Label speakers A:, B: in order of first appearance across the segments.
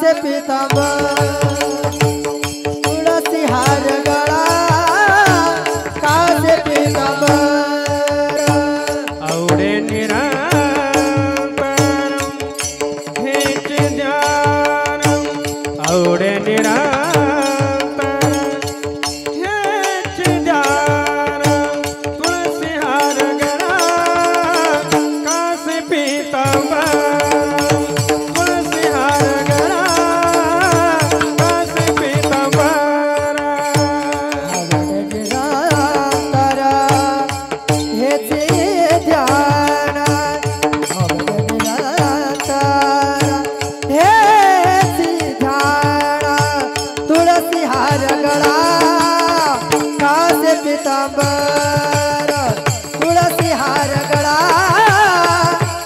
A: कासे पीतांबर तुळसी हार गळा कासे पीतांबर
B: आवडे निरंतर हेच ध्यान आवडे निरंतर हेच ध्यान तुळसी हार गळा कासे पीतांबर तुळसी हार गळा कासे पीतांबर
A: आवडे निरंतर हेच ध्यान आवडे निरंतर हेच ध्यान तुळसी हार गळा कासे पीतांबर तुळसी हार गळा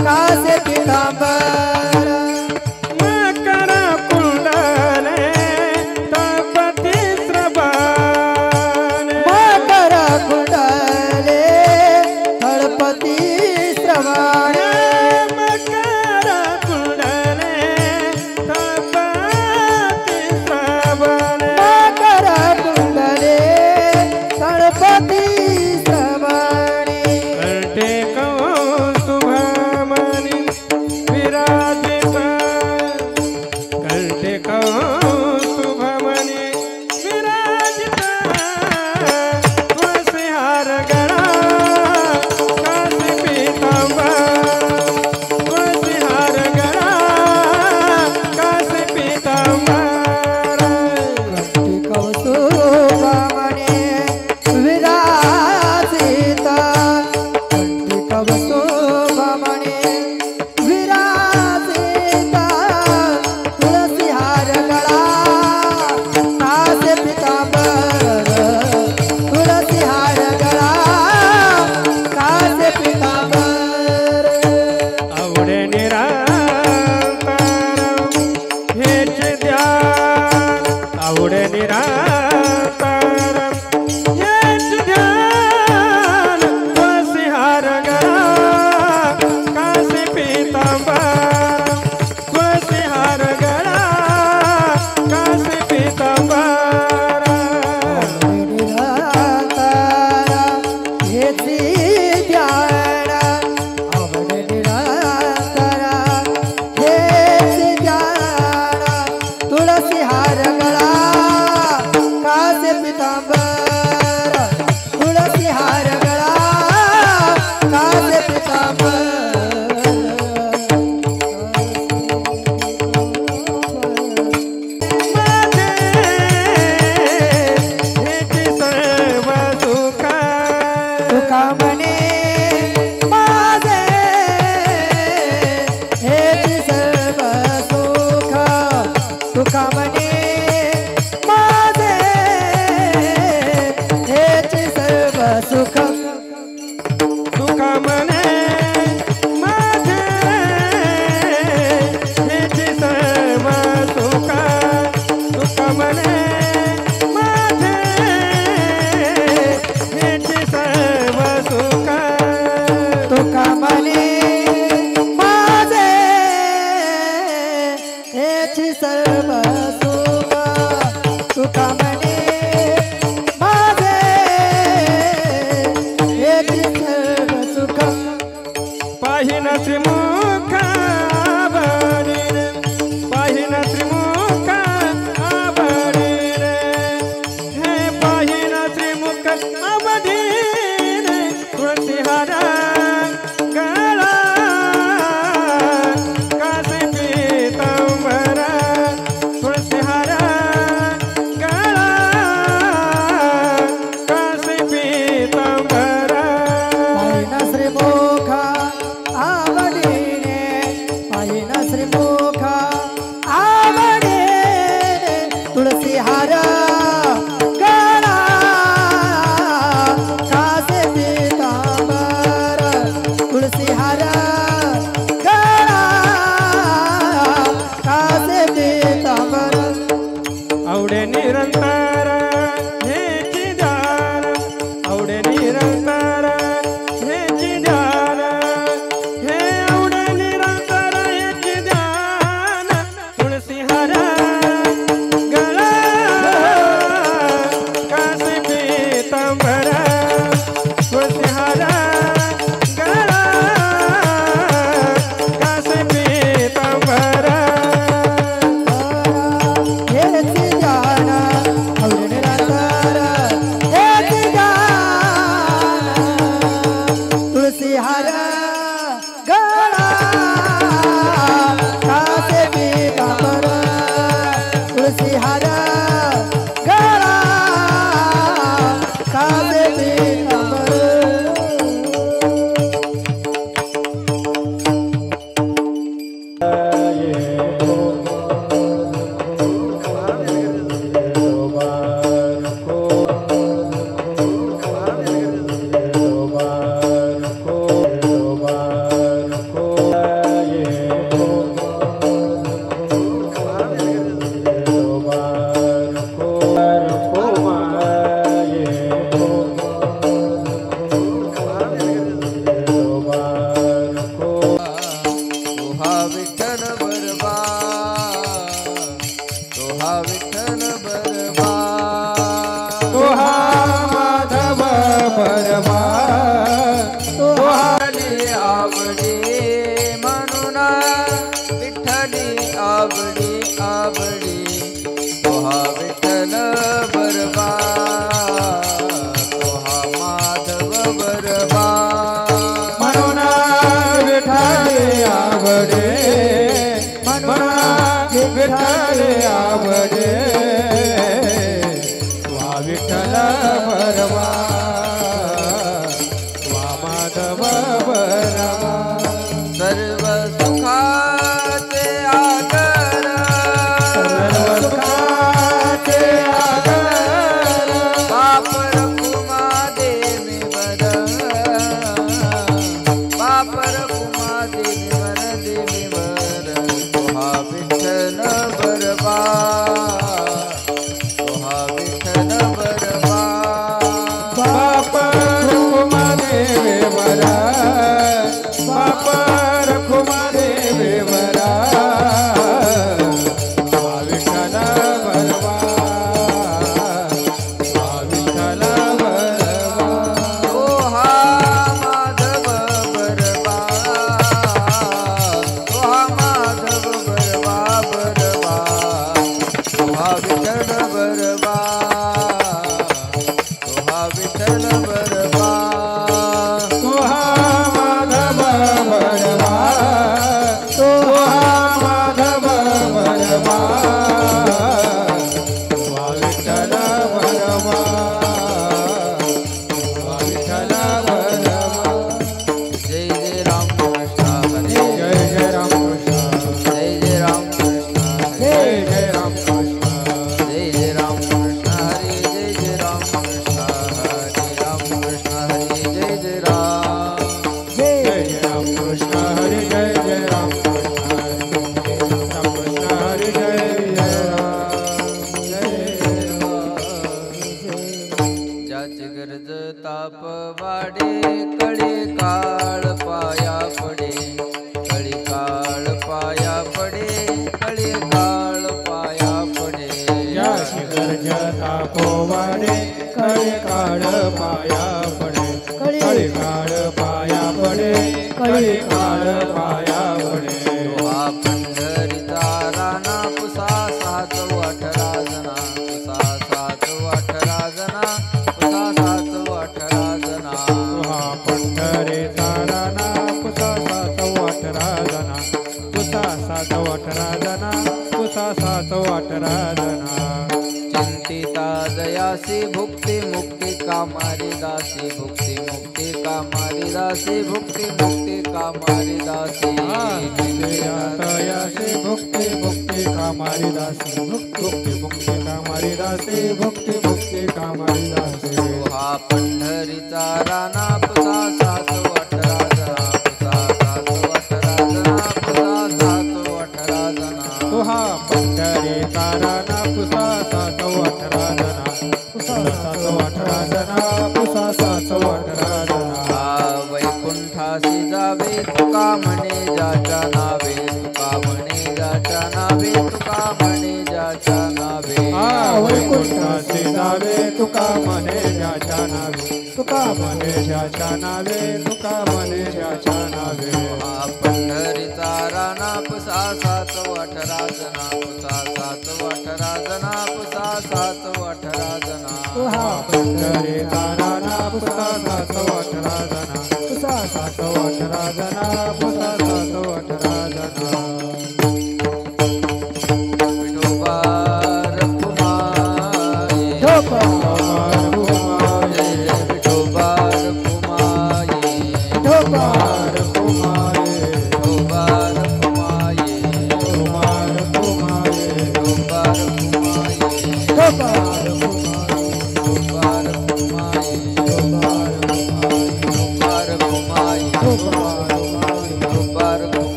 A: कासे पीतांबर
B: मकर कुंडले तपती श्रवण
A: मकर कुंडले तळपती श्रवण
B: मकर कुंडले तपती श्रवण
A: मकर कुंडले तळपती श्रवणी
B: कंठे कौस्तुभमणि विराजित कंठे कौस्तुभमणि विराजित तुळसी हार गळा कासे पीतांबर तुळसी हार गळा कासे पीतांबर
A: कौस्तुभमणे विराजित कौस्तुभमणे विराजित तुळसी हार गळा कासे पीतांबर तुळसी हार गळा कासे पीतांबर
B: आवडे निरंतर हेच ध्यान आवडे निरंतर हेच ध्यान तुळसी हार गळा कासे पीतांबर तुळसी हार गळा कासे पीतांबर
A: निरंतर हेच ध्यान आवडे निरंतर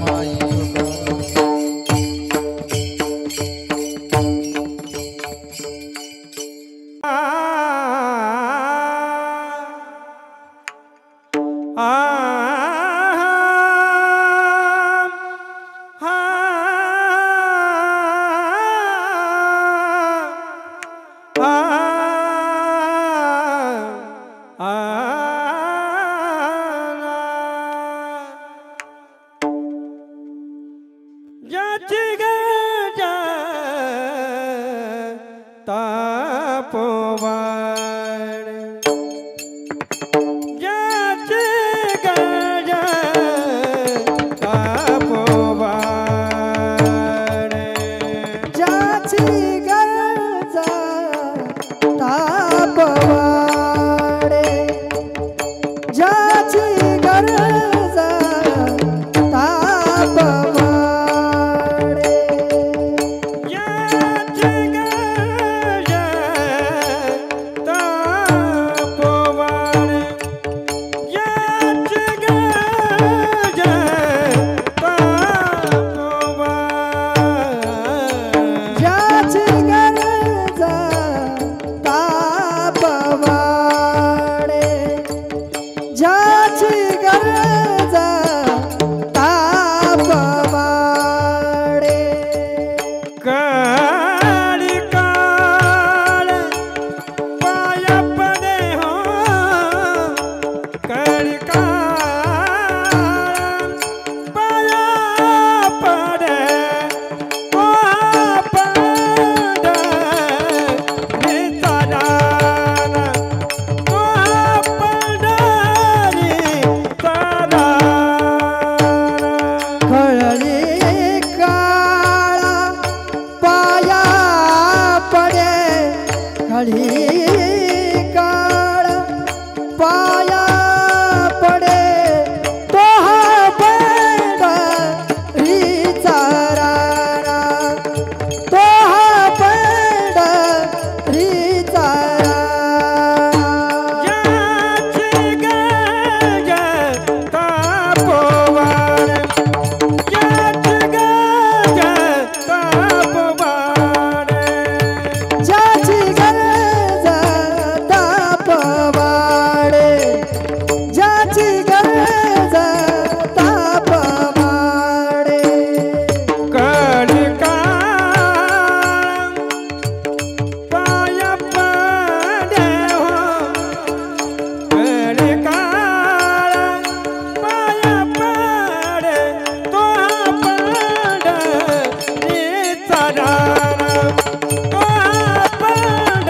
A: Bye.
B: ज्याची गरजा तापोवाड ज्याची गरजा तापोवाड
A: ज्याची गरजा तापवाडे ज्याची गरजा तापवाडे
B: ज्याची गरजा तापोवाड ज्याची गरजा तापोवाड
A: ज्याची गरजा तापवाडे ज्याची गरजा तापवाडे
B: काळी काळ पाया पडे हो काळी काळ पाया पडे तो पड निचारा तो पड निचारा
A: खळली काळा पाया पडे खळी काळ पाया पडे तो पंढरीचा राणा तो पंढरीचा राणा
B: ज्याची गरजा तापोवाड ज्याची गरजा तापोवाड
A: ज्याची गरजा तापवाडे ज्याची गरजा तापवाडे
B: काळी काळ पाया पडे हो काळी काळ पाया पडे तो पड निचारा तो पड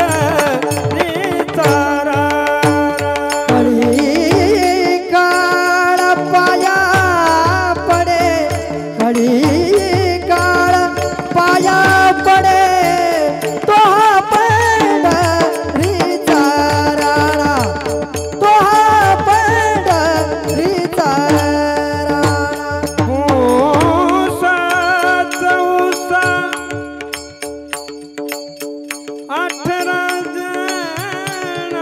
B: निचारा
A: खळी काळ पाया पडे खळी काळ पाया पडे तो पंढरीचा राणा तो पंढरीचा राणा
B: ऊसा चौसा 18 जण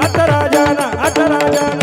B: 18 जण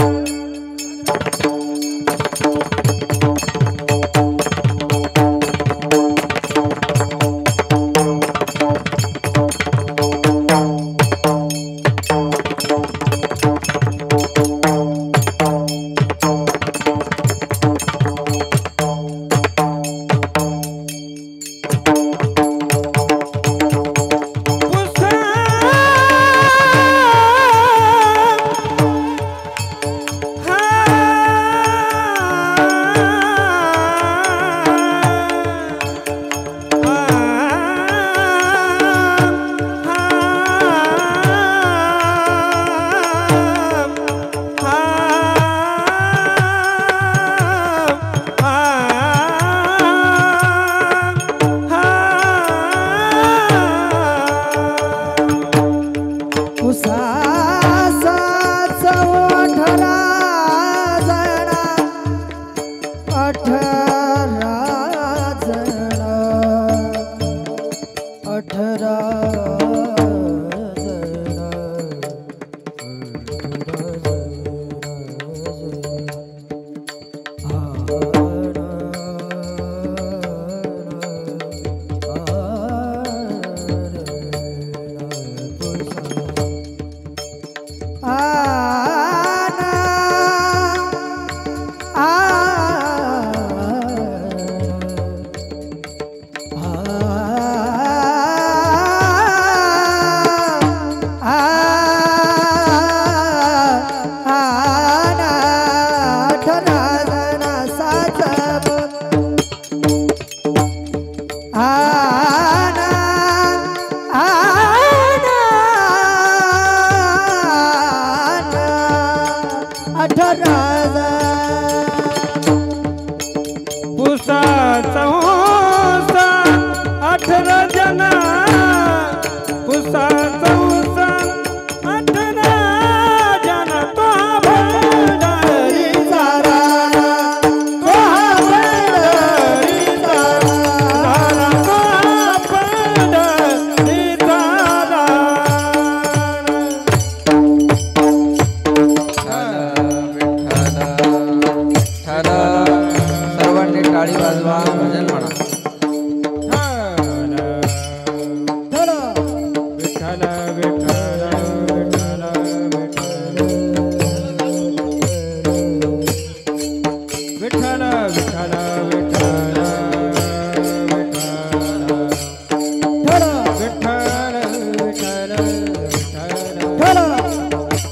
A: 18
B: पुसा चौसा 18 जना पुसा चौसा 18 जना तो
A: पंढरीचा राणा तो पंढरीचा राणा
C: सर्वांनी टाळी वाजवा भजन म्हणा
B: विठ्ठल विठ्ठल विठ्ठल विठ्ठल विठ्ठल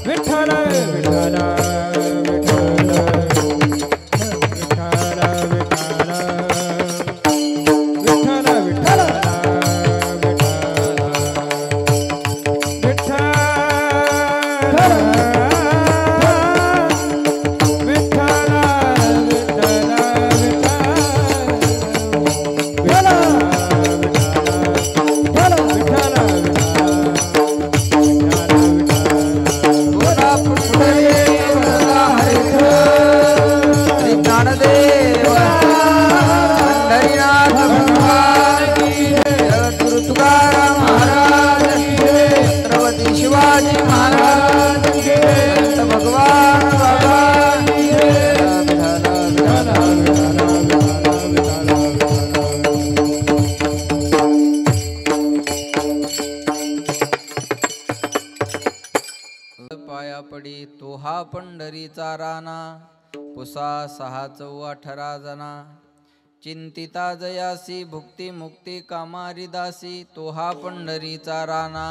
B: विठ्ठल विठ्ठल विठ्ठल
C: पाया पडी तो हा पंढरीचा राणा पुसा 6 14 18 जना चिंतिता जयासी भुक्ती मुक्ती कामारी दासी तो हा पंढरीचा राणा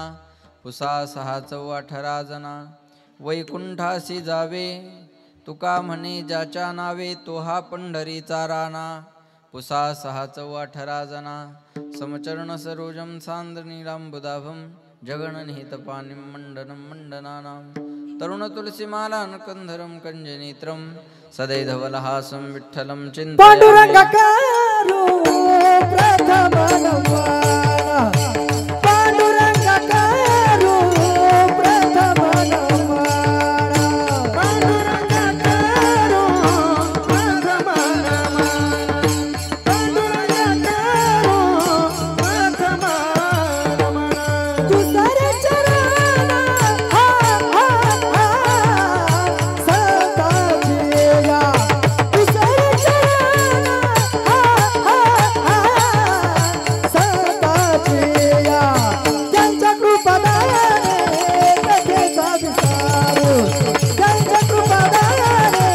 C: पुसा 6 14 18 जना वैकुंठासी जावे तुका म्हणे ज्याच्या नावे तो हा पंढरीचा राणा पुसा 6 14 18 जना समचरण सरोजम सांद्र नीलांबुदाभम जगणनिहितपानिं मंडनं मंडनानां तरुण तुलसीमालां कंधरं कंजनेत्रं सदैधवलहासं विठ्ठलं चिन्तयामि
A: पांडुरंगाकारो प्रथम नमना पांडुरंगाकारो प्रथम नमना
B: पांडुरंगाकारो प्रथम नमः पांडुरंगाकारो प्रथम नमः
A: तुझरे चरण सताजिया तुझरे चरण सताजिया त्यांच्या कृपादायाने कथेचा विस्तार त्यांच्या कृपादायाने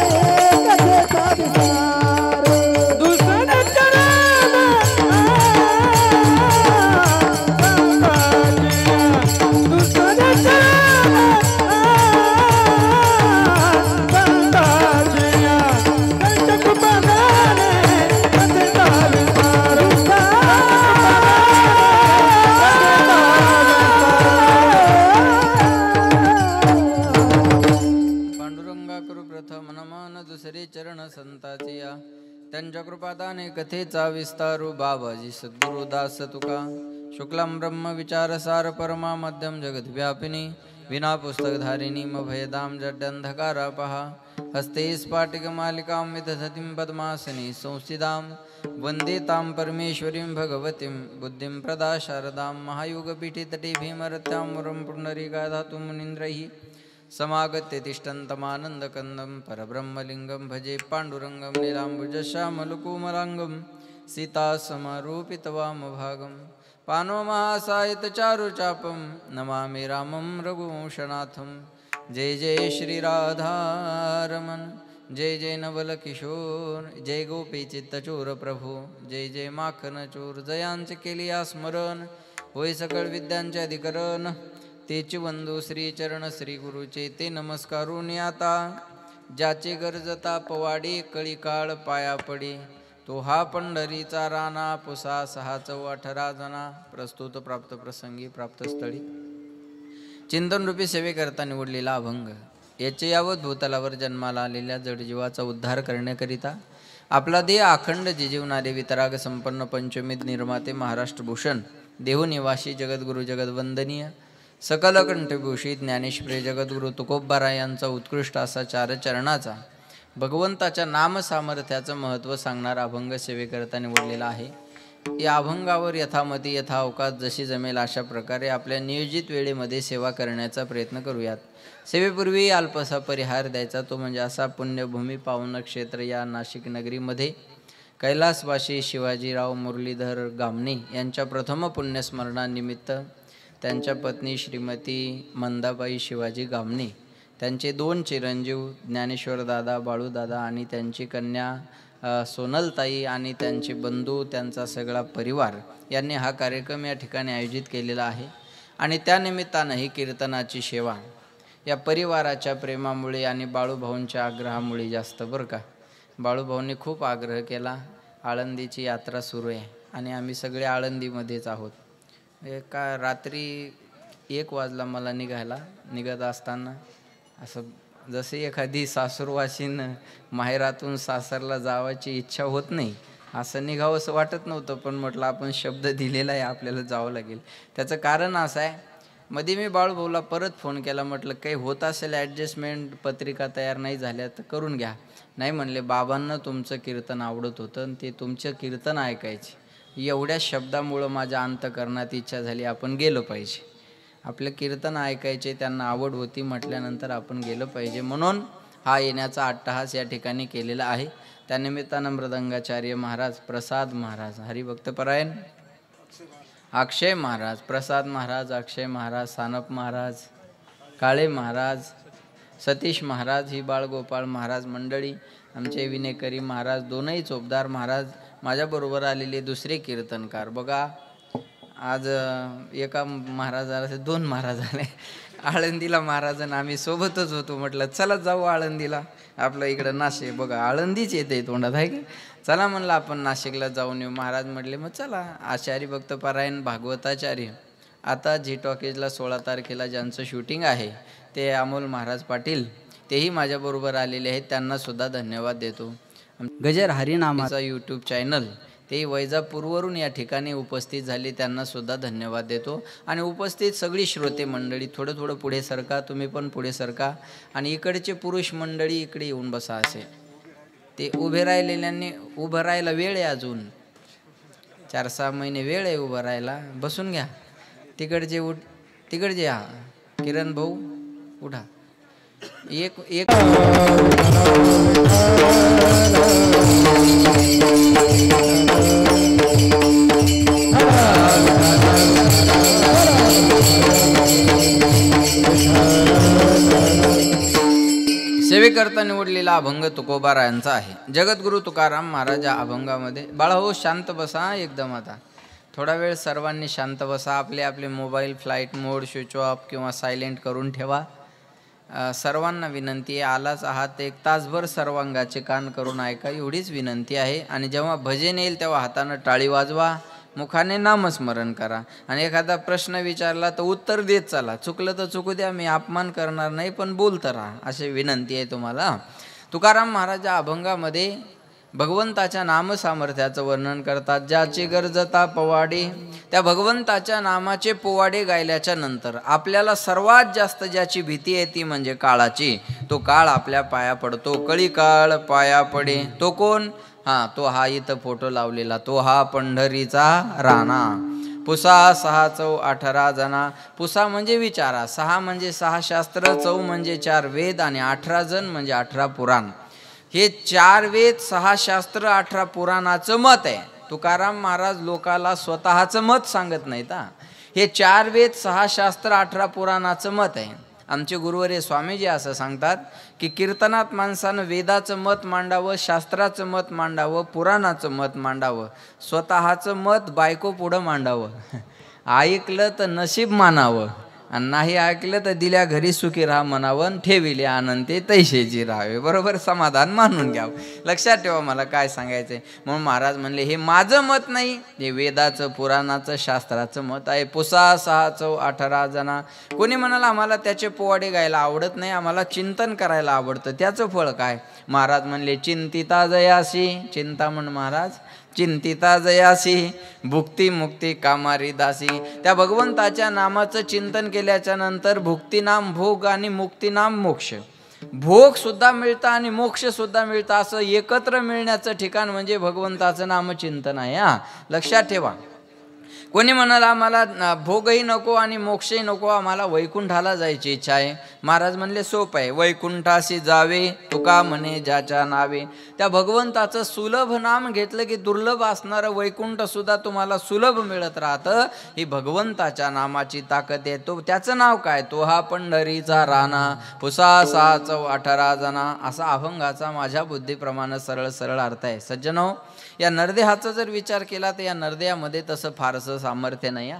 A: कथेचा विस्तार
B: दुसरे चरण दुसरे चरण संताजिया त्यांच्या कृपादाने कथेचा विस्तार
C: पांडुरंगा करू प्रथम नमन दुसरे चरण संताचिया त्यांच्या कृपादाने कथेचा विस्तारू बाबाजी सद्गुरु दास तुका शुक्लां ब्रह्म विचारसार परमा मध्यम जगद्व्यापिनी विना पुस्तकधारिणीं भयदां जड्डंधकारापहा हस्ते स्फाटिकमालिकां विदधतीं पद्मासने संस्थितां वन्दे तां परमेश्वरीं भगवतीं बुद्धिं प्रदा शारदां महायुगपीठे तटे भीमरत्यां वरं पुण्डरीकाधातुं मुनीन्द्रैः समागत्य तिष्ठन्तमानन्दकन्दं परब्रह्मलिङ्गं भजे पाण्डुरङ्गं नीलाम्बुजश्यामलकोमलाङ्गं सीतासमारूपितवामभागं पानोमहासायितचारुचापं नमामि रामं रघुवंशनाथं जय जय श्रीराधारमण जय जय नवलकिशोर जय गोपीचित्तचोर प्रभू जय जय माखनचोर जयांचे केली स्मरण होय सकळ विद्यांचे अधिकरण तेची वंदू श्रीचरण श्री गुरुचे ते नमस्कारून आता ज्याचे गरजता पवाडी कळी काळ पाया पडी तो हा पंढरीचा राणा पुसा 6 14 18 जना प्रस्तुत प्राप्त प्रसंगी प्राप्त स्थळी चिंतन रूपी सेवेकरता निवडलेला अभंग याचे यावत भूतलावर जन्माला आलेल्या जडजीवाचा उद्धार करण्याकरिता आपला देह अखंड जिजीवणारे वितराग संपन्न पंचमीत निर्माते महाराष्ट्रभूषण देहनिवासी जगद्गुरु जगद्वंदनीय सकल कंठभूषित ज्ञानेश्वरी जगद्गुरु तुकोबाराय यांचा उत्कृष्ट असा चारचरणाचा भगवंताच्या नामसामर्थ्याचं महत्त्व सांगणारा अभंग सेवेकरता निवडलेला आहे. या अभंगावर यथामती यथा अवकाश जशी जमेल अशा प्रकारे आपल्या नियोजित वेळेमध्ये सेवा करण्याचा प्रयत्न करूयात. सेवेपूर्वी अल्पसा परिहार द्यायचा, तो म्हणजे असा पुण्यभूमी पावन क्षेत्र या नाशिक नगरीमध्ये कैलासवासी शिवाजीराव मुरलीधर गामणे यांच्या प्रथम पुण्यस्मरणानिमित्त त्यांच्या पत्नी श्रीमती मंदाबाई शिवाजी गामणे, त्यांचे 2 चिरंजीव ज्ञानेश्वर दादा, बाळूदादा आणि त्यांची कन्या सोनलताई आणि त्यांचे बंधू, त्यांचा सगळा परिवार यांनी हा कार्यक्रम या ठिकाणी आयोजित केलेला आहे. आणि त्यानिमित्तानं ही कीर्तनाची सेवा या परिवाराच्या प्रेमामुळे आणि बाळूभाऊंच्या आग्रहामुळे जास्त बरं का. बाळूभाऊंनी खूप आग्रह केला. आळंदीची यात्रा सुरू आहे आणि आम्ही सगळे आळंदीमध्येच आहोत. का रात्री 1 वाजला मला निघत असताना असं जसे एखादी सासूरवाशीन माहेरातून सासरला जावायची इच्छा होत नाही, असं निघावं असं वाटत नव्हतं. पण म्हटलं आपण शब्द दिलेला आहे, आपल्याला जावं लागेल. त्याचं कारण असं आहे, मध्ये मी बाळूभाऊला परत फोन केला, म्हटलं काही होत असेल ॲडजस्टमेंट, पत्रिका तयार नाही झाल्या तर करून घ्या. नाही म्हणले, बाबांना तुमचं कीर्तन आवडत होतं आणि ते तुमचं कीर्तन ऐकायचे. एवढ्या शब्दामुळं माझ्या अंतकरणात इच्छा झाली आपण गेलं पाहिजे. आपलं कीर्तन ऐकायचे, त्यांना आवड होती म्हटल्यानंतर आपण गेलं पाहिजे. म्हणून हा येण्याचा अट्टहास या ठिकाणी केलेला आहे. त्यानिमित्तानं मृदंगाचार्य महाराज, प्रसाद महाराज, हरिभक्तपरायण अक्षय महाराज, प्रसाद महाराज, अक्षय महाराज, सानप महाराज, काळे महाराज, सतीश महाराज, ही बाळगोपाळ महाराज मंडळी, आमचे विनेकरी महाराज, 2ही चोपदार महाराज, माझ्याबरोबर आलेले दुसरे कीर्तनकार. बघा आज एका महाराजाला 2 महाराज आले. आळंदीला महाराजांना आम्ही सोबतच होतो. म्हटलं चला जाऊ आळंदीला, आपलं इकडं नाशिक बघा आळंदीच येते तोंडात आहे की. चला म्हणलं आपण नाशिकला जाऊन येऊ. महाराज म्हटले मग चला. आचार्य भक्तपरायण भागवताचार्य आता झी टॉकीजला 16 तारखेला ज्यांचं शूटिंग आहे ते अमोल महाराज पाटील, तेही माझ्याबरोबर आलेले आहेत. त्यांनासुद्धा धन्यवाद देतो. गजर हरिनामाचा यूट्यूब चॅनल ते वैजापूरवरून या ठिकाणी उपस्थित झाले, त्यांनासुद्धा धन्यवाद देतो. आणि उपस्थित सगळी श्रोते मंडळी थोडं पुढे सरका, तुम्ही पण पुढे सरका. आणि इकडचे पुरुष मंडळी इकडे येऊन बसा. असे ते उभे राहिलेल्यांनी, उभं राहायला वेळ आहे, अजून 4-6 महिने वेळ आहे उभं राहायला, बसून घ्या. तिकडचे हा किरण भाऊ उठा. एक सेवेकरता निवडलेला अभंग तुकोबारायांचा आहे. जगद्गुरु तुकाराम महाराज या अभंगामध्ये, बाळा हो शांत बसा एकदम. आता थोडा वेळ सर्वांनी शांत बसा. आपले मोबाईल फ्लाईट मोड, स्विच ऑफ किंवा सायलेंट करून ठेवा. सर्वांना विनंती आहे, आलाच आहात 1 तासभर सर्वांगाचे कान करून ऐका, एवढीच विनंती आहे. आणि जेव्हा भजन येईल तेव्हा हातानं टाळी वाजवा, मुखाने नामस्मरण करा. आणि एखादा प्रश्न विचारला तर उत्तर देत चला. चुकलं तर चुकू द्या, मी अपमान करणार नाही, पण बोलत राहा, अशी विनंती आहे तुम्हाला. तुकाराम महाराज या अभंगामध्ये भगवंताच्या नामसामर्थ्याचं वर्णन करतात. ज्याची गरजता पवाडे, त्या भगवंताच्या नामाचे पोवाडे गायल्याच्या नंतर आपल्याला सर्वात जास्त ज्याची भीती आहे ती म्हणजे काळाची. तो काळ आपल्या पाया पडतो. कळी काळ पाया पडे, तो कोण? तो हा इथं फोटो लावलेला, तो हा पंढरीचा राणा. पुसा 6 चौ 18 जना. पुसा म्हणजे विचारा, 6 म्हणजे 6 शास्त्र, चौ म्हणजे 4 वेद आणि 18 जण म्हणजे 18 पुराण. हे 4 वेद 6 शास्त्र 18 पुराणाचं मत आहे. तुकाराम महाराज लोकाला स्वतःचं मत सांगत नाहीत. हे 4 वेद 6 शास्त्र 18 पुराणाचं मत आहे. आमचे गुरुवर्य स्वामीजी असं सांगतात की कीर्तनात माणसानं वेदाचं मत मांडावं, शास्त्राचं मत मांडावं, पुराणाचं मत मांडावं, स्वतःचं मत बायको पुढं मांडावं. ऐकलं तर नशीब मानावं आणि नाही ऐकलं तर दिल्या घरी सुखी राहा म्हणावं, ठेविले आनंदे तैसेची राहावे. बरोबर समाधान मानून घ्यावं. लक्षात ठेवा मला काय सांगायचंय. म्हणून महाराज म्हणले हे माझं मत नाही, हे वेदाचं पुराणाचं शास्त्राचं मत आहे. पुसा 6 चौ 18 जना. कोणी म्हणाला आम्हाला त्याचे पोवाडे गायला आवडत नाही, आम्हाला चिंतन करायला आवडतं, त्याचं फळ काय. महाराज म्हणले चिंतिता जयासी. चिंता म्हण महाराज, चिंतिता जयासी भुक्ती मुक्ती कामारी दासी. त्या भगवंताच्या नामाचं चिंतन केल्याच्या नंतर भुक्तीनाम भोग आणि मुक्तीनाम मोक्ष. भोग सुद्धा मिळतं आणि मोक्ष सुद्धा मिळतं. असं एकत्र मिळण्याचं ठिकाण म्हणजे भगवंताचं नामचिंतन आहे. हा लक्षात ठेवा. कोणी म्हणाला आम्हाला भोगही नको आणि मोक्षही नको, आम्हाला वैकुंठाला जायची इच्छा आहे. महाराज म्हणले सोपं आहे, वैकुंठाशी जावे तुका म्हणे ज्याच्या नावे. त्या भगवंताचं सुलभ नाम घेतलं की दुर्लभ असणारं वैकुंठ सुद्धा तुम्हाला सुलभ मिळत राहतं. ही भगवंताच्या नामाची ताकद आहे. तो त्याचं नाव काय, तो हा पंढरीचा राणा, पुसा 6 चौ 18 जना. असा अभंगाचा माझ्या बुद्धीप्रमाणे सरळ सरळ अर्थ आहे. सज्जनो, या नरदेहाचा जर विचार केला तर या नरदेहामध्ये तसं फारसं सामर्थ्य नाही.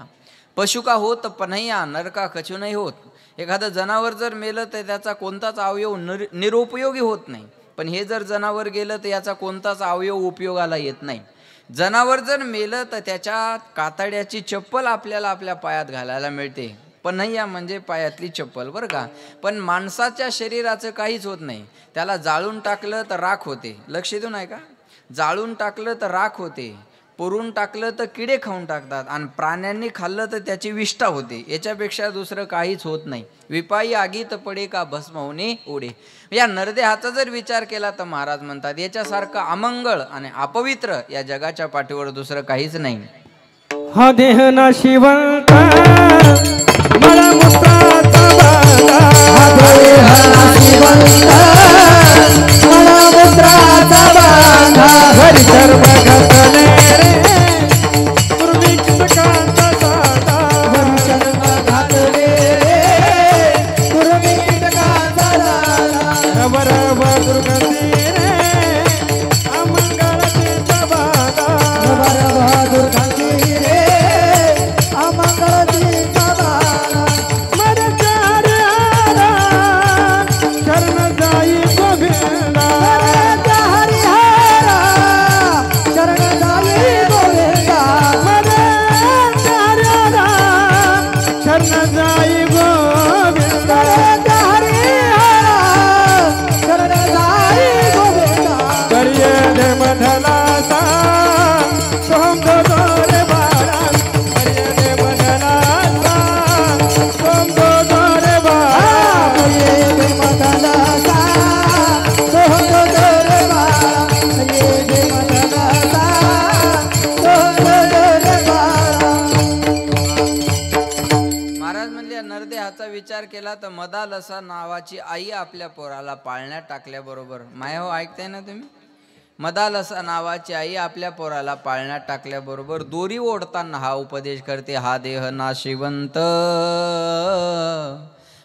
C: पशु का होत पन्हैया, नर का कछु नाही होत. एखादं जनावर जर मेलं तर त्याचा कोणताच अवयव निरुपयोगी होत नाही, पण हे जर जनावर गेलं तर याचा कोणताच अवयव उपयोगाला येत नाही. जनावर जर मेलं तर त्याच्या कातड्याची चप्पल आपल्याला आपल्या पायात घालायला मिळते. पन्हैया म्हणजे पायातली चप्पल बरं का. पण माणसाच्या शरीराचं काहीच होत नाही. त्याला जाळून टाकलं तर राख होते. लक्ष देऊ नाही का. जाळून टाकलं तर राख होते, पुरून टाकलं तर किडे खाऊन टाकतात, आणि प्राण्यांनी खाल्लं तर त्याची विष्ठा होते. याच्यापेक्षा दुसरं काहीच होत नाही. विपाई आगीत पडे का भस्म होणे उडे. या नरदेहाचा जर विचार केला तर महाराज म्हणतात याच्यासारखं अमंगळ आणि अपवित्र या जगाच्या पाठीवर दुसरं काहीच नाही.
B: हा देह नाशिवंत मळमूत्राचा बांधा,
A: हा देह नाशिवंत मळमूत्राचा बांधा.
B: हरी सर्व घातले रे पूर्वी कीटकांचा साधा,
A: हरी शर्म घातले रे पूर्वी कीटकांचा दारा.
B: रव रव दुर्गंधी रे अमंगळतेचा बाधा,
A: रव दुर्गंधी रे अमंगळतेचा दारा.
B: मरचार आला शरण जाई गोविंदा,
A: मराठा हरिहरा शरण जाई गोविंदा.
B: मरचार आला शरण जाई गोविंदा,
A: मराठा हरिहरा शरण जाई गोविंदा.
B: करिये दे मधला सा सोमदोरे बाळा, करिये दे मधला सा सोमदोरे बाळा,
A: ये दे मदला सा सोहंदोरे बाळा. ये दे मदला सा सोहंदोरे बाळा.
C: महाराज म्हणले नरदेहाचा विचार केला तर मदालसा नावाची आई आपल्या पोराला पाळण्यात टाकल्याबरोबर, माया हो ऐकताय ना तुम्ही, मदालसा नावाची आई आपल्या पोराला पाळण्यात टाकल्याबरोबर दोरी ओढताना हा उपदेश करते. हा देह नाशिवंत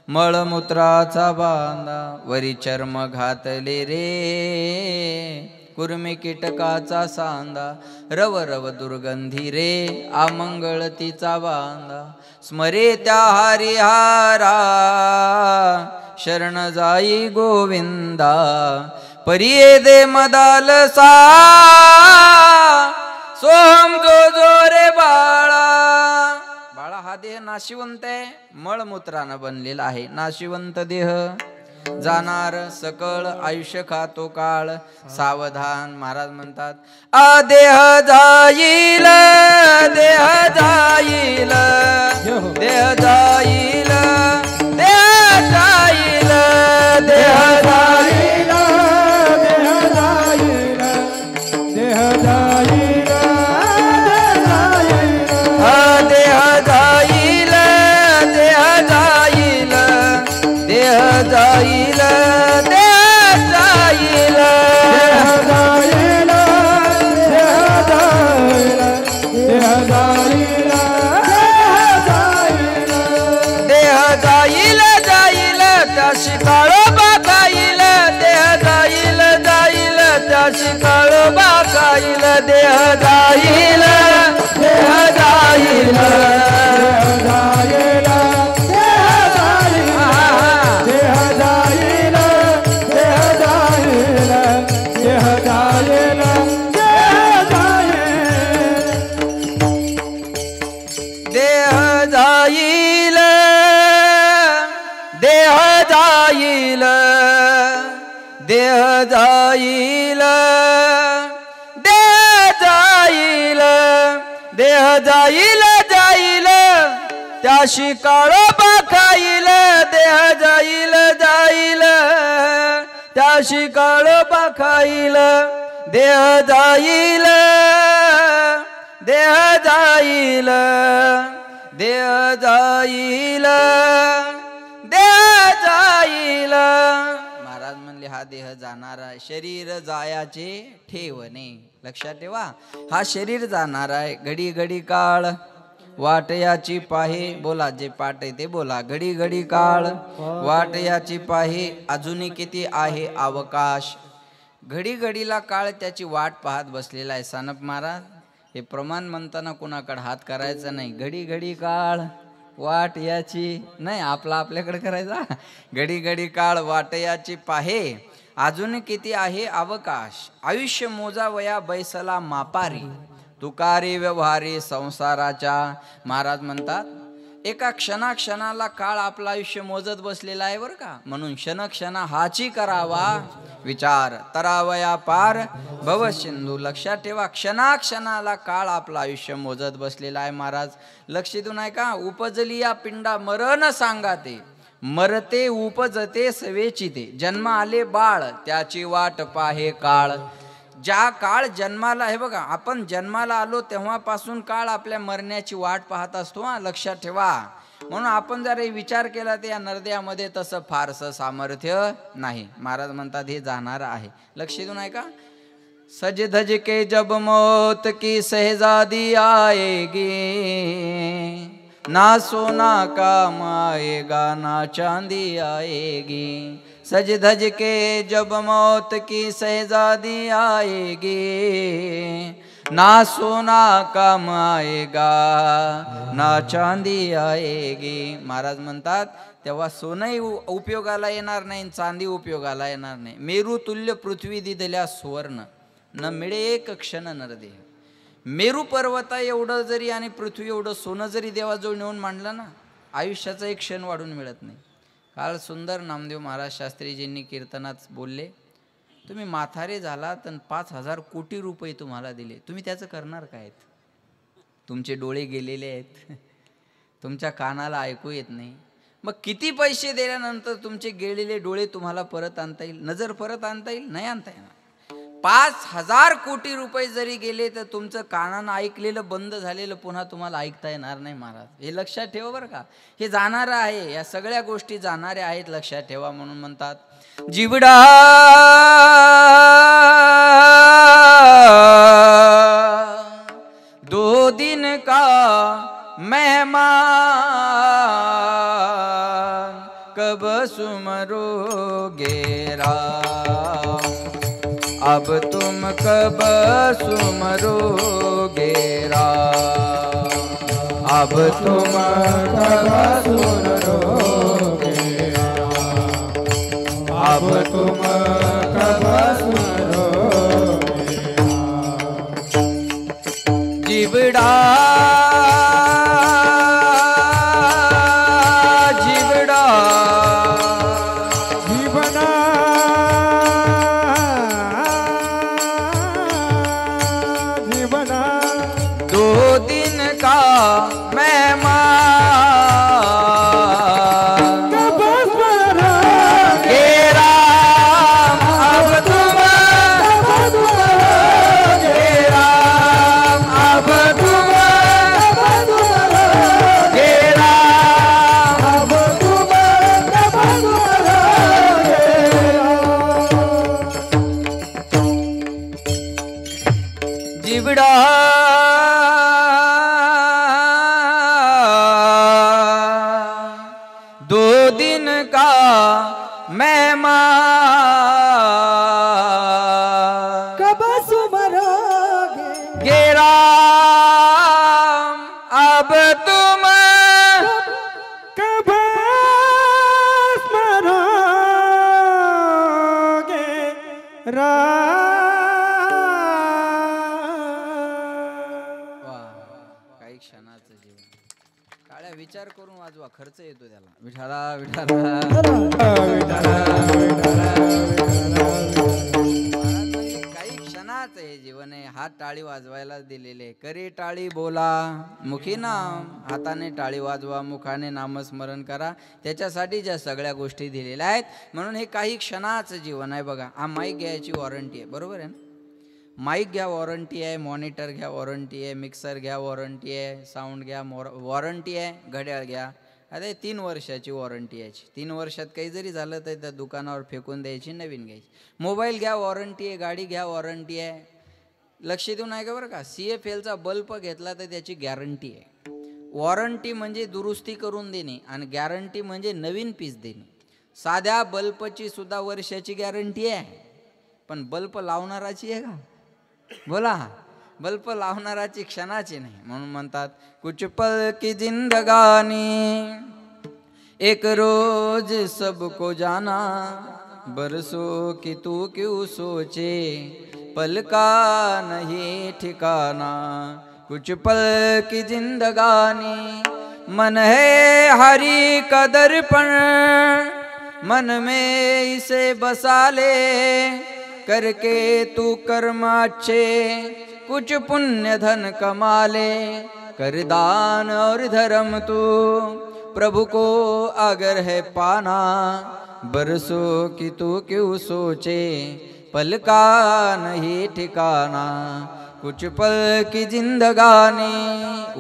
C: मळमूत्राचा बांधा, वरी चर्म घातले रे कुर्मी कीटकाचा सांदा. रव रव दुर्गंधी रे अमंगळतीचा बांधा. स्मरे त्या हरिहारा शरण जाई गोविंदा. परिये दे मदालसा सोहम जो जोरे बाळा. बाळा हा देह नाशिवंत आहे, मळमूत्रानं बनलेला आहे. नाशिवंत देह जाणार सकळ आयुष्य खातो काळ. सावधान महाराज म्हणतात देह जाईल देह जाईल देह जाईल देह जाईल देह जाईल
B: देह जाईल देह जाईल
C: देह जाईल देह जाईल देह जाईल देह जाईल देह जाईल जाईल त्याशी काळोबा खाईल. देह जाईल जाईल त्याशी काळोबा खाईल. देह जाईल देह जाईल देह देह जाईल देह जाईल देह जाईल जाईल त्याशी काळोबा खाईल देह जाईल जाईल त्याशी काळोबा खाईल देह जाईल देह जाईल देह जाईल देह जाईल महाराज म्हणले हा देह जाणारा शरीर जायाचे ठेवणे लक्षात ठेवा हा शरीर जाणार आहे घडी घडी काळ वाट याची पाहे बोला जे पाठ आहे ते बोला घडी घडी काळ वाट याची पाहे अजूनही किती आहे अवकाश घडी घडीला काळ त्याची वाट पाहत बसलेला आहे सानप महाराज हे प्रमाण म्हणताना कुणाकडे हात करायचा नाही घडी घडी काळ वाट याची नाही आपला आपल्याकडे करायचा घडी घडी काळ वाट याची पाहे अजून किती आहे अवकाश आयुष्य मोजावया बैसला मापारी तुकारी व्यवहारी संसाराच्या महाराज म्हणतात एका क्षणाक्षणाला काळ आपलं आयुष्य मोजत बसलेला आहे बरं का म्हणून क्षणक्षणा हाची करावा विचार तरावया पार भव सिंधू लक्षात ठेवा क्षणाक्षणाला काळ आपलं आयुष्य मोजत बसलेला आहे महाराज लक्ष देऊन आहे का उपजली या पिंडा मरण सांगाते मरते उपजते सवेचिते जन्म आले बाळ त्याची वाट पाहे काळ ज्या काळ जन्माला आहे बघा आपण जन्माला आलो तेव्हापासून काळ आपल्या मरण्याची वाट पाहत असतो हा लक्षात ठेवा म्हणून आपण जर विचार केला तर या नरद्यामध्ये तसं फारसं सामर्थ्य नाही महाराज म्हणतात हे जाणार आहे लक्ष देऊन आहे का सज धज के जब मौत की सहजादी आएगी ना सोना काम आएगा ना चांदी आएगी सज धज के जब मौत की सहजादी आएगी ना सोना काम आएगा ना चांदी आएगी महाराज म्हणतात तेव्हा सोनही उपयोगाला येणार नाही चांदी उपयोगाला येणार नाही मेरू तुल्य पृथ्वी दिदल्या सुवर्ण न मिळे एक क्षण नरदेह मेरू पर्वता एवढं जरी आणि पृथ्वी एवढं सोनं जरी देवाजवळ नेऊन मांडलं ना आयुष्याचा एक क्षण वाढून मिळत नाही काल सुंदर नामदेव महाराज शास्त्रीजींनी कीर्तनात बोलले तुम्ही म्हातारे झाला तर 5,000 कोटी रुपये तुम्हाला दिले तुम्ही त्याचं करणार काय तुमचे डोळे गेलेले आहेत तुमच्या कानाला ऐकू येत नाही मग किती पैसे दिल्यानंतर तुमचे गेलेले डोळे तुम्हाला परत आणता येईल नजर परत आणता येईल नाही आणता येणार 5,000 कोटी रुपये जरी गेले तर तुमचं कानानं ऐकलेलं बंद झालेलं पुन्हा तुम्हाला ऐकता येणार नाही महाराज हे लक्षात ठेवा बरं का हे जाणारं आहे या सगळ्या गोष्टी जाणाऱ्या आहेत लक्षात ठेवा म्हणून म्हणतात जीवडा दो दिन का मेहमान कब सुमरोगे राम अब तुम कब सुमरोगे राम अब तुम कब सुमरोगे राम अब तुम कब सुमरोगे राम जीवड़ा विचार करून वाजवा खर्च येतो त्याला विठाला विठाला विठाला विठाला हात टाळी वाजवायला दिलेले. करी टाळी बोला मुखी नाम, हाताने टाळी वाजवा, मुखाने नामस्मरण करा. त्याच्यासाठी ज्या सगळ्या गोष्टी दिलेल्या आहेत. म्हणून हे काही क्षणाचं जीवन आहे. बघा, हा माईक घ्यायची वॉरंटी आहे, बरोबर आहे ना? माईक घ्या वॉरंटी आहे, मॉनिटर घ्या वॉरंटी आहे, मिक्सर घ्या वॉरंटी आहे, साऊंड घ्या वॉरंटी आहे, घड्याळ घ्या. आता 3 वर्षाची वॉरंटी याची. 3 वर्षात काही जरी झालं तर त्या दुकानावर फेकून द्यायची, नवीन घ्यायची. मोबाईल घ्या वॉरंटी आहे, गाडी घ्या वॉरंटी आहे. लक्ष देऊ नाही का बरं का? CFLचा बल्ब घेतला तर त्याची गॅरंटी आहे. वॉरंटी म्हणजे दुरुस्ती करून देणे आणि गॅरंटी म्हणजे नवीन पीस देणे. साध्या बल्बची सुद्धा वर्षाची गॅरंटी आहे, पण बल्ब लावणाराची आहे का? बोला, बल्ब लावणाराची क्षणाची नाही. म्हणून म्हणतात कुछ पल की जिंदगानी एक रोज सबको जाना, बरसों की तू क्यों सोचे, पल का नहीं ठिकाना. कुछ पल की जिंदगानी मन है हरि का दर्पण, मन में इसे बसा ले, करके तू कर्म अच्छे कुछ पुण्य धन कमा ले. कर दान और धर्म तू प्रभु को अगर है पाना, बरसों की तू क्यों सोचे, पल का नहीं ठिकाना. कुछ पल की जिंदगानी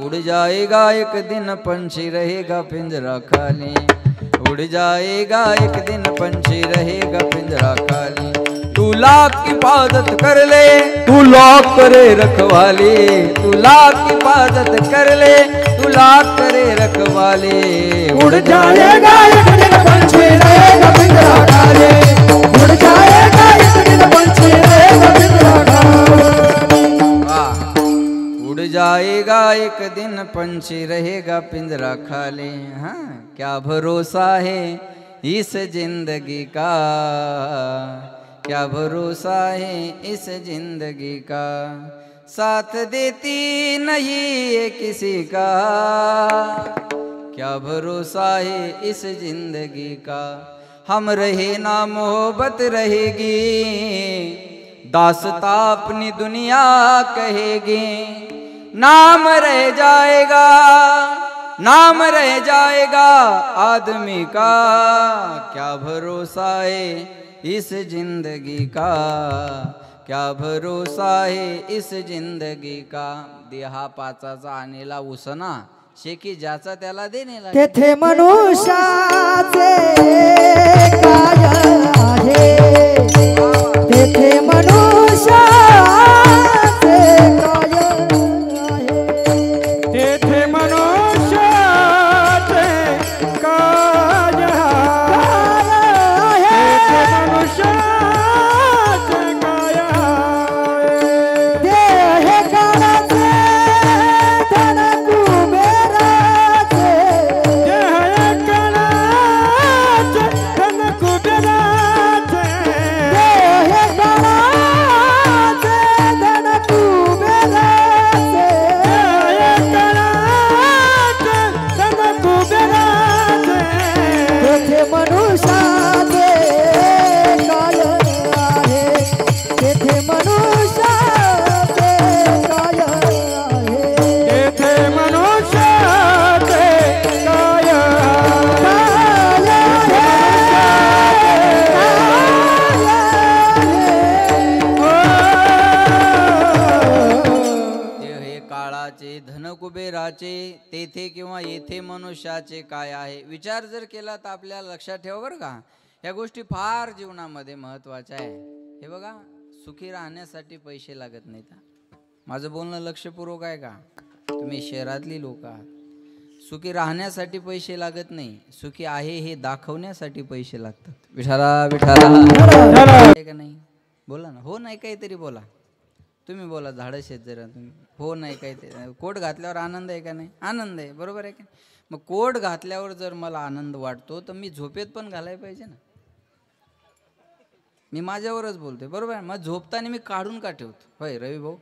C: उड़ जाएगा एक दिन, पंछी रहेगा पिंजरा खाली. उड़ जाएगा एक दिन, पंछी रहेगा पिंजरा खाली. तू लाख इबादत कर ले, तू लाख करे रखवाले. तू लाख इबादत कर ले, तू लाख करे रखवाले.
A: उड़ जाएगा एक दिन, पंछी रहेगा पिंजरा खाली. उड़ जाएगा एक दिन, पंछी रहेगा पिंजरा खाली.
C: वाह, उड़ जाएगा एक दिन, पंछी रहेगा पिंजरा खाली. हाँ, क्या भरोसा है इस जिंदगी का, क्या भरोसा है इस जिंदगी का, साथ देती नहीं है किसी का. क्या भरोसा है इस जिंदगी का, हम रहे ना मोहब्बत रहेगी, दास्तां अपनी दुनिया कहेगी. नाम रह जाएगा, नाम रह जाएगा आदमी का, क्या भरोसा है इस जिंदगी का, क्या भरोसा है इस जिंदगी का. देहा पाचाचा आणेला उसना, शेकी ज्याचा त्याला देणेला.
A: तेथे मनुष्याचे काय आहे, तेथे मनुष्याचे काय आहे.
B: तेथे मनुष्याचे काय आहे, तेथे मनुष्याचे काय आहे.
A: देह काळाचे धन कुबेराचे,
B: देह काळाचे धन कुबेराचे,
A: देह काळाचे धन कुबेराचे.
B: देह काळाचे धन कुबेराचे.
A: तेथे मनुष्याचे काय आहे, तेथे मनुष्याचे काय आहे.
B: तेथे मनुष्याचे काय
C: देह हे काळाचे, धन कुबेराचे, तेथे किंवा येथे मनुष्याचे काय आहे. विचार जर केला तर आपल्याला लक्षात ठेवा बरं का, या गोष्टी फार जीवनामध्ये महत्त्वाच्या आहे. हे बघा, सुखी राहण्यासाठी पैसे लागत नाहीत. माझं बोलणं लक्षपूर्वक आहे का? तुम्ही शहरातली लोक आहात. सुखी राहण्यासाठी पैसे लागत नाही, सुखी आहे हे दाखवण्यासाठी पैसे लागतात. विठाला विठाला आहे का नाही? बोला ना, हो नाही काहीतरी बोला. तुम्ही बोला, झाडं शेत जरा तुम्ही, हो नाही काहीतरी. कोट घातल्यावर आनंद आहे का नाही? आनंद आहे, बरोबर आहे का? मग कोट घातल्यावर जर मला आनंद वाटतो तर मी झोपेत पण घालायला पाहिजे ना. मी माझ्यावरच बोलतोय, बरोबर आहे. मग झोपताना मी काढून का ठेवतो? होय रवी भाऊ,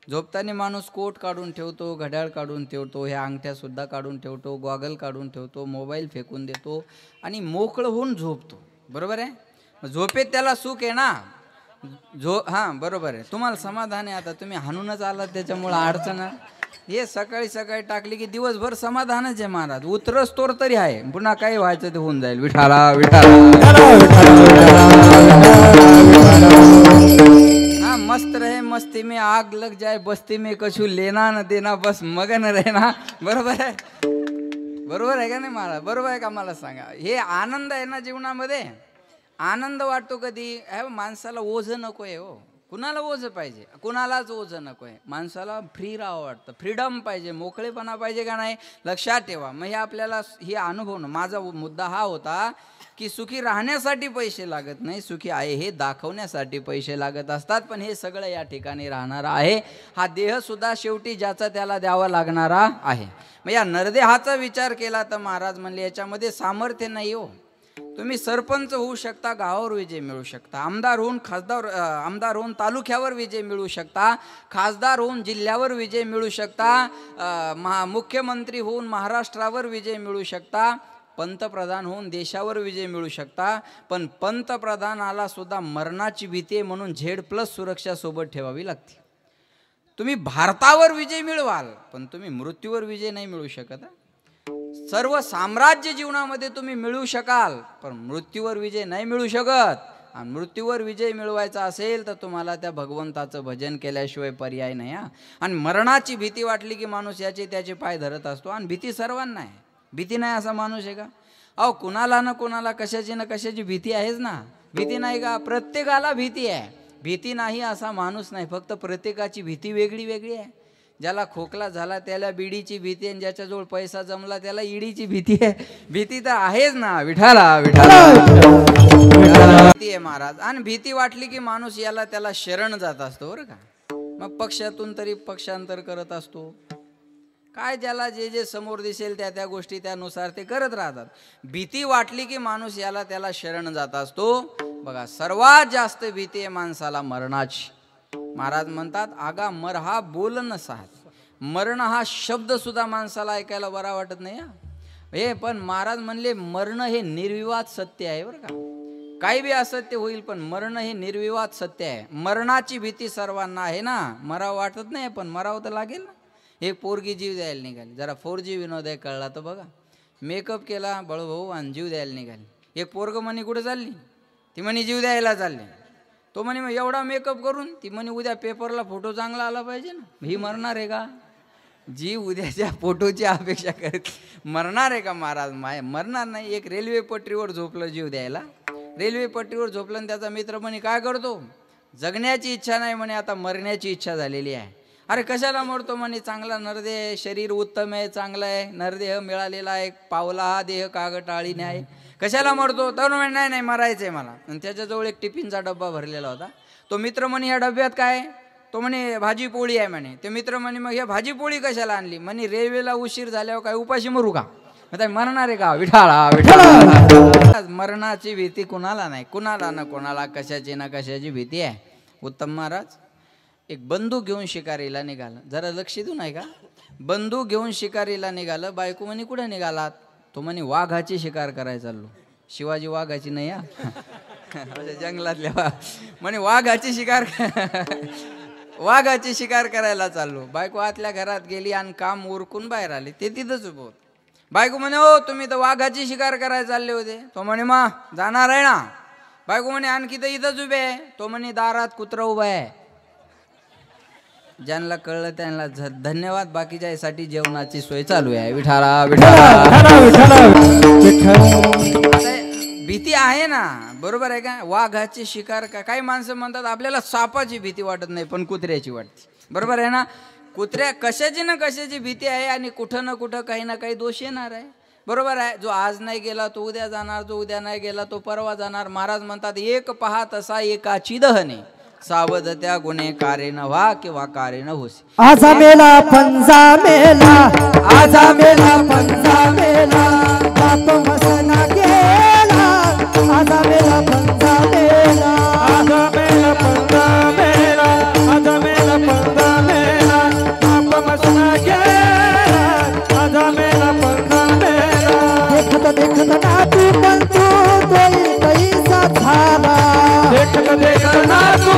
C: झोपताना माणूस कोट काढून ठेवतो, घड्याळ काढून ठेवतो, ह्या अंगठ्यासुद्धा काढून ठेवतो, गॉगल काढून ठेवतो, मोबाईल फेकून देतो आणि मोकळं होऊन झोपतो, बरोबर आहे. झोपेत त्याला सुख आहे ना. हां बरोबर आहे, तुम्हाला समाधान आहे. आता तुम्ही हाणूनच आलात त्याच्यामुळं अडचण आहे. हे सकाळी सकाळी टाकली की दिवसभर समाधानच आहे महाराज. उतरस तोर तरी आहे, पुन्हा काही व्हायचं ते होऊन जाईल. विठाला हाँ मस्त रहे मस्ती में आग लग जाए बस्ती में कछु लेना न देना बस मगन रहना. बरोबर आहे, बरोबर आहे का नाही महाराज? बरोबर आहे का? मला सांगा. हे आनंद आहे ना जीवनामध्ये. आनंद वाटतो कधी माणसाला ओझं नको आहे हो. कुणाला ओझं पाहिजे? कुणालाच ओझं नको आहे. माणसाला फ्री राहावं वाटतं, फ्रीडम पाहिजे, मोकळेपणा पाहिजे का नाही? लक्षात ठेवा. मग हे आपल्याला हे अनुभवणं. माझा मुद्दा हा होता की सुखी राहण्यासाठी पैसे लागत नाही, सुखी आहे हे दाखवण्यासाठी पैसे लागत असतात. पण हे सगळं या ठिकाणी राहणार आहे. हा देह सुद्धा शेवटी ज्याचा त्याला द्यावा लागणारा आहे. मग या नरदेहाचा विचार केला तर महाराज म्हणले याच्यामध्ये सामर्थ्य नाही हो. तुम्ही सरपंच होऊ शकता, गावावर विजय मिळू शकता, आमदार होऊन तालुक्यावर विजय मिळू शकता, खासदार होऊन जिल्ह्यावर विजय मिळू शकता, मुख्यमंत्री होऊन महाराष्ट्रावर विजय मिळू शकता, पंतप्रधान होऊन देशावर विजय मिळू शकता. पण पंतप्रधानाला सुद्धा मरणाची भीती आहे म्हणून Z+ सुरक्षा सोबत ठेवावी लागते. तुम्ही भारतावर विजय मिळवाल पण तुम्ही मृत्यूवर विजय नाही मिळू शकत. सर्व साम्राज्य जीवनामध्ये तुम्ही मिळवू शकाल पण मृत्यूवर विजय नाही मिळू शकत. आणि मृत्यूवर विजय मिळवायचा असेल तर तुम्हाला त्या भगवंताचं भजन केल्याशिवाय पर्याय नाही. आणि मरणाची भीती वाटली की माणूस याचे त्याचे पाय धरत असतो. आणि भीती सर्वांना आहे. भीती नाही असा माणूस आहे का? अहो कुणाला ना कुणाला कशाची ना कशाची भीती आहेच ना. भीती नाही का? प्रत्येकाला भीती आहे. भीती नाही असा माणूस नाही. फक्त प्रत्येकाची भीती वेगळी वेगळी आहे. ज्याला खोकला झाला त्याला बीडीची भीती आहे, ज्याच्याजवळ पैसा जमला त्याला ईडीची भीती आहे. भीती तर आहेच ना. विठाला भीती आहे महाराज. आणि भीती वाटली की माणूस याला त्याला शरण जात असतो बरं का. मग पक्षातून तरी पक्षांतर करत असतो. काय ज्याला जे जे समोर दिसेल त्या त्या गोष्टी त्यानुसार ते करत राहतात. भीती वाटली की माणूस याला त्याला शरण जात असतो. बघा सर्वात जास्त भीती आहे माणसाला मरणाची. महाराज म्हणतात आगा मर हा बोल न साथ. मरण हा शब्द सुद्धा माणसाला ऐकायला बरा वाटत नाही हे. पण महाराज म्हणले मरण हे निर्विवाद सत्य आहे बरं का. काही बी असत्य होईल पण मरण हे निर्विवाद सत्य आहे. मरणाची भीती सर्वांना आहे ना. मरावं वाटत नाही पण मरावं तर लागेल ना. एक पोरगी जीव द्यायला निघाली. जरा 4G विनोद कळला तर बघा. मेकअप केला बळभाऊ आणि जीव द्यायला निघाली. एक पोरग म्हणे कुठे चालली? ती म्हणे जीव द्यायला चालली. तो म्हणे मग एवढा मेकअप करून? ती म्हणे उद्या पेपरला फोटो चांगला आला पाहिजे ना. ही मरणार आहे का? जी उद्याच्या फोटोची अपेक्षा करते मरणार आहे का महाराज? मरणार नाही. एक रेल्वे पटरीवर झोपलं जीव द्यायला. रेल्वे पटरीवर झोपलं आणि त्याचा मित्र म्हणे काय करतो? जगण्याची इच्छा नाही म्हणे, आता मरण्याची इच्छा झालेली आहे. अरे कशाला मरतो म्हणे? चांगला नरदेह, शरीर उत्तम आहे, चांगलं आहे, नरदेह मिळालेला आहे, पावला हा देह कागटाळीने आहे, कशाला मरतो? तर म्हणे नाही नाही मरायचं आहे मला. आणि त्याच्याजवळ एक टिफिनचा डब्बा भरलेला होता. तो मित्र म्हणे या डब्यात काय? तो म्हणे भाजी पोळी आहे म्हणे. ते मित्र म्हणे मग हे भाजी पोळी कशाला आणली? म्हणे रेल्वेला उशीर झाल्यावर काय उपाशी मरू का? आता मरणार आहे का? विठाळा विठाळा. मरणाची भीती कुणाला नाही. कुणाला ना कोणाला कशाची ना कशाची भीती आहे. उत्तम महाराज एक बंदूक घेऊन शिकारीला निघाला. जरा लक्ष देऊ नाही का? बंदूक घेऊन शिकारीला निघालं. बायको म्हणे कुठे निघालात? तो म्हणे वाघाची शिकार करायला चाललो. शिवाजी वाघाची नाही जंगलातल्या म्हणे वाघाची शिकार वाघाची शिकार करायला चाललो. बायको आतल्या घरात गेली आणि काम उरकून बाहेर आली. ते तिथंच उभं होत. बायको म्हणे हो तुम्ही तर वाघाची शिकार करायला चालले होते. तो म्हणे मा जाणार आहे ना. बायको म्हणे आणखी तर इथंच उभे आहे. तो म्हणे दारात कुत्रा उभा आहे. ज्यांना कळलं त्यांना धन्यवाद. बाकीच्यासाठी जेवणाची सोय चालू आहे. विठाला विठाला. भीती आहे ना. बरोबर आहे का? वाघाची शिकार का? काही माणसं म्हणतात आपल्याला सापाची भीती वाटत नाही पण कुत्र्याची वाटते. बरोबर आहे ना? कुत्र्या कशाची ना कशाची भीती आहे आणि कुठं ना कुठं काही ना काही दोष येणार आहे. बरोबर आहे. जो आज नाही गेला तो उद्या जाणार, जो उद्या नाही गेला तो परवा जाणार. महाराज म्हणतात एक पहा तसा एकाची दहने, सावध त्या गुन्हेकारे न व्हा किंवा कारे न होसी.
A: आजा मेला पंजा मेला, आजा मेला पंजा मेला, बाप मसना गेला. आजा मेला पंजा मेला, आजा मेला पंजा मेला, आजा मेला पंजा मेला, बाप मसना गेला. आजा मेला पंजा मेला. देखत देखत नातू पण तू तोही कैसा झाला. देखत देखत नातू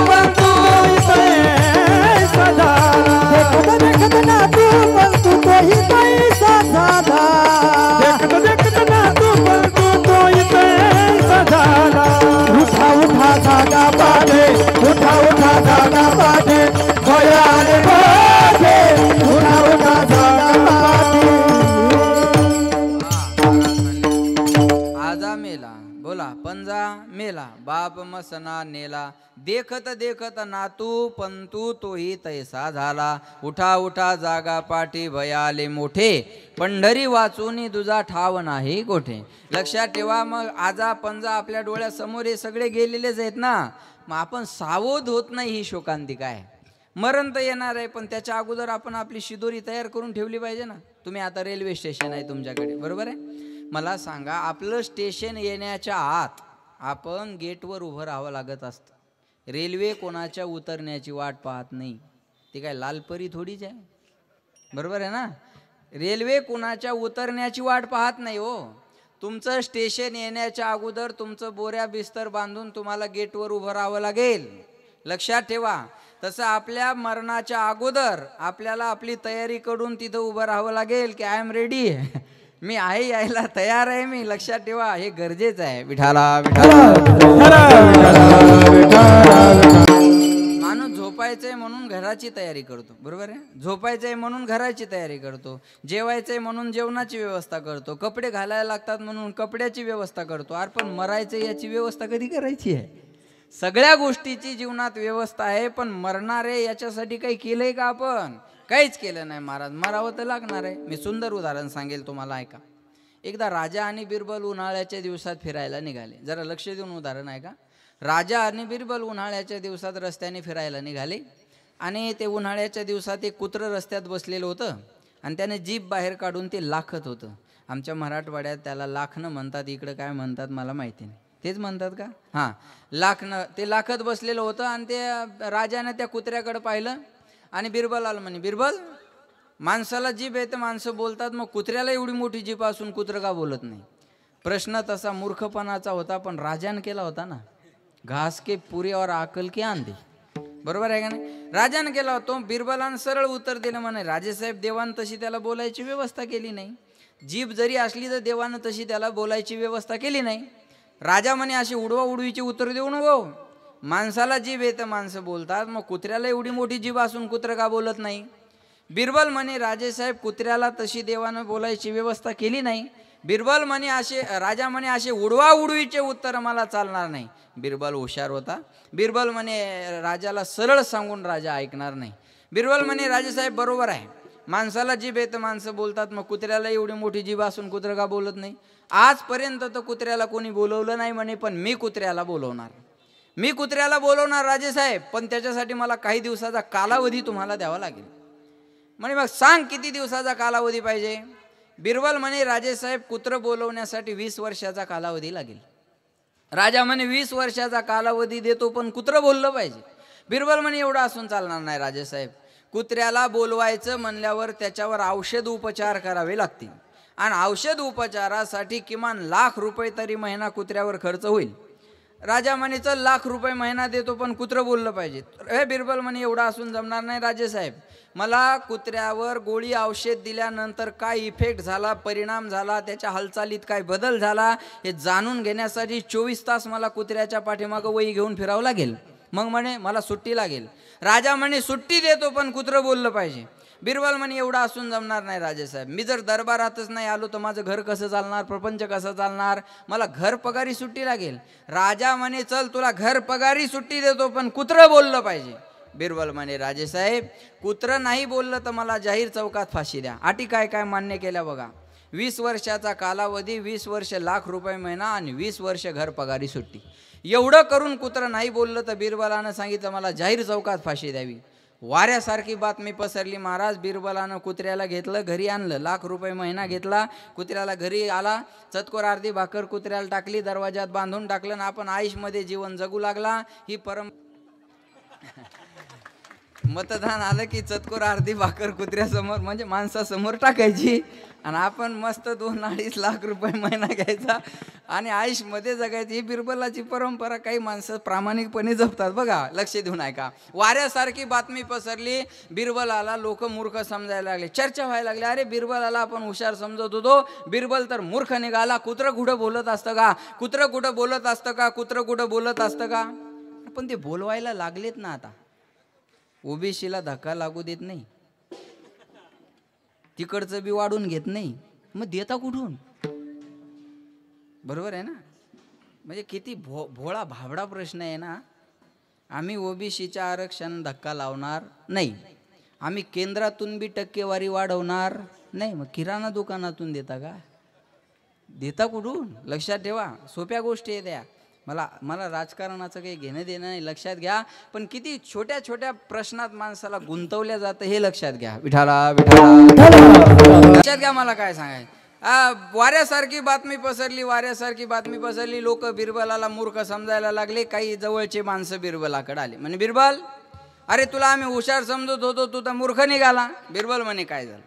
C: सिंहासना नेला, देखत देखत नातू पंतू तोही तैसा झाला. उठा उठा जागा पाठी भयाले मोठे, पंढरी वाचूनी तुझा ठाव नाही कोठे. लक्षात ठेवा. मग आजा पंजा आपल्या डोळ्यासमोर हे सगळे गेलेलेच आहेत ना, मग आपण सावध होत नाही. ही शोकांतिका आहे. मरण तर येणार आहे, पण त्याच्या अगोदर आपण आपली शिदोरी तयार करून ठेवली पाहिजे ना. तुम्ही आता रेल्वे स्टेशन आहे तुमच्याकडे, बरोबर आहे. मला सांगा, आपलं स्टेशन येण्याच्या आत आपण गेटवर उभं राहावं लागत असतं. रेल्वे कोणाच्या उतरण्याची वाट पाहत नाही. ती काय लालपरी थोडीच आहे, बरोबर आहे ना. रेल्वे कोणाच्या उतरण्याची वाट पाहत नाही हो. तुमचं स्टेशन येण्याच्या अगोदर तुमचं बोऱ्या बिस्तर बांधून तुम्हाला गेटवर उभं राहावं लागेल. लक्षात ठेवा. तसं आपल्या मरणाच्या अगोदर आपल्याला आपली तयारी करून तिथं उभं राहावं लागेल की आय एम रेडी, मी आहे, यायला तयार आहे मी. लक्षात ठेवा, हे गरजेचं आहे. विठाला माणूस झोपायचंय म्हणून घराची तयारी करतो, बरोबर आहे. झोपायचंय म्हणून घराची तयारी करतो, जेवायचंय म्हणून जेवणाची व्यवस्था करतो, कपडे घालायला लागतात म्हणून कपड्याची व्यवस्था करतो. अरे पण मरायचं याची व्यवस्था कधी करायची आहे. सगळ्या गोष्टीची जीवनात व्यवस्था आहे, पण मरणारे याच्यासाठी काही केलंय का आपण? काहीच केलं नाही महाराज. मरावं तर लागणार आहे. मी सुंदर उदाहरण सांगेल तुम्हाला, ऐका. एकदा राजा आणि बिरबल उन्हाळ्याच्या दिवसात फिरायला निघाले. जरा लक्ष देऊन उदाहरण आहे का. राजा आणि बिरबल उन्हाळ्याच्या दिवसात रस्त्याने फिरायला निघाले आणि ते उन्हाळ्याच्या दिवसात एक कुत्रं रस्त्यात बसलेलं होतं आणि त्याने जीभ बाहेर काढून ते लाखत होतं. आमच्या मराठवाड्यात त्याला लाखणं म्हणतात, इकडं काय म्हणतात मला माहिती नाही. तेच म्हणतात का? हां, लाखणं. ते लाखत बसलेलं होतं आणि ते राजाने त्या कुत्र्याकडे पाहिलं आणि बिरबल आलं. म्हणे, बिरबल, माणसाला जीभ आहे तर माणसं बोलतात, मग कुत्र्याला एवढी मोठी जीभ असून कुत्रं का बोलत नाही? प्रश्न तसा मूर्खपणाचा होता, पण राजाने केला होता ना. घास के पुरे और आकल के आंधे, बरोबर आहे का नाही. राजाने केला होता. बिरबलानं सरळ उत्तर दिलं. म्हणे, राजेसाहेब, देवानं तशी त्याला बोलायची व्यवस्था केली नाही. जीभ जरी असली तर देवानं तशी त्याला बोलायची व्यवस्था केली नाही. राजा म्हणे, अशी उडवा उडवीची उत्तर देऊ नको. माणसाला जीभ येतं, माणसं बोलतात, मग कुत्र्याला एवढी मोठी जीभ असून कुत्रं का बोलत नाही? बिरबल म्हणे, राजेसाहेब, कुत्र्याला तशी देवानं बोलायची व्यवस्था केली नाही. बिरबल म्हणे, राजा म्हणे, असे उडवा उडवीचे उत्तर मला चालणार नाही. बिरबल हुशार होता. बिरबल म्हणे, राजाला सरळ सांगून राजा ऐकणार नाही. बिरबल म्हणे, राजेसाहेब, बरोबर आहे, माणसाला जीभ येतं, माणसं बोलतात, मग कुत्र्याला एवढी मोठी जीभ असून कुत्रं का बोलत नाही? आजपर्यंत तर कुत्र्याला कोणी बोलवलं नाही म्हणे, पण मी कुत्र्याला बोलवणार. मी कुत्र्याला बोलवणार राजेसाहेब, पण त्याच्यासाठी मला काही दिवसाचा कालावधी तुम्हाला द्यावा लागेल. म्हणे, मग सांग किती दिवसाचा कालावधी पाहिजे? बिरबल म्हणे, राजेसाहेब, कुत्रं बोलवण्यासाठी 20 वर्षाचा कालावधी लागेल. राजा म्हणे, 20 वर्षाचा कालावधी देतो, पण कुत्रं बोललं पाहिजे. बिरबल म्हणे, एवढं असून चालणार नाही राजेसाहेब. कुत्र्याला बोलवायचं म्हणल्यावर त्याच्यावर औषध उपचार करावे लागतील आणि औषध उपचारासाठी किमान ₹1,00,000 तरी महिना कुत्र्यावर खर्च होईल. राजा म्हणे, चल ₹1,00,000 महिना देतो, पण कुत्रं बोललं पाहिजे. हे बिरबल म्हणे, एवढं असून जमणार नाही राजेसाहेब. मला कुत्र्यावर गोळी औषध दिल्यानंतर काय इफेक्ट झाला, परिणाम झाला, त्याच्या हालचालीत काय बदल झाला, हे जाणून घेण्यासाठी 24 तास मला कुत्र्याच्या पाठीमागं वही घेऊन फिरावं लागेल. मग म्हणे, मला सुट्टी लागेल. राजा म्हणे, सुट्टी देतो, पण कुत्रं बोललं पाहिजे. बिरबल म्हणे, एवढं असून जमणार नाही राजेसाहेब. मी जर दरबारातच नाही आलो तर माझं घर कसं चालणार, प्रपंच कसं चालणार? मला घर पगारी सुट्टी लागेल. राजा म्हणे, चल, तुला घर पगारी सुट्टी देतो, पण कुत्रं बोललं पाहिजे. बिरबल म्हणे, राजेसाहेब, कुत्रं नाही बोललं तर मला जाहीर चौकात फाशी द्या. अटी काय काय मान्य केल्या बघा. 20 वर्षाचा कालावधी, 20 वर्ष ₹1,00,000 महिना आणि 20 वर्ष घर पगारी सुट्टी. एवढं करून कुत्रं नाही बोललं तर बिरबलानं सांगितलं, मला जाहीर चौकात फाशी द्यावी. वाऱ्यासारखी बातमी पसरली महाराज. बिरबलानं कुत्र्याला घेतलं, घरी आणलं, ₹1,00,000 महिना घेतला. कुत्र्याला घरी आला, चतकोर अर्धी भाकर कुत्र्याला टाकली, दरवाजात बांधून टाकलं आणि आपण आयुषमध्ये जीवन जगू लागला. ही मतदान आलं की चतकोर अर्धी भाकर कुत्र्यासमोर म्हणजे माणसासमोर टाकायची आणि आपण मस्त 2-2.5 लाख रुपये महिना घ्यायचा आणि आयुषमध्ये जगायची. ही बिरबलाची परंपरा काही माणसं प्रामाणिकपणे जपतात बघा. लक्ष देऊन ऐका. वाऱ्यासारखी बातमी पसरली. बिरबलाला लोक मूर्ख समजायला लागले, चर्चा व्हायला लागली. अरे, बिरबलाला आपण हुशार समजत होतो, बिरबल तर मूर्ख निघाला. कुत्रं कुठं बोलत असतं का? कुत्रं कुठं बोलत असतं का? कुत्रं कुठं बोलत असतं का? पण ते बोलवायला लागलेत ना आता. ओबीसीला धक्का लागू देत नाही, तिकडचं बी वाढून घेत नाही, मग देता कुठून? बरोबर आहे ना. म्हणजे किती भोळा भाबडा प्रश्न आहे ना. आम्ही ओबीसीच्या आरक्षण धक्का लावणार नाही, आम्ही केंद्रातून बी टक्केवारी वाढवणार नाही. मग किराणा दुकानातून देता का? देता कुठून? लक्षात ठेवा, सोप्या गोष्टी आहेत त्या. मला राजकारणाचं काही घेणं देणं नाही, लक्षात घ्या. पण किती छोट्या छोट्या प्रश्नात माणसाला गुंतवल्या जातं हे लक्षात घ्या. विठाला विठाला लक्षात घ्या. मला काय सांगायचं, वाऱ्यासारखी बातमी पसरली. लोक बिरबलाला मूर्ख समजायला लागले. काही जवळचे माणसं बिरबलाकडे आले, म्हणे बिरबल, अरे तुला आम्ही हुशार समजत होतो, तू तर मूर्ख निघाला. बिरबल म्हणे काय झालं?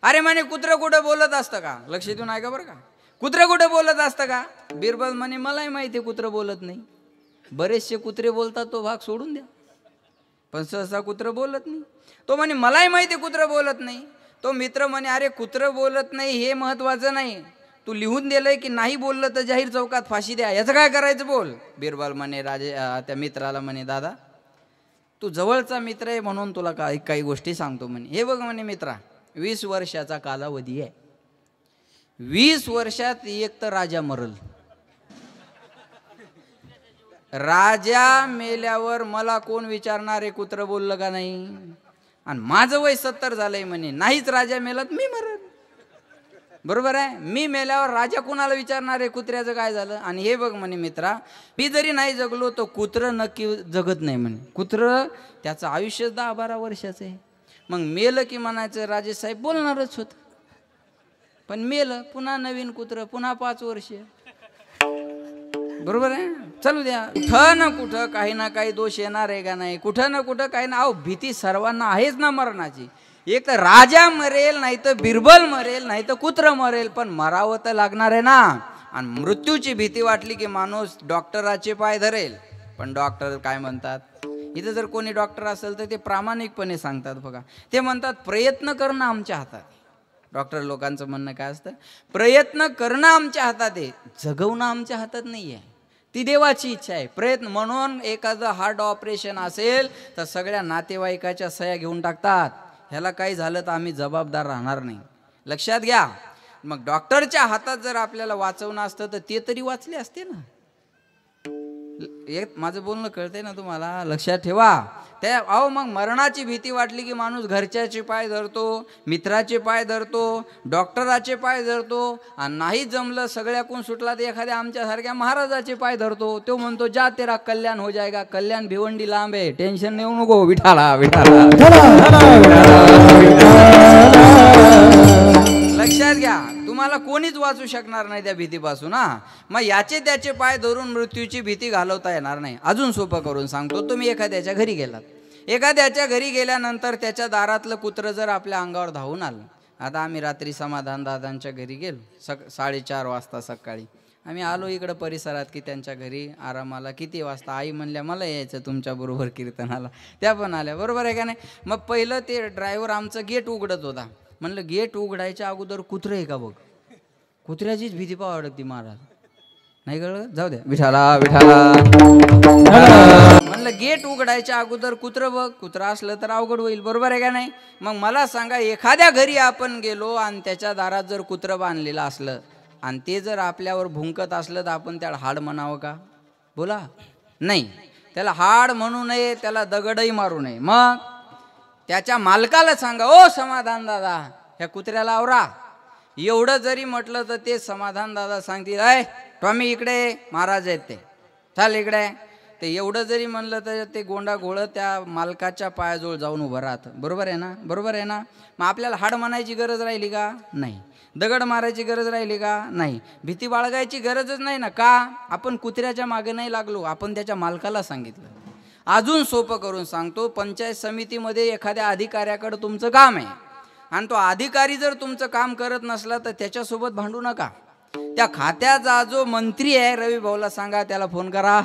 C: अरे म्हणे कुत्रं कुठं बोलत असतं का? लक्ष देऊन ऐका बरं का. कुत्रं कुठं बोलत असतं का? बिरबल म्हणे मलाही माहिती आहे कुत्रं बोलत नाही. बरेचसे कुत्रे बोलतात, तो भाग सोडून द्या, पण सहसा कुत्रं बोलत नाही. तो म्हणे मलाही माहिती कुत्रं बोलत नाही. तो मित्र म्हणे अरे कुत्रं बोलत नाही हे महत्वाचं नाही, तू लिहून दिलंय की नाही बोललं तर जाहीर चौकात फाशी द्या, याचं काय करायचं बोल. बिरबल म्हणे त्या मित्राला म्हणे दादा तू जवळचा मित्र आहे म्हणून तुला काही गोष्टी सांगतो म्हणे. हे बघ म्हणे मित्रा, 20 वर्षाचा कालावधी आहे. 20 वर्षात एक तर राजा मरल. राजा मेल्यावर मला कोण विचारणार आहे कुत्रं बोललं का नाही? आणि माझं वय 70 झालंय म्हणे, नाहीच राजा मेला मी मरल. बरोबर आहे. मी मेल्यावर राजा कुणाला विचारणार आहे कुत्र्याचं काय झालं? आणि हे बघ म्हणे मित्रा, मी जरी नाही जगलो तर कुत्रं नक्की जगत नाही म्हणे. कुत्रं त्याचं आयुष्य 10-12 वर्षाचं आहे. मग मेलं की म्हणायचं राजेसाहेब बोलणारच होत, पण मेलं पुन्हा नवीन कुत्रं, पुन्हा 5 वर्ष. बरोबर आहे. चलू द्या, कुठं ना कुठं काही ना काही दोष येणार आहे का नाही? कुठं ना कुठं काही ना. अहो भीती सर्वांना आहेच ना मरणाची. एक तर राजा मरेल, नाही तर बिरबल मरेल, नाही तर कुत्रं मरेल, पण मरावं तर लागणार आहे ना. आणि मृत्यूची भीती वाटली की माणूस डॉक्टराचे पाय धरेल. पण डॉक्टर काय म्हणतात, इथं जर कोणी डॉक्टर असेल तर ते प्रामाणिकपणे सांगतात बघा. ते म्हणतात प्रयत्न करणं आमच्या हातात. डॉक्टर लोकांचं म्हणणं काय असतं? प्रयत्न करणं आमच्या हातात आहे, जगवणं आमच्या हातात नाही आहे. ती देवाची इच्छा आहे. प्रयत्न म्हणून एखादं हार्ट ऑपरेशन असेल तर सगळ्या नातेवाईकाच्या सह्या घेऊन टाकतात, ह्याला काही झालं तर आम्ही जबाबदार राहणार नाही. लक्षात घ्या. मग डॉक्टरच्या हातात जर आपल्याला वाचवणं असतं तर ते तरी वाचले असते ना. एक माझं बोलणं कळतंय ना तुम्हाला? लक्षात ठेवा. त्या अहो मग मरणाची भीती वाटली की माणूस घरच्याचे पाय धरतो, मित्राचे पाय धरतो, डॉक्टराचे पाय धरतो, आणि नाही जमलं सगळ्याकून सुटला तर एखाद्या आमच्यासारख्या महाराजाचे पाय धरतो. तो म्हणतो जा तेरा कल्याण हो जाएगा. कल्याण भिवंडी लांब आहे, टेन्शन नेऊ नको. विठाला विठाला. लक्षात घ्या, तुम्हाला कोणीच वाचू शकणार नाही त्या भीतीपासून. मग याचे त्याचे पाय धरून मृत्यूची भीती घालवता येणार नाही. अजून सोपं करून सांगतो. तुम्ही एखाद्याच्या घरी गेलात, एखाद्याच्या घरी गेल्यानंतर त्याच्या दारातलं कुत्रं जर आपल्या अंगावर धावून आलं. आता आम्ही रात्री समाधान दादांच्या घरी गेलो, 4:30 वाजता सकाळी आम्ही आलो इकडं परिसरात की त्यांच्या घरी आरामाला. किती वाजता? आई म्हणल्या मला यायचं तुमच्याबरोबर कीर्तनाला. त्या पण आल्या. बरोबर आहे का नाही? मग पहिलं ते ड्रायव्हर आमचं गेट उघडत होता. म्हणलं गेट उघडायच्या अगोदर कुत्रं आहे का बघ. कुत्र्याचीच भीती वाटते महाराज. नाही कळलं? जाऊ द्या. विठाला विठाला. म्हणलं गेट उघडायच्या अगोदर कुत्रं बघ. कुत्रं असलं तर अवघड होईल. बरोबर आहे का नाही? मग मला सांगा, एखाद्या घरी आपण गेलो आणि त्याच्या दारात जर कुत्रं बांधलेलं असलं आणि ते जर आपल्यावर भुंकत असलं तर आपण त्याला हाड म्हणावं का? बोला. नाही, त्याला हाड म्हणू नये, त्याला दगडही मारू नये. मग त्याच्या मालकाला सांगा, ओ समाधान दादा ह्या कुत्र्याला आवरा. एवढं जरी म्हटलं तर ते समाधान दादा सांगतील, अय टॉमी इकडे, महाराज आहेत ते, चाल इकडे. ते एवढं जरी म्हणलं तर ते गोंडा घोळत त्या मालकाच्या पायाजवळ जाऊन उभं राहतं. बरोबर आहे ना? बरोबर आहे ना? मग आपल्याला हाड म्हणायची गरज राहिली का? नाही. दगड मारायची गरज राहिली का? नाही. भीती बाळगायची गरजच नाही ना. का? आपण कुत्र्याच्या मागे नाही लागलो, आपण त्याच्या मालकाला सांगितलं. अजून सोपं करून सांगतो. पंचायत समितीमध्ये एखाद्या अधिकाऱ्याकडे तुमचं काम आहे आणि तो अधिकारी जर तुमचं काम करत नसला तर त्याच्यासोबत भांडू नका. त्या खात्याचा जो मंत्री आहे रवी भाऊला सांगा त्याला फोन करा.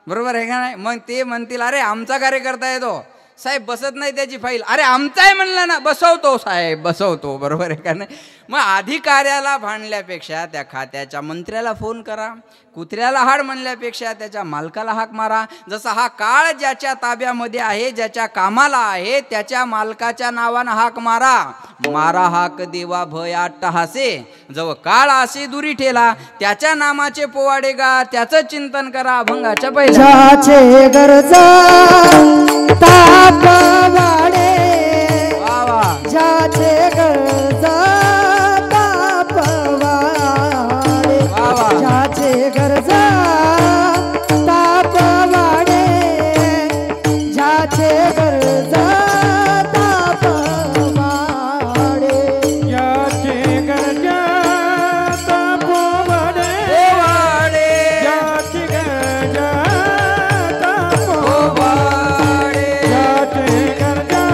C: बरोबर आहे का नाही? मग ते म्हणतील अरे आमचा कार्यकर्ता आहे तो, साहेब बसत नाही त्याची फाईल, अरे आमचा आहे म्हणलं ना, बसवतो साहेब बसवतो, बरोबर आहे का नाही. मग अधिकाऱ्याला भांडल्यापेक्षा त्या खात्याच्या मंत्र्याला फोन करा, कुत्र्याला हाड म्हणल्यापेक्षा त्याच्या मालकाला हाक मारा. जसा हा काळ ज्याच्या ताब्यामध्ये आहे, ज्याच्या कामाला आहे, त्याच्या मालकाच्या नावानं हाक मारा. मारा हाक देवा भय अट्टहासे, जव काळ असे दुरी ठेला, त्याच्या नामाचे पोवाडे गा, त्याचं चिंतन करा. अभंगाच्या पहिल्या
A: ज्याचे गरजा ताप वाढे,
C: वा वा,
A: ज्याचे गरजा ताप वाढे,
C: वा वा.
A: ज्याचे गरजा ताप वाढे, ज्याचे गरजा ताप वाढे.
B: याचे गरजा ताप वाढे,
C: पोवाडे
B: याची गरजा ताप
C: पोवाडे,
B: याचे गरजा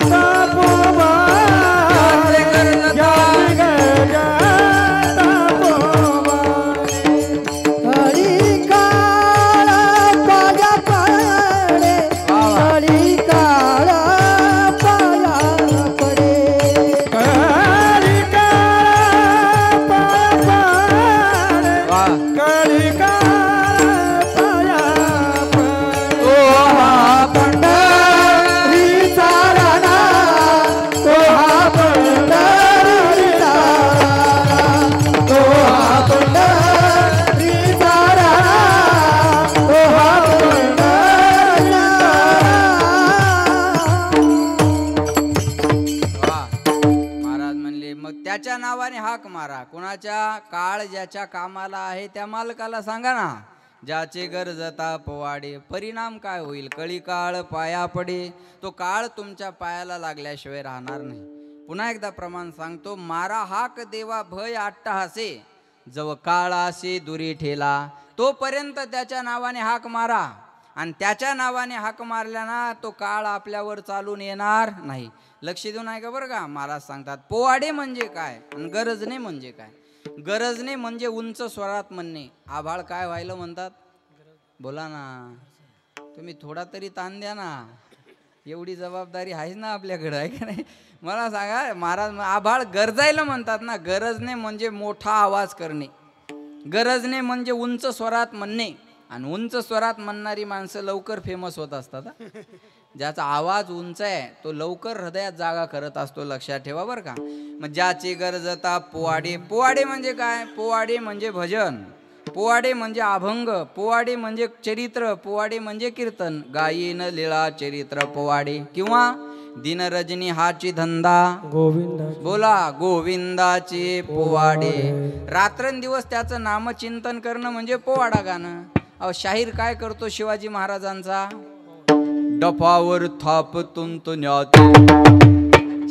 B: ताप वाढे, याची गरजा ताप वाढे.
A: हरी काळा पाया पडे, हरी काळा पाया पडे.
B: कालिका पाया पडे,
C: वा.
B: कालिका पाया पडे.
C: तो हा
A: पंढरीचा राणा, तो हा पंढरीचा राणा, तो हा पंढरीचा राणा, तो हा पंढरीचा
C: वा. महाराज म्हणले मग त्याच्या नावाने हाक मारा. कुणाच्या? काळ ज्याच्या कामाला आहे त्या मालकाला सांगा ना. ज्याचे गरजता पोवाडे, परिणाम काय होईल? कळी काळ पाया पडे, तो काळ तुमच्या पायाला लागल्याशिवाय राहणार नाही. पुन्हा एकदा प्रमाण सांगतो, मारा हाक देवा भय अट्टहासे, जव काळ असे दुरी ठेला, तोपर्यंत त्याच्या नावाने हाक मारा. आणि त्याच्या नावाने हाक मारल्या ना, तो काळ आपल्यावर चालून येणार नाही. लक्ष देऊन आहे का बरं का. महाराज सांगतात पोवाडे म्हणजे काय आणि गरजणे म्हणजे काय. गरजणे म्हणजे उंच स्वरात म्हणणे. आभाळ काय व्हायला म्हणतात? बोला ना तुम्ही, थोडा तरी ताण द्या ना, एवढी जबाबदारी आहेच ना आपल्याकडं, आहे का नाही. मला सांगा, महाराज आभाळ गरजायला म्हणतात ना. गरजणे म्हणजे मोठा आवाज करणे, गरजणे म्हणजे उंच स्वरात म्हणणे. आणि उंच स्वरात म्हणणारी माणसं लवकर फेमस होत असतात. ज्याचा आवाज उंच आहे तो लवकर हृदयात जागा करत असतो, लक्षात ठेवा बरं का. मग ज्याची गरजता पोवाडे, पोवाडे म्हणजे काय? पोवाडे म्हणजे भजन, पोवाडे म्हणजे अभंग, पोवाडे म्हणजे चरित्र, पोवाडे म्हणजे कीर्तन. गायीन लीळा चरित्र पोवाडे, किंवा दिन रजनी हाची धंदा,
B: गोविंद
C: बोला गोविंदाचे पोवाडे. रात्रंदिवस त्याचं नामचिंतन करणं म्हणजे पोवाडा गाणं. अहो शाहीर काय करतो शिवाजी महाराजांचा? डफावर थाप तुंतुण्यात,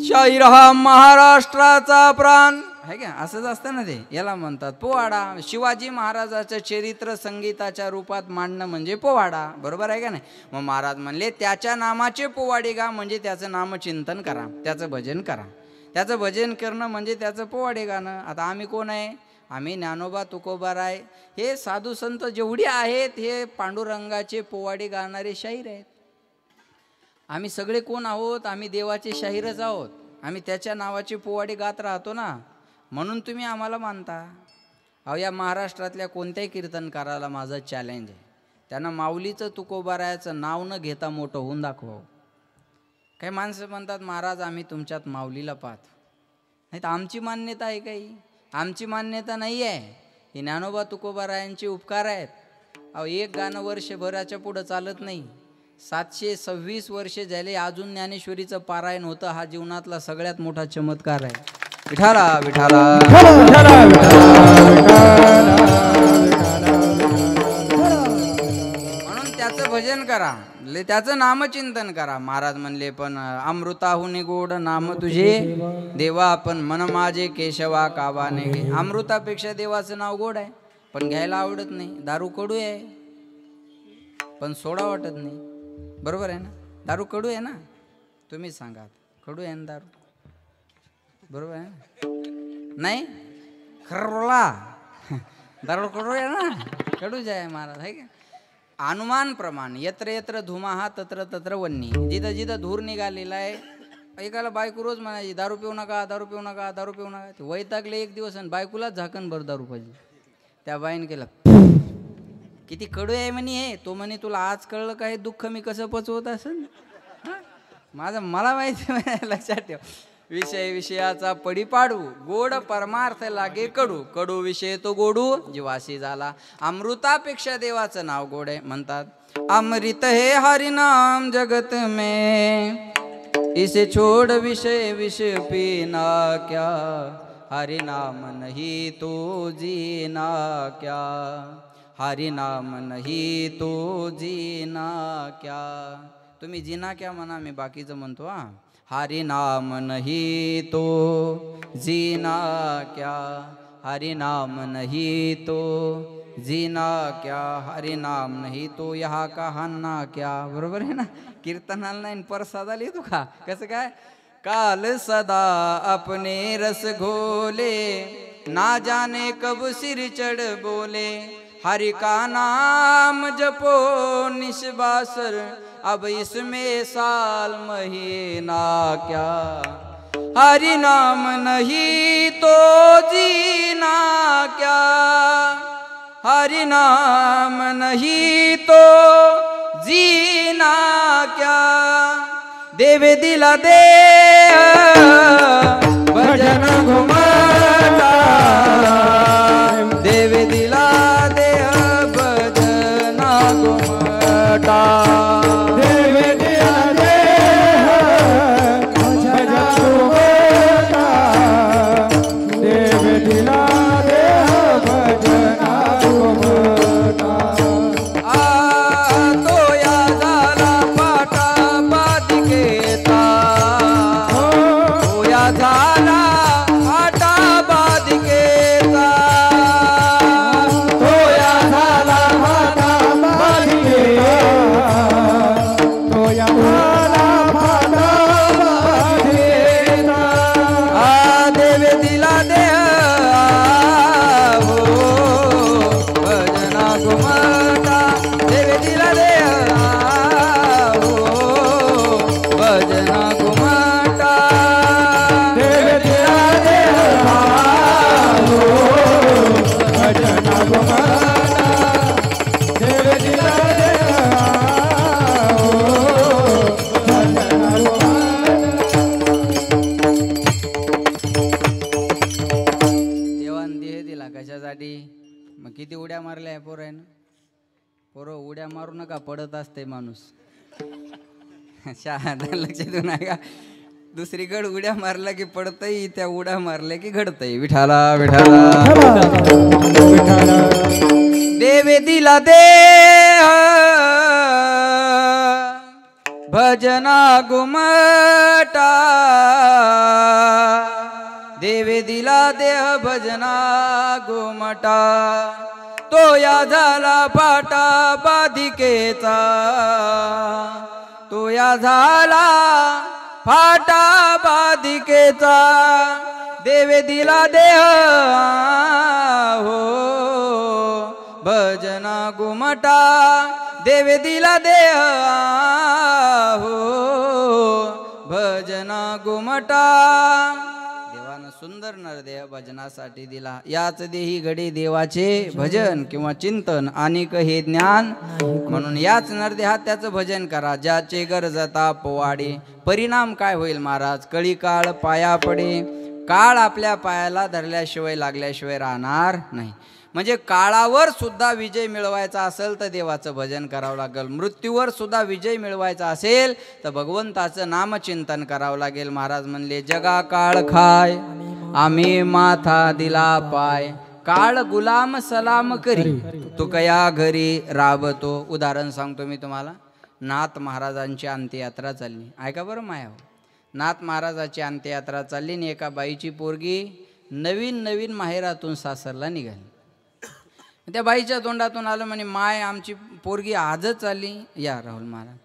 C: शाहीर हा महाराष्ट्राचा प्राण, आहे का? असंच असतं ना ते, याला म्हणतात पोवाडा. शिवाजी महाराजाचं चरित्र संगीताच्या रूपात मांडणं म्हणजे पोवाडा, बरोबर आहे का नाही. मग महाराज म्हणले त्याच्या नामाचे पोवाडे गा, म्हणजे त्याचं नामचिंतन करा, त्याचं भजन करा. त्याचं भजन करणं म्हणजे त्याचं पोवाडे गाणं. आता आम्ही कोण आहे? आम्ही ज्ञानोबा तुकोबाराय हे साधू संत जेवढे आहेत हे पांडुरंगाचे पोवाडे गाणारे शाहीर आहेत. आम्ही सगळे कोण आहोत? आम्ही देवाचे शाहीरच आहोत. आम्ही त्याच्या नावाचे पोवाडे गात राहतो ना, म्हणून तुम्ही आम्हाला मानता. अहो या महाराष्ट्रातल्या कोणत्याही कीर्तनकाराला माझं चॅलेंज आहे, त्यांना माऊलीचं तुकोबारायाचं नाव न घेता मोठं होऊन दाखवावं. काही माणसं म्हणतात महाराज आम्ही तुमच्यात माऊलीला पाहतो. नाही तर आमची मान्यता आहे काही? आमची मान्यता नाही आहे. हे ज्ञानोबा तुकोबारायांचे उपकार आहेत. अहो एक गाणं वर्षभराच्या पुढं चालत नाही. 726 वर्षे झाले अजून ज्ञानेश्वरीचं पारायण होतं. हा जीवनातला सगळ्यात मोठा चमत्कार आहे. विठाला विठाला म्हणून त्याचं भजन करा, त्याचं नामचिंतन करा. महाराज म्हणले पण अमृताहुनी गोड नाम तुझे देवा, पण मन माझे केशवा कावाने घे. अमृतापेक्षा देवाचं नाव गोड आहे, पण घ्यायला आवडत नाही. दारू कडू आहे पण सोडा वाटत नाही, बरोबर आहे ना. दारू कडू आहे ना, तुम्ही सांगा, कडू आहे ना दारू, बरोबर आहे ना? नाही खरं बोला, दारू कडू आहे ना, कडूच आहे महाराज, आहे का. अनुमान प्रमाण यत्र यत्र धुमाहा तत्र तत्र वन्नी. जिथं जिथं धूर निघालेला आहे. एकाला बायको रोज म्हणायची दारू पिऊ नका, दारू पिऊ नका, दारू पिऊ नका. ते वैतागले एक दिवस आणि बायकोलाच झाकण भर दारू पाहिजे. त्या बाईने केलं किती कडू आहे म्हणे हे. तो म्हणे तुला आज कळलं का हे दुःख मी कसं पचवत असेल. मला माहिती लक्षात ठेव. विषय विषयाचा पडी पाडू गोड परमार्थ लागे कडू. कडू विषय तो गोडू जीवाशी झाला. अमृतापेक्षा देवाचं नाव गोड आहे. म्हणतात अमृत हे हरिनाम जगत में, इसे छोड़ विषय विष पीना क्या, हरि नाम नहीं तो जीना क्या, हरि नाम नहीं तो जीना क्या. तुम्ही जीना क्या म्हणा, मी बाकीचं म्हणतो. हरि नाम नहीं तो जीना क्या, हरि नाम नहीं तो जीना क्या, हरि नाम नहीं तो यहाँ का हाना क्या. बरोबर आहे ना. कीर्तनाला नाही परसादाला येतो का. कसं काय. काल सदा अपने रस घोले, ना जाने कब सिर चढ़ बोले, हरि का नाम जपो निस्बासर, अब इसमें साल महीना क्या, हरि नाम नहीं तो जीना क्या, हरि नाम नहीं तो जीना क्या. देवे दिला दे भजन घुमटा, देवे दिला दे भजन घुमटा,
B: देवे दिला दे भजन घुमटा, देवे दिला दे भजन घुमटा.
C: तो या झाला पाटा बादिकेचा, तो या झाला पाटा बादिकेचा,
B: तो या झाला भाता बाधिकेचा, तो या झाला भाता बाधिकेचा.
C: देवे दिला दे हो भजना घुमटा, देवे दिला दे हो भजना घुमटा,
B: देवे दिला दे हो भजन घुमटा, देवे दिला दे हो भजन घुमटा.
C: देवान देह दिला कशासाठी. मग किती उड्या मारल्या आहे पोरानं. पोरं उड्या मारू नका, पडत असते माणूस. शहाणा लक्ष देऊ नका. दुसरीकडे उड्या मारल्या की पडतंय, त्या उड्या मारल्या की घडतंय. विठाला विठाला देवे दिला दे भजना घुमटा, देवे दिला देह भजना घुमटा, तो या झाला पाटा बाधिकेचा, तो या झाला फाटा बाधिकेचा, देवे दिला देह हो भजना घुमटा, देवे दिला देह हो भजना घुमटा. देवानं सुंदर नरदेह भजनासाठी दिला. याच देही घडी देवाचे भजन किंवा चिंतन अनेक हे ज्ञान, म्हणून याच नरदेहात त्याचं भजन करा. ज्याचे गरजता पोवाडे. परिणाम काय होईल महाराज. कळी काळ पाया पडे. काळ आपल्या पायाला धरल्याशिवाय लागल्याशिवाय राहणार नाही. म्हणजे काळावर सुद्धा विजय मिळवायचा असेल तर देवाचं भजन करावं लागेल. मृत्यूवर सुद्धा विजय मिळवायचा असेल तर भगवंताचं नामचिंतन करावं लागेल. महाराज म्हणले जगा काळ खाय, आम्ही माथा दिला पाय, काळ गुलाम सलाम करी, तुकया घरी राबतो. उदाहरण सांगतो मी तुम्हाला. नाथ महाराजांची अंत्ययात्रा चालली. ऐका बरं माया. नाथ महाराजाची अंत्ययात्रा चालली आणि एका बाईची पोरगी नवीन नवीन माहेरातून सासरला निघाली. त्या बाईच्या तोंडातून आलं म्हणे माय आमची पोरगी आजच चालली. या राहुल महाराज,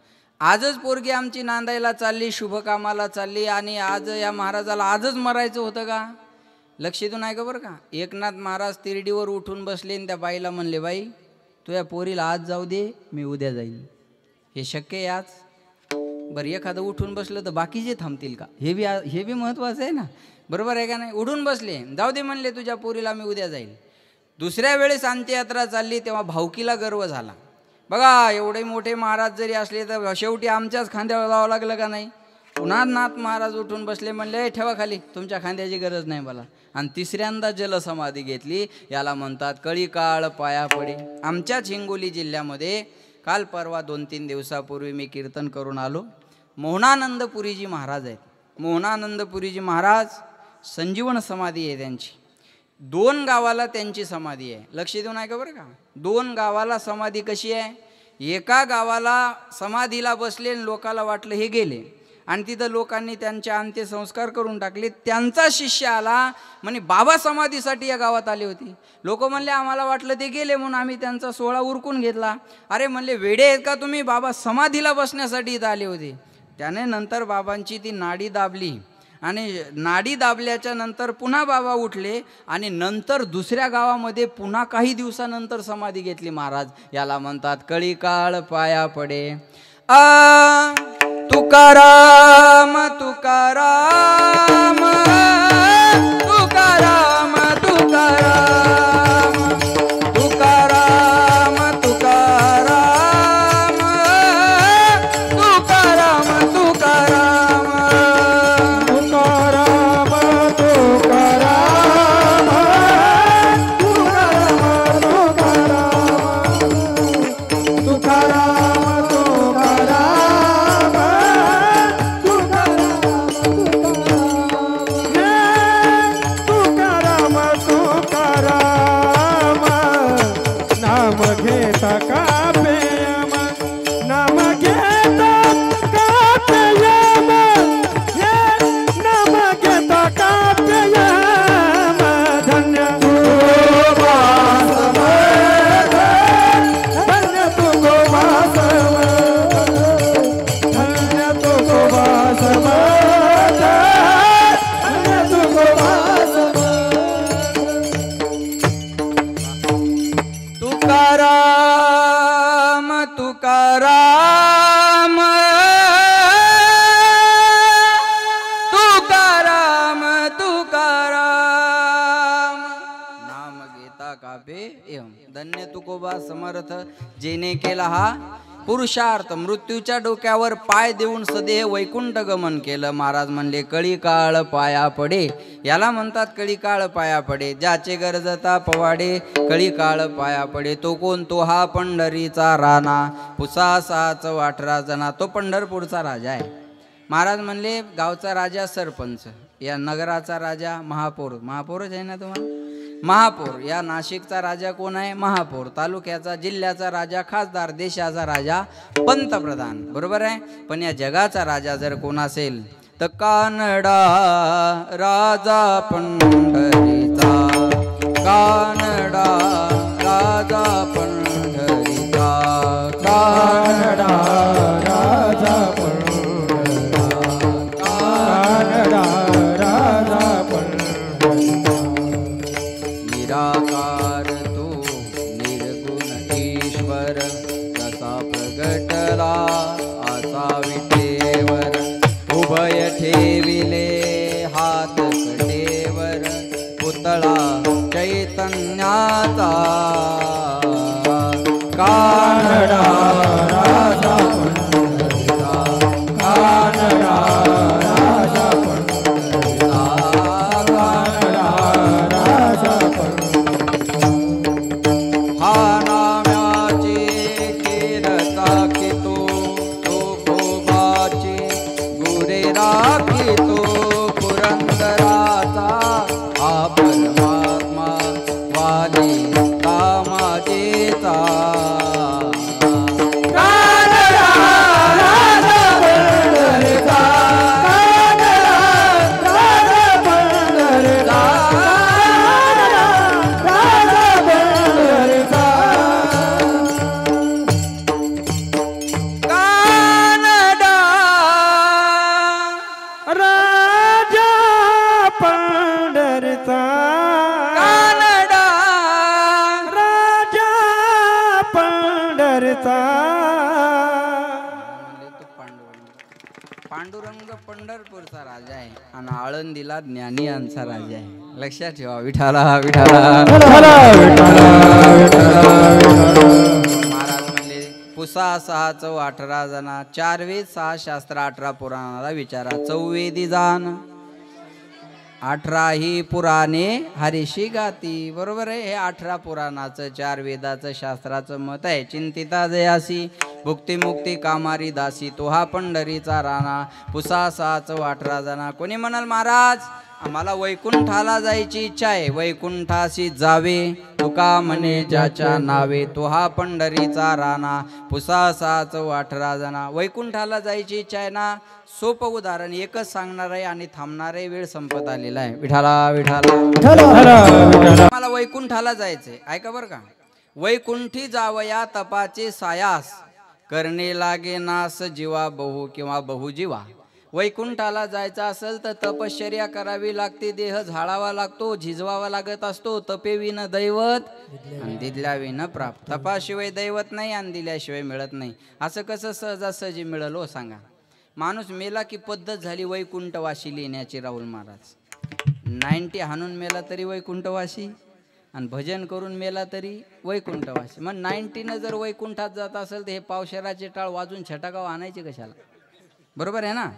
C: आजच पोरगी आमची नांदायला चालली, शुभ कामाला चालली आणि आज या महाराजाला आजच मरायचं होतं का. लक्ष देऊन ऐका बरं का. एकनाथ महाराज तिरडीवर उठून बसले आणि त्या बाईला म्हणले बाई तुझ्या पोरीला आज जाऊ दे, मी उद्या जाईन. हे शक्य आहे आज? बरं एखादं उठून बसलं तर बाकीचे थांबतील का? हे बी महत्त्वाचं आहे ना, बरोबर आहे का नाही? उठून बसले, जाऊ दे म्हणले तुझ्या पोरीला मी उद्या जाईल. दुसऱ्या वेळेस अंत्ययात्रा चालली तेव्हा भाऊकीला गर्व झाला. बघा एवढे मोठे महाराज जरी असले तर शेवटी आमच्याच खांद्यावर जावं लागलं का नाही? पुन्हा नाथ महाराज उठून बसले, म्हणले ठेवा खाली, तुमच्या खांद्याची गरज नाही मला. आणि तिसऱ्यांदा जलसमाधी घेतली. याला म्हणतात कळी काळ पाया पडे. आमच्याच हिंगोली जिल्ह्यामध्ये काल परवा 2-3 दिवसापूर्वी मी कीर्तन करून आलो. मोहनानंदपुरीजी महाराज आहेत. मोहनानंदपुरीजी महाराज संजीवन समाधी आहे त्यांची. 2 गावाला त्यांची समाधी आहे. लक्ष देऊन ऐका बरं का. 2 गावाला समाधी कशी आहे? एका गावाला समाधीला बसले आणि लोकाला वाटलं हे गेले आणि तिथं लोकांनी त्यांचे अंत्यसंस्कार करून टाकले. त्यांचा शिष्य आला म्हणे बाबा समाधीसाठी या गावात आले होते. लोक म्हणले आम्हाला वाटलं ते गेले म्हणून आम्ही त्यांचा सोहळा उरकून घेतला. अरे म्हणले वेडे आहेत का तुम्ही? बाबा समाधीला बसण्यासाठी इथं आले होते. त्याने नंतर बाबांची ती नाडी दाबली आणि नाडी दाबल्याच्या नंतर पुन्हा बाबा उठले आणि नंतर दुसऱ्या गावामध्ये पुन्हा काही दिवसानंतर समाधी घेतली महाराज. याला म्हणतात कळी काळ पाया पडे. तुकाराम तुकाराम तुकाराम तुकाराम तुकाराम तुकाराम तुकाराम तुकाराम तुकाराम धन्य तुकोबा समर्थ जेने केला हा पुरुषार्थ. मृत्यूच्या डोक्यावर पाय देऊन सदेह वैकुंठ गमन केलं. महाराज म्हणले कळी काळ पाया पडे. याला म्हणतात कळी काळ पाया पडे. ज्याचे गरजता पवाडे कळी काळ पाया पडे. तो कोण? तो हा पंढरीचा राणा. पुसा 618 जना. तो पंढरपूरचा राजा आहे. महाराज म्हणले गावचा राजा सरपंच, या नगराचा राजा महापौर. महापौरच आहे ना तुम्हाला? महापौर. या नाशिकचा राजा कोण आहे? महापौर. तालुक्याचा जिल्ह्याचा राजा खासदार. देशाचा राजा पंतप्रधान. बरोबर आहे. पण या जगाचा राजा जर कोण असेल तर कानडा राजा पंढरीचा. कानडा राजा पंढरीचा. कानडा राजा पंढरीचा. कानडा राजा पंढरीचा. निराकार तो निर्गुण ईश्वर कसा प्रगटला असा विटेवर. उभय ठेविले हात कटेवर पुतळा चैतन्याचा. कानडा राजा पंढरीचा. कानडा राजा पंढरीचा. कानडा राजा पंढरीचा. हा नाम्याचे केरता की तो गोबाचे गुरे राखी पांडुरंग पंढरपूरचा राजा आहे आणि आळंदीला ज्ञानी यांचा राजा आहे. लक्षात ठेवा. विठाला विठाला. महाराज म्हणले पुसा 6 चौ 18 जना, 4 वेद 6 शास्त्र 18 पुराणाला विचारा. चौवेदी जाण 18 ही पुराणे हरीशी गाती. बरोबर आहे. हे 18 पुराणाचं 4 वेदाचं शास्त्राचं मत आहे. चिंतिता जयासी भुक्ती मुक्ती कामारी दासी, तो हा पंढरीचा राणा पुसा 6 चौ 18 जना. कोणी म्हणाल महाराज आम्हाला वैकुंठाला जायची इच्छा आहे, वैकुंठाशी जावे तुका म्हणे ज्याच्या नावे, तो हा पंढरीचा राणा पुसा 6 चौ 18 जना. वैकुंठाला जायची इच्छा आहे ना, सोपं उदाहरण एकच सांगणार आहे आणि थांबणार आहे. वेळ संपत आलेला आहे. विठाला विठाला. मला वैकुंठाला जायचंय. ऐका बरं का. वैकुंठी जावया तपाचे सायास, करणे लागे नास जीवा बहु किंवा बहुजीवा. वैकुंठाला जायचं असेल तर तपश्चर्या करावी लागते, देह झाडावा लागतो, झिजवावा लागत असतो. तपे विन दैवत आणि दिल्या विन प्राप्त. तपाशिवाय दैवत नाही आणि दिल्याशिवाय मिळत नाही. असं कसं सहजासहजी मिळालं हो सांगा. माणूस मेला की पद्धत झाली वैकुंठवाशी लिहिण्याची. राहुल महाराज 90 हाणून मेला तरी वैकुंठवाशी आणि भजन करून मेला तरी वैकुंठवासी. मग 90 जर वैकुंठात जात असेल तर हे पावशेराचे टाळ वाजून छटाकाव आणायचे कशाला. बरोबर आहे ना.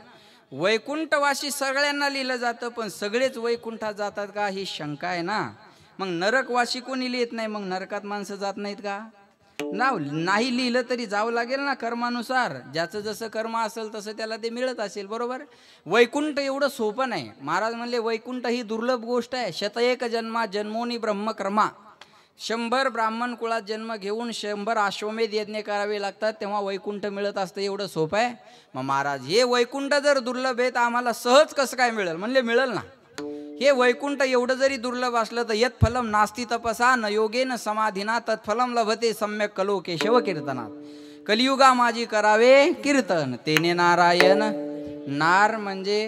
C: वैकुंठवासी सगळ्यांना लिहिलं जातं, पण सगळेच वैकुंठात जातात का ही शंका आहे ना. मग नरकवासी कोणी लिहित नाही. मग नरकात माणसं जात नाहीत का. नाव नाही लिहिलं तरी जावं लागेल ना कर्मानुसार. ज्याचं जसं कर्म असेल तसं त्याला ते मिळत असेल. बरोबर. वैकुंठ एवढं सोपं नाही. महाराज म्हणले वैकुंठ ही दुर्लभ गोष्ट आहे. 101 जन्मा जन्मोनी ब्रह्मकर्मा. 100 ब्राह्मण कुळात जन्म घेऊन 100 अश्वमेध यज्ञ करावे लागतात तेव्हा वैकुंठ मिळत असतं. एवढं सोपं आहे. मग महाराज हे वैकुंठ जर दुर्लभ आहे तर आम्हाला सहज कसं काय मिळेल. म्हणले मिळेल ना. हे वैकुंठ एवढं जरी दुर्लभ असलं तर यत फलम नास्ति तपसा न योगेन समाधीना तत्फलम लभते सम्यक कलो केशव कीर्तनात. कलियुगा माझी करावे कीर्तन तेने नारायण. नार म्हणजे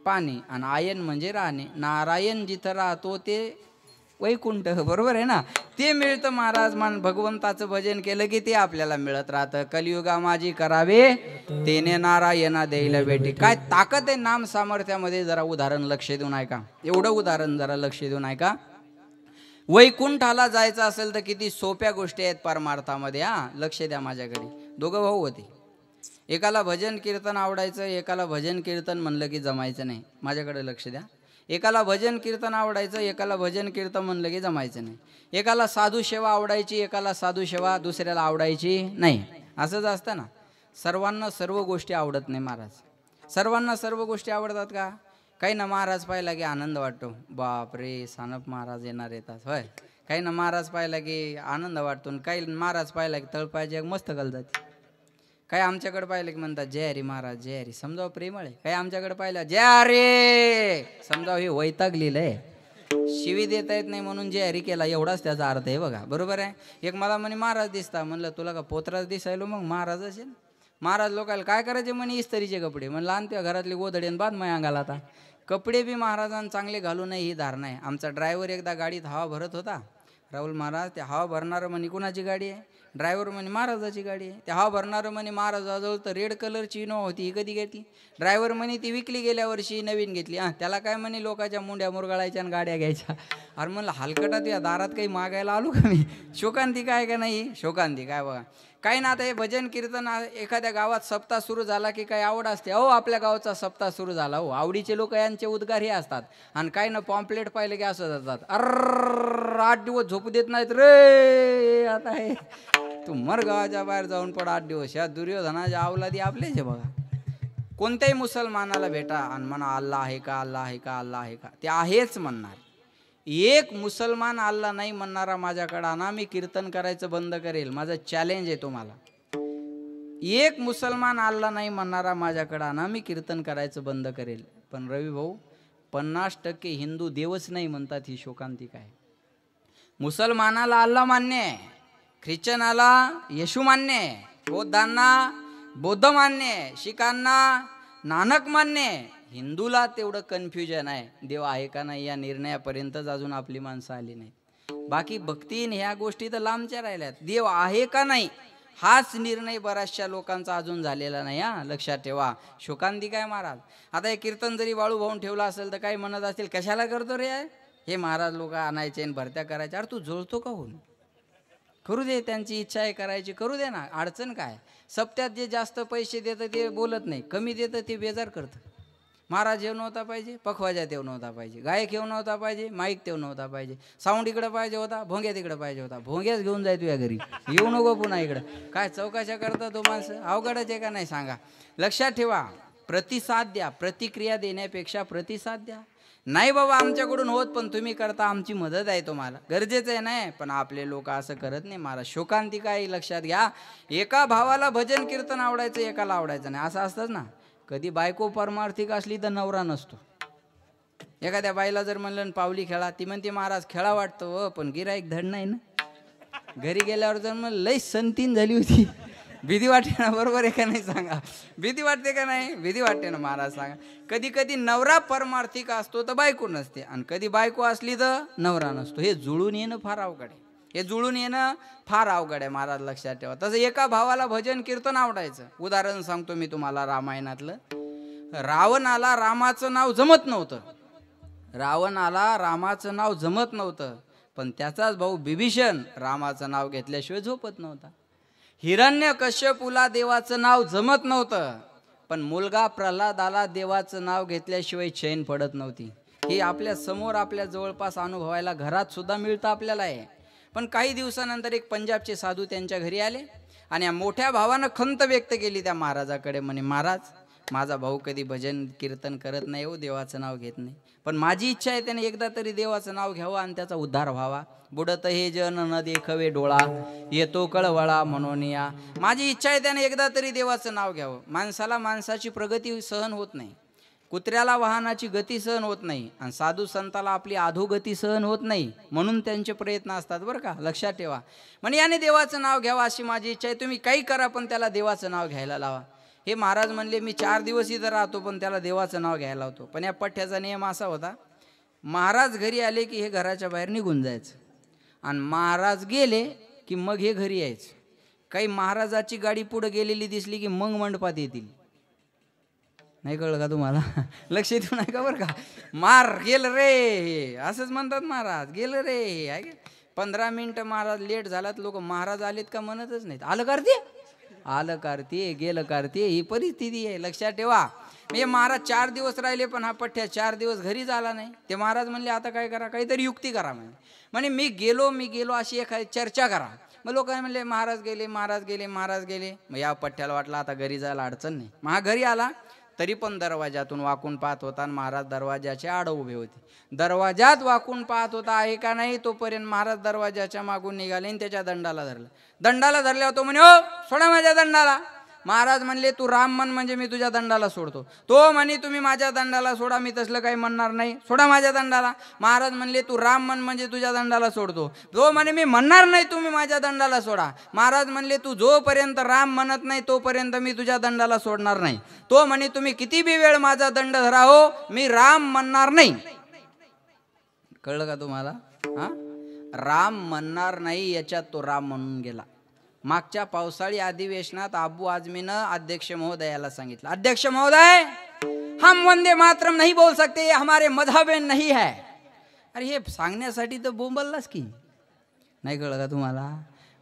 C: पाणी आणि आयन म्हणजे राहणे. नारायण जिथं राहतो ते वैकुंठ. बरोबर आहे ना. ते मिळतं महाराज. मान भगवंताचं भजन केलं की ते आपल्याला मिळत राहतं. कलियुगा माझी करावे तेने नारायणा द्यायला भेटी. काय ताकद आहे नाम सामर्थ्यामध्ये. जरा उदाहरण लक्ष देऊन ऐका. एवढं उदाहरण जरा लक्ष देऊन ऐका. वैकुंठाला जायचं असेल तर किती सोप्या गोष्टी आहेत परमार्थामध्ये. हा लक्ष द्या. माझ्याकडे 2 भाऊ होते. एकाला भजन कीर्तन आवडायचं, एकाला भजन कीर्तन म्हणलं की जमायचं नाही. माझ्याकडे लक्ष द्या. एकाला भजन कीर्तन आवडायचं, एकाला भजन कीर्तन म्हणलं की जमायचं नाही. एकाला साधू सेवा आवडायची, एकाला साधू सेवा दुसऱ्याला आवडायची नाही. असंच असतं ना. सर्वांना सर्व गोष्टी आवडत नाही महाराज. सर्वांना सर्व गोष्टी आवडतात का. काही ना महाराज पाहिला की आनंद वाटतो. बाप रे सानप महाराज येणार येतात. होय. काही ना महाराज पाहिला की आनंद वाटतो. काही महाराज पाहिला की तळपायचे मस्त घाल जाते. काही आमच्याकडे पाहिलं की म्हणतात जय हरी महाराज जय हरी. समजावं प्रेमळ आहे. काही आमच्याकडे पाहिलं जय हरी समजावं हे वैतागलेलं आहे. शिवी देता येत नाही म्हणून जय हरी केला एवढाच त्याचा अर्थ आहे बघा. बरोबर आहे. एक मला म्हणे महाराज दिसता. म्हणलं तुला का पोत्राच दिसायलो मग महाराज असेल. महाराज लोकायला काय करायचे म्हणे इस्त्रीचे कपडे. म्हणलं आणि त्या घरातली गोधडी बाद माय अंगाला. आता कपडे बी महाराजांना चांगले घालू नये ही धारणा आहे. आमचा ड्रायव्हर एकदा गाडीत हवा भरत होता. राहुल महाराज त्या हवा भरणारं म्हणे कुणाची गाडी आहे. ड्रायव्हर म्हणे महाराजाची गाडी आहे. त्या हवा भरणारं म्हणे महाराजाजवळ तर रेड कलरची इनोवा होती. ही कधी घेतली. ड्रायव्हर म्हणे ती विकली गेल्या वर्षी नवीन घेतली. त्याला काय म्हणे लोकांच्या मुंड्या मुरगाळायच्या आणि गाड्या घ्यायच्या. अरे म्हणलं हलकटात या दारात काही मागायला आलो का मी. शोकांती काय का नाही. शोकांती काय बघा. काही ना आता हे भजन कीर्तन एखाद्या गावात सप्ताह सुरू झाला की काही आवड असते. अहो आपल्या गावाचा सप्ताह सुरू झाला हो. आवडीचे लोक यांचे उद्गार हे असतात. आणि काही ना पॉम्पलेट पाहिले की असं जातात. 8 दिवस झोपू देत नाहीत रे. आता हे तू मर गावाच्या बाहेर जाऊन पड 8 दिवस. या दुर्योधनाच्या अवलादी आपलेच आहे बघा. कोणत्याही मुसलमानाला भेटा आणि म्हणा अल्लाह आहे का अल्लाह आहे का अल्लाह आहे का. ते आहेच म्हणणार. एक मुसलमान अल्लाह नाही म्हणणारा माझ्याकडे आणा. मी कीर्तन करायचं बंद करेल. माझं चॅलेंज आहे तुम्हाला. एक मुसलमान अल्लाह नाही म्हणणारा माझ्याकडे आणा. मी कीर्तन करायचं बंद करेल. पण रवी भाऊ 50% हिंदू देवच नाही म्हणतात. ही शोकांतिका आहे. मुसलमानाला अल्लाह मान्य आहे, ख्रिश्चनाला येशू मान्य आहे, बौद्धांना बौद्ध मान्य आहे, शीखांना नानक मान्य आहे. हिंदूला तेवढं कन्फ्युजन आहे. देव आहे का नाही या निर्णयापर्यंतच अजून आपली माणसं आली नाहीत. बाकी भक्तीन ह्या गोष्टी तर लांबच्या राहिल्यात. देव आहे का नाही हाच निर्णय बऱ्याचशा लोकांचा अजून झालेला नाही. हा लक्षात ठेवा. शोकांती काय महाराज, आता हे कीर्तन जरी वाळू भाऊन ठेवला असेल तर काही म्हणत असतील कशाला करतो रे हे महाराज, लोक आणायचे आणि भरत्या करायच्या. अरे तू जुळतो का होऊन, करू दे, त्यांची इच्छा आहे करायची, करू दे ना, अडचण काय. सप्त्यात जे जास्त पैसे देतं ते बोलत नाही, कमी देतं ते बेजार करतं. महाराज येऊ नव्हता पाहिजे, पखवाजात येऊ नव्हता पाहिजे, गायक येऊ नव्हता पाहिजे, माईक तेऊ नव्हता पाहिजे, साऊंड इकडं पाहिजे होता, भोंग्या तिकडं पाहिजे होता. भोंग्याच घेऊन जाय तुझ्या घरी, येऊ नको पुन्हा इकडं. काय चौकाशा करता तो माणसं, अवघडच आहे का नाही सांगा. लक्षात ठेवा, प्रतिसाद द्या, प्रतिक्रिया देण्यापेक्षा प्रतिसाद द्या. नाही बाबा आमच्याकडून होत, पण तुम्ही करता, आमची मदत आहे तुम्हाला, गरजेचं आहे. नाही पण आपले लोक असं करत नाही महाराज. शोकांती काय लक्षात घ्या, एका भावाला भजन कीर्तन आवडायचं, एकाला आवडायचं नाही, असं असतंच ना. कधी बायको परमार्थिक असली तर नवरा नसतो. एखाद्या बाईला जर म्हणलं पावली खेळा, ती म्हणते महाराज खेळा वाटतं पण गिराईक धड नाही ना. घरी गेल्यावर जर मग लई संतीन झाली होती, भीती वाटते ना, बरोबर आहे का नाही सांगा. भीती वाटते का नाही, भीती वाटते ना महाराज सांगा. कधी कधी नवरा परमार्थिक असतो तर बायको नसते, आणि कधी बायको असली तर नवरा नसतो. हे जुळून येणं फार अवघड आहे, हे जुळून येणं फार अवघड आहे महाराज, लक्षात ठेवा. तसं एका भावाला भजन कीर्तन आवडायचं. उदाहरण सांगतो मी तुम्हाला रामायणातलं. रावणाला रामाचं नाव जमत नव्हतं, रावणाला रामाचं नाव जमत नव्हतं, पण त्याचाच भाऊ बिभीषण रामाचं नाव घेतल्याशिवाय झोपत नव्हता. हिरण्यकश्यपूला देवाचं नाव जमत नव्हतं, पण मुलगा प्रल्हादाला देवाचं नाव घेतल्याशिवाय चैन पडत नव्हती. हे आपल्या समोर, आपल्या जवळपास अनुभवायला घरात सुद्धा मिळतं आपल्याला आहे. पण काही दिवसानंतर एक पंजाबचे साधू त्यांच्या घरी आले, आणि या मोठ्या भावानं खंत व्यक्त केली त्या महाराजाकडे. म्हणे महाराज, माझा भाऊ कधी भजन कीर्तन करत नाही हो, देवाचं नाव घेत नाही, पण माझी इच्छा आहे त्याने एकदा तरी देवाचं नाव घ्यावं आणि त्याचा उद्धार व्हावा. बुडत हे जन न देखवे डोळा, येतो कळवळा म्हणून या. माझी इच्छा आहे त्याने एकदा तरी देवाचं नाव घ्यावं. माणसाला माणसाची प्रगती सहन होत नाही, कुत्र्याला वाहनाची गती सहन होत नाही, आणि साधू संताला आपली अधोगती सहन होत नाही, म्हणून त्यांचे प्रयत्न असतात बरं का, लक्षात ठेवा. म्हणजे याने देवाचं नाव घ्यावं अशी माझी इच्छा आहे. तुम्ही काही करा पण त्याला देवाचं नाव घ्यायला लावा. हे महाराज म्हणले मी 4 दिवस इथं राहतो पण त्याला देवाचं नाव घ्यायला लावतो. पण या पठ्ठ्याचा नियम असा होता, महाराज घरी आले की हे घराच्या बाहेर निघून जायचं, आणि महाराज गेले की मग हे घरी यायचं. काही महाराजाची गाडी पुढे गेलेली दिसली की मग मंडपात येतील. नाही कळलं का तुम्हाला, लक्ष देऊ नाही का बरं का. मार गेलं रे असंच म्हणतात, महाराज गेलं रे आहे का. 15 मिनिटं महाराज लेट झालात, लोक महाराज आलेत का म्हणतच नाहीत. आलं करते, आलं करते, गेलं करते, ही परिस्थिती आहे, लक्षात ठेवा. म्हणजे महाराज 4 दिवस राहिले पण हा पठ्ठ्या 4 दिवस घरीच आला नाही. ते महाराज म्हणले आता काय करा, काहीतरी युक्ती करा. म्हणे मी गेलो अशी एखादी चर्चा करा. मग लोक म्हणले महाराज गेले, महाराज गेले, महाराज गेले. मग या पठ्ठ्याला वाटलं आता घरी जायला अडचण नाही. मग हा घरी आला तरी पण दरवाजातून वाकून पाहत होता, आणि महाराज दरवाजाच्या आड उभे होते. दरवाजात वाकून पाहत होता आहे का नाही, तोपर्यंत महाराज दरवाजाच्या मागून निघाले आणि त्याच्या दंडाला धरलं. दंडाला धरल्यावर तो म्हणे ओ सोडा माझ्या दंडाला. महाराज म्हणले तू राम म्हण म्हणजे मी तुझ्या दंडाला सोडतो. तो म्हणे तुम्ही माझ्या दंडाला सोडा, मी तसलं काही म्हणणार नाही, सोडा माझ्या दंडाला. महाराज म्हणले तू राम म्हण म्हणजे तुझ्या दंडाला सोडतो. तो म्हणे मी म्हणणार नाही, तुम्ही माझ्या दंडाला सोडा. महाराज म्हणले तू जोपर्यंत राम म्हणत नाही तोपर्यंत मी तुझ्या दंडाला सोडणार नाही. तो म्हणे तुम्ही किती बी वेळ माझा दंड धरा हो, मी राम म्हणणार नाही. कळलं का तुम्हाला. हा, राम म्हणणार नाही याच्यात तो राम म्हणून गेला. मागच्या पावसाळी अधिवेशनात अबू आझमीनं अध्यक्ष महोदयाला सांगितलं, अध्यक्ष महोदय हम वंदे मातरम नहीं बोल सकते, ये हमारे मजहब में नहीं है. अरे हे सांगण्यासाठी तर बोंबललाच की. नाही कळलं का तुम्हाला.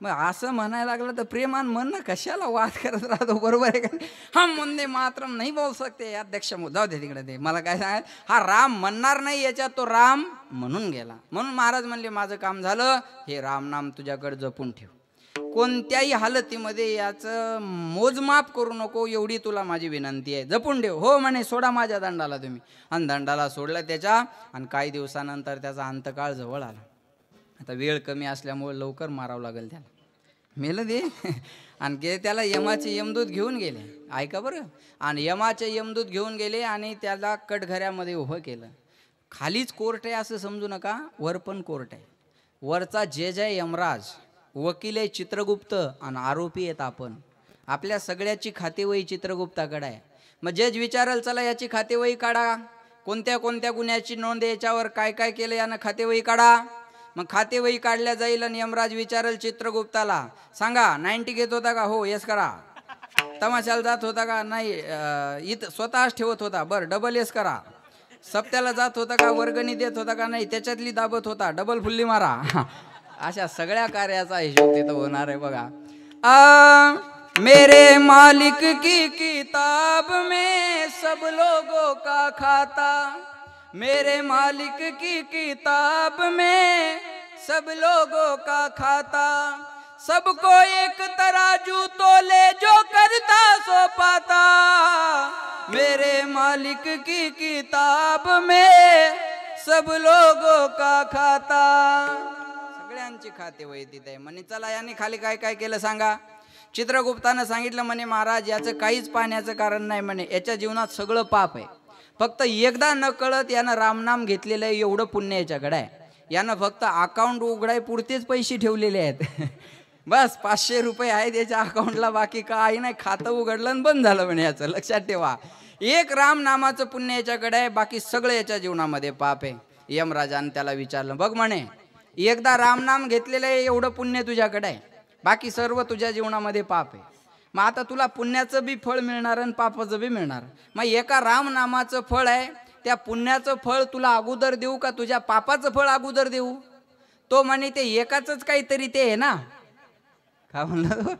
C: मग असं म्हणायला लागलं तर प्रेमान म्हण ना, कशाला वाद करत राहतो, बरोबर आहे का. हम वंदे मातरम नहीं बोल सकते, अध्यक्ष जाऊ दे तिकडे, ते मला काय सांगाय. हा राम म्हणणार नाही याच्यात तो राम म्हणून गेला. म्हणून महाराज म्हणले माझं काम झालं, हे राम नाम तुझ्याकडे जपून ठेव, कोणत्याही हालतीमध्ये याचं मोजमाप करू नको, एवढी तुला माझी विनंती आहे, जपून ठेव. हो म्हणे सोडा माझ्या दंडाला तुम्ही. आणि दंडाला सोडलं त्याच्या, आणि काही दिवसानंतर त्याचा अंतकाळ जवळ आला. आता वेळ कमी असल्यामुळे लवकर मारावं लागेल त्याला, मेलं दे. आणि त्याला यमाचे यमदूत घेऊन गेले, ऐका बरं. आणि यमाचे यमदूत घेऊन गेले आणि त्याला कटघऱ्यामध्ये उभं केलं. खालीच कोर्ट आहे असं समजू नका, वर पण कोर्ट आहे. वरचा जय यमराज, वकील आहे चित्रगुप्त, आणि आरोपी आहेत आपण. आपल्या सगळ्याची खातेवही चित्रगुप्ताकडे आहे. मग जज विचाराल चला याची खातेवही काढा, कोणत्या कोणत्या गुन्ह्याची नोंद, याच्यावर काय काय केलं यानं खातेवही काढा. मग खातेवही काढल्या जाईल आणि यमराज विचारेल चित्रगुप्ताला, सांगा 90 घेत होता का? हो, येस करा. तमाशाला जात होता का? नाही, इथं स्वतःच ठेवत होता. बरं, डबल येस करा. सप्त्याला जात होता का? वर्गणी देत होता का? नाही, त्याच्यातली दाबत होता. डबल फुल्ली मारा. अशा सगळ्या कार्याचा हिशोब तिथं होणार आहे बघा. मेरे मालिक की किताब में सब लोगों का खाता, मेरे मालिक की किताब में सब लोगों का खाता, सबको एक तराजू तोले जो करता सो पाता, मेरे मालिक की किताब में सब लोगों का खाता. सगळ्यांची खाते वही तिथे म्हणे. चला, यांनी खाली काय काय केलं सांगा. चित्रगुप्तानं सांगितलं म्हणे, महाराज याचं काहीच पाहण्याचं कारण नाही म्हणे, याच्या जीवनात सगळं पाप आहे. फक्त एकदा न कळत यानं रामनाम घेतलेलं आहे, एवढं पुण्य याच्याकडे आहे. यानं फक्त अकाउंट उघडाय पुरतेच पैसे ठेवलेले आहेत. बस 500 रुपये आहेत याच्या अकाउंटला, बाकी काही नाही. खातं उघडलं आणि बंद झालं म्हणे याचं. लक्षात ठेवा, एक राम नामाचं पुण्य याच्याकडे आहे, बाकी सगळं याच्या जीवनामध्ये पाप आहे. यमराजानं त्याला विचारलं, बघ म्हणे, एकदा रामनाम घेतलेलं आहे एवढं पुण्य तुझ्याकडे आहे, बाकी सर्व तुझ्या जीवनामध्ये पाप आहे. मग आता तुला पुण्याचं बी फळ मिळणार आणि पापाचं बी मिळणार. मग एका रामनामाचं फळ आहे, त्या पुण्याचं फळ तुला अगोदर देऊ का तुझ्या पापाचं फळ अगोदर देऊ? तो म्हणे ते एकाच काहीतरी ते आहे ना. का म्हणलं?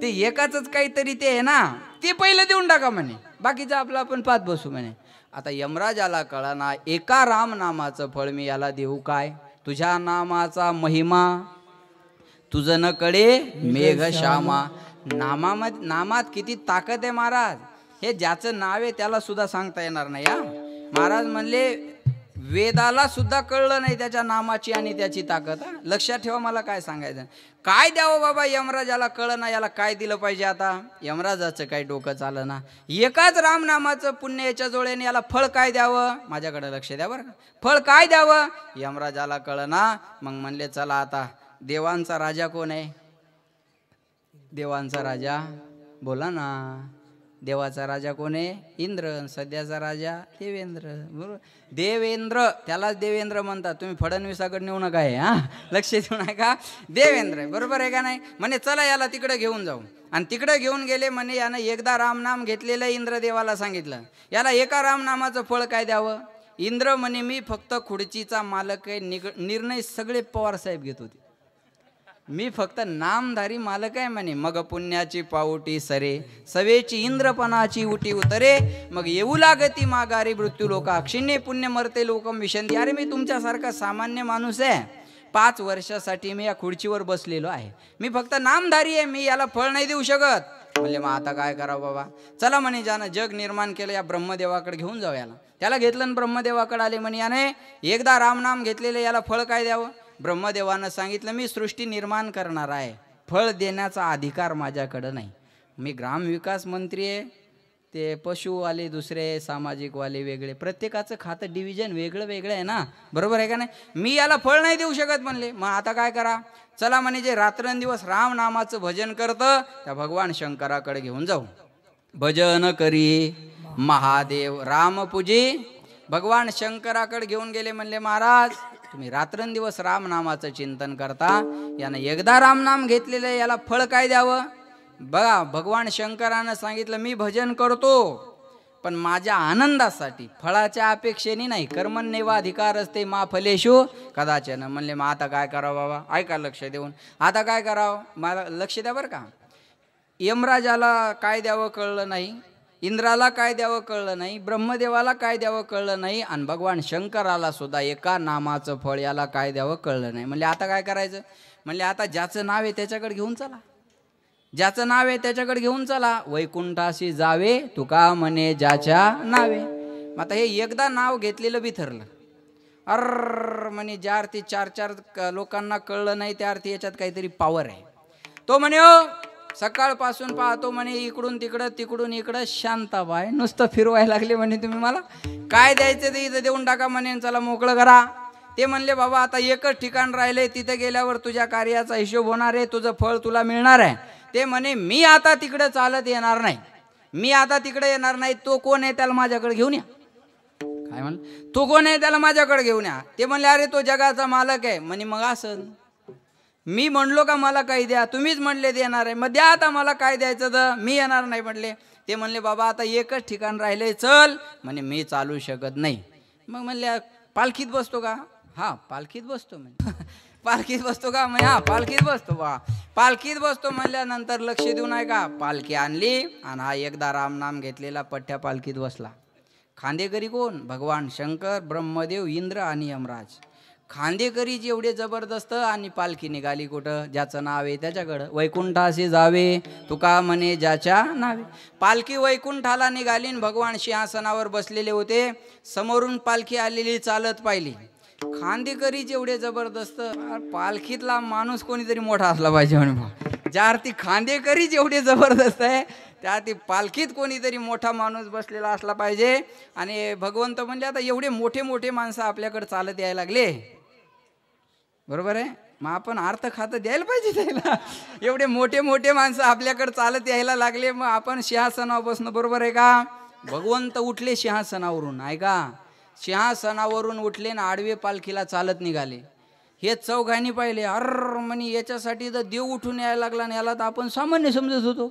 C: ते एकाच काहीतरी ते आहे ना, ते पहिलं देऊन टाका म्हणे, बाकीचं आपलं आपण पाहत बसू म्हणे. आता यमराजाला कळना, एका रामनामाचं फळ मी याला देऊ काय? तुझ्या नामाचा महिमा तुझं न कळे मेघ श्यामा. नामात किती ताकद आहे महाराज. हे ज्याचं नाव आहे त्याला सुद्धा सांगता येणार नाही. महाराज म्हणले वेदाला सुद्धा कळलं नाही त्याच्या नामाची आणि त्याची ताकद. लक्षात ठेवा, मला काय सांगायचं. काय द्यावं बाबा यमराजाला कळलं ना, याला काय दिलं पाहिजे आता? यमराजाचं काही डोकं चालं ना. एकाच रामनामाचं पुण्य याच्या जोळ्याने, याला फळ काय द्यावं? माझ्याकडे लक्ष द्या बरं का. फळ काय द्यावं यमराजाला कळलं ना. मग म्हणले चला आता, देवांचा राजा कोण आहे? देवांचा राजा बोला ना. देवाचा राजा कोण आहे? इंद्र. सध्याचा राजा देवेंद्र. बरोबर, देवेंद्र, त्यालाच देवेंद्र म्हणतात. तुम्ही फडणवीसाकडे नेऊ नका हे. लक्ष देऊ नका, देवेंद्र आहे. बरोबर आहे का नाही? म्हणे चला याला तिकडे घेऊन जाऊ. आणि तिकडे घेऊन गेले. म्हणे यानं एकदा रामनाम घेतलेलं इंद्रदेवाला सांगितलं, याला एका रामनामाचं फळ काय द्यावं? इंद्र म्हणे मी फक्त खुर्चीचा मालक आहे, निर्णय सगळे पवार साहेब घेत होते, मी फक्त नामधारी मालक आहे म्हणे. मग पुण्याची पावटी सरे, सवेची इंद्रपणाची उटी उतरे, मग येऊ लागती माघारी मृत्यू लोका, क्षिणे पुण्य मरते लोकम विशंती. अरे मी तुमच्यासारखा सामान्य माणूस आहे, 5 वर्षासाठी मी या खुर्चीवर बसलेलो आहे, मी फक्त नामधारी आहे, मी याला फळ नाही देऊ शकत. म्हणले मग आता काय करावं बाबा? चला म्हणे, ज्यानं जग निर्माण केलं या ब्रह्मदेवाकडे घेऊन जाऊ याला. त्याला घेतलं आणि ब्रह्मदेवाकडे आले. म्हणे याने एकदा रामनाम घेतलेले, याला फळ काय द्यावं? ब्रह्मदेवानं सांगितलं मी सृष्टी निर्माण करणार आहे, फळ देण्याचा अधिकार माझ्याकडं नाही. मी ग्रामविकास मंत्री आहे, ते पशुवाले दुसरे, सामाजिकवाले वेगळे, प्रत्येकाचं खातं डिव्हिजन वेगळं वेगळं आहे ना. बरोबर आहे का नाही? मी याला फळ नाही देऊ शकत म्हणले. मग आता काय करा? चला म्हणे, जे रात्रंदिवस राम नामाचं भजन करतं त्या भगवान शंकराकडे घेऊन जाऊ. भजन करी महादेव राम पूजी. भगवान शंकराकडे घेऊन गेले. म्हणले महाराज तुम्ही रात्रंदिवस राम नामाचं चिंतन करता, यानं एकदा रामनाम घेतलेलं, याला फळ काय द्यावं? बघा, भगवान शंकरानं सांगितलं मी भजन करतो पण माझ्या आनंदासाठी, फळाच्या अपेक्षेने नाही. कर्मण्येवाधिकार असते मा फलेषु कदाचन. म्हणले मग आता काय करावं बाबा? ऐका लक्ष देऊन, आता काय करावं? मला लक्ष द्या बरं का. यमराजाला काय द्यावं कळलं नाही, इंद्राला काय द्यावं कळलं नाही, ब्रह्मदेवाला काय द्यावं कळलं नाही, आणि भगवान शंकराला सुद्धा एका नामाचं फळ याला काय द्यावं कळलं नाही. म्हणले आता काय करायचं? म्हणले आता ज्याचं नाव आहे त्याच्याकडे घेऊन चला, ज्याचं नाव आहे त्याच्याकडे घेऊन चला. वैकुंठाशी जावे तुका म्हणे ज्याच्या नावे. आता हे एकदा नाव घेतलेलं बी ठरलं. म्हणे ज्या अर्थी 4 लोकांना कळलं नाही त्या अर्थी याच्यात काहीतरी पॉवर आहे. तो म्हणे सकाळपासून पाहतो म्हणे इकडून तिकडं तिकडून इकडं शांताबाई नुसतं फिरवायला लागले. म्हणे तुम्ही मला काय द्यायचं ते इथं देऊन टाका म्हणे, चला मोकळं करा. ते म्हणले बाबा आता एकच ठिकाण राहिले, तिथे गेल्यावर तुझ्या कार्याचा हिशोब होणार आहे, तुझं फळ तुला मिळणार आहे. ते म्हणे मी आता तिकडे चालत येणार नाही, मी आता तिकडे येणार नाही. तो कोण आहे त्याला माझ्याकडे घेऊन या. काय म्हण तू कोण आहे त्याला माझ्याकडे घेऊन या. ते म्हणले अरे तो जगाचा मालक आहे. म्हणे मग असं मी म्हणलो का मला काही द्या, तुम्हीच म्हणले देणार आहे, मग द्या आता मला काय द्यायचं तर मी येणार नाही म्हटले. ते म्हणले बाबा आता एकच ठिकाण राहिलंय चल. म्हणे मी चालू शकत नाही. मग म्हणले पालखीत बसतो का. हा पालखीत बसतो म्हणे. पालखीत बसतो का म्हणे हा पालखीत बसतो बा. पालखीत बसतो म्हणल्यानंतर लक्ष देऊ नाही का पालखी आणली आणि हा एकदा रामनाम घेतलेला पठ्ठ्या पालखीत बसला. खांदेकरी कोण भगवान शंकर, ब्रह्मदेव, इंद्र आणि यमराज. खांदेकरी जेवढे जबरदस्त आणि पालखी निघाली कुठं ज्याचं नाव आहे त्याच्याकडं. वैकुंठाशी जावे तुका म्हणे ज्याच्या नावे. पालखी वैकुंठाला निघाली आणि भगवान सिंहासनावर बसलेले होते. समोरून पालखी आलेली चालत पाहिली. खांदेकरी जेवढे जबरदस्त पालखीतला माणूस कोणीतरी मोठा असला पाहिजे म्हणे. ज्या अर्थी खांदेकरी जेवढे जबरदस्त आहे त्या ती पालखीत कोणीतरी मोठा माणूस बसलेला असला पाहिजे. आणि भगवंत म्हणजे आता एवढे मोठे मोठे माणसं आपल्याकडे चालत यायला लागले बरोबर आहे. मग आपण अर्थ खातं द्यायला पाहिजे त्याला. एवढे मोठे मोठे माणसं आपल्याकडे चालत यायला लागले मग आपण सिंहासनावर बसणं बरोबर आहे का. भगवंत उठले सिंहासनावरून ऐका. सिंहासनावरून उठले ना आडवे पालखीला चालत निघाले. हे चौघांनी पाहिले अर म्हणे याच्यासाठी तर देव उठून यायला लागला आणि याला तर आपण सामान्य समजत होतो.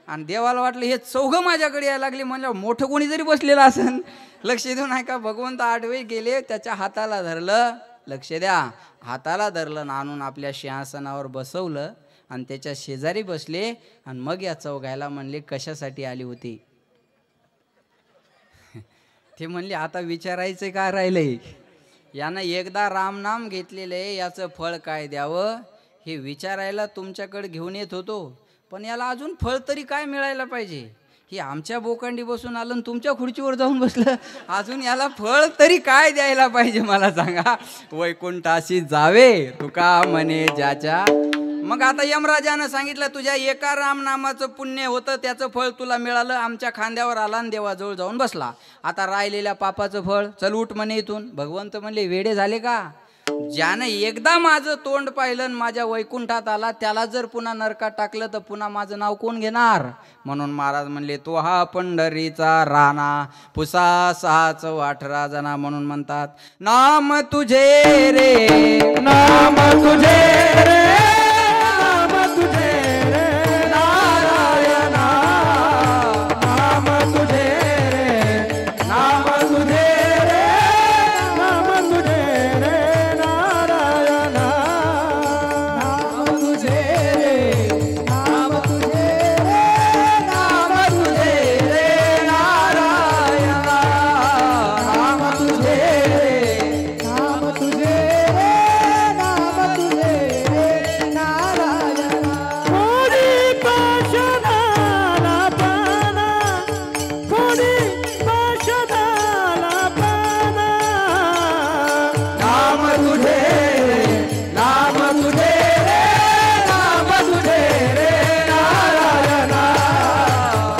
C: आणि देवाला वाटलं हे चौघं माझ्याकडे यायला लागले म्हणजे मोठं कोणीतरी बसलेलं असेल. लक्ष देऊ नाही का भगवंत आडवे गेले त्याच्या हाताला धरलं. लक्ष द्या हाताला धरलं आणून आपल्या सिंहासनावर बसवलं आणि त्याच्या शेजारी बसले. आणि मग या चौघायला म्हणले कशासाठी आली होती. ते म्हणले आता विचारायचं काय राहिलंय. यानं एकदा रामनाम घेतलेले याचं फळ काय द्यावं हे विचारायला तुमच्याकडे घेऊन येत होतो. पण याला अजून फळ तरी काय मिळायला पाहिजे. हे आमच्या बोकांडी बसून आलं तुमच्या खुर्चीवर जाऊन बसलं. अजून याला फळ तरी काय द्यायला पाहिजे मला सांगा. वैकुंठाशी जावे तुका म्हणे ज्याच्या. मग आता यमराजानं सांगितलं तुझ्या एका रामनामाचं पुण्य होतं त्याचं फळ तुला मिळालं. आमच्या खांद्यावर आला आणि देवाजवळ जाऊन बसला. आता राहिलेल्या पापाचं फळ चल उठ म्हणे इथून. भगवंत म्हणले वेडे झाले का. ज्यानं एकदा माझं तोंड पाहिलं माझ्या वैकुंठात आला त्याला जर पुन्हा नरकात टाकलं तर पुन्हा माझं नाव कोण घेणार. म्हणून महाराज म्हणले तो हा पंढरीचा राणा पुसा 618 जना. म्हणून म्हणतात नाम तुझे रे
B: नाम तुझे रे नाम तुझे रे नारायणा. नाम तुझे रे नाम तुझे रे नाम तुझे रे नारायणा. नाम तुझे रे नाम तुझे रे नाम तुझे रे नारायणा. नाम तुझे रे नाम तुझे रे नाम तुझे रे नारायणा. कोणी पाशदाला पाना कोणी पाशदाला पाना. नाम तुझे रे नाम तुझे रे नाम तुझे रे नारायणा.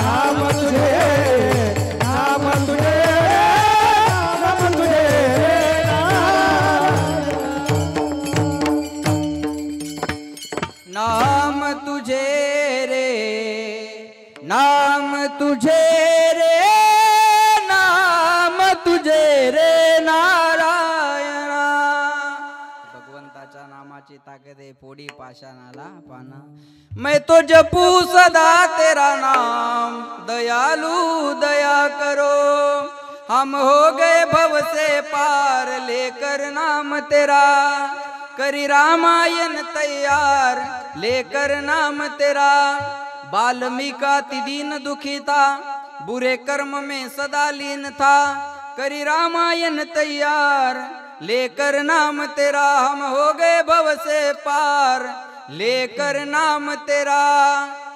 B: नाम तुझे नाम तुझे नाम तुझे रे
C: नाम तुझे रे नाम तुझे रे नाम तुझे रे नारायणा. भगवंताच्या नामाची ताकद आहे पोडी पाषाणाला पाना. मैं तो जपू सदा तेरा नाम दयालु दया करो. हम हो गए भव से पार लेकर नाम तेरा. करी रामायण तैयार लेकर नाम तेरा. बाल्मीका दीन दुखी था बुरे कर्म में सदा लीन था. करी रामायण तैयार लेकर नाम तेरा. हम हो गए भव से पार लेकर नाम तेरा.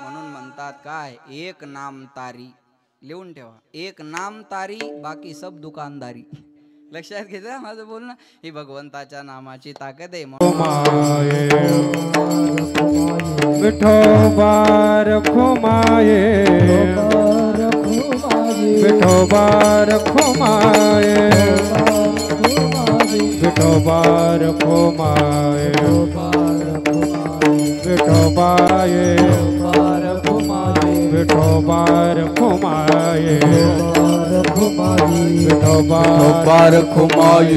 C: म्हणून म्हणतात काय एक नाम तारी. लिहून ठेवा एक नाम तारी बाकी सब दुकानदारी. लक्षात घ्या माझं बोलणं. ही भगवंताच्या नामाची ताकद आहे.
B: विठोबार खुमाये विठोबार खुमाये विठोबार खुमाये विठोबाये विठोबार खुमाये विठोबार विठोबा रखुमाई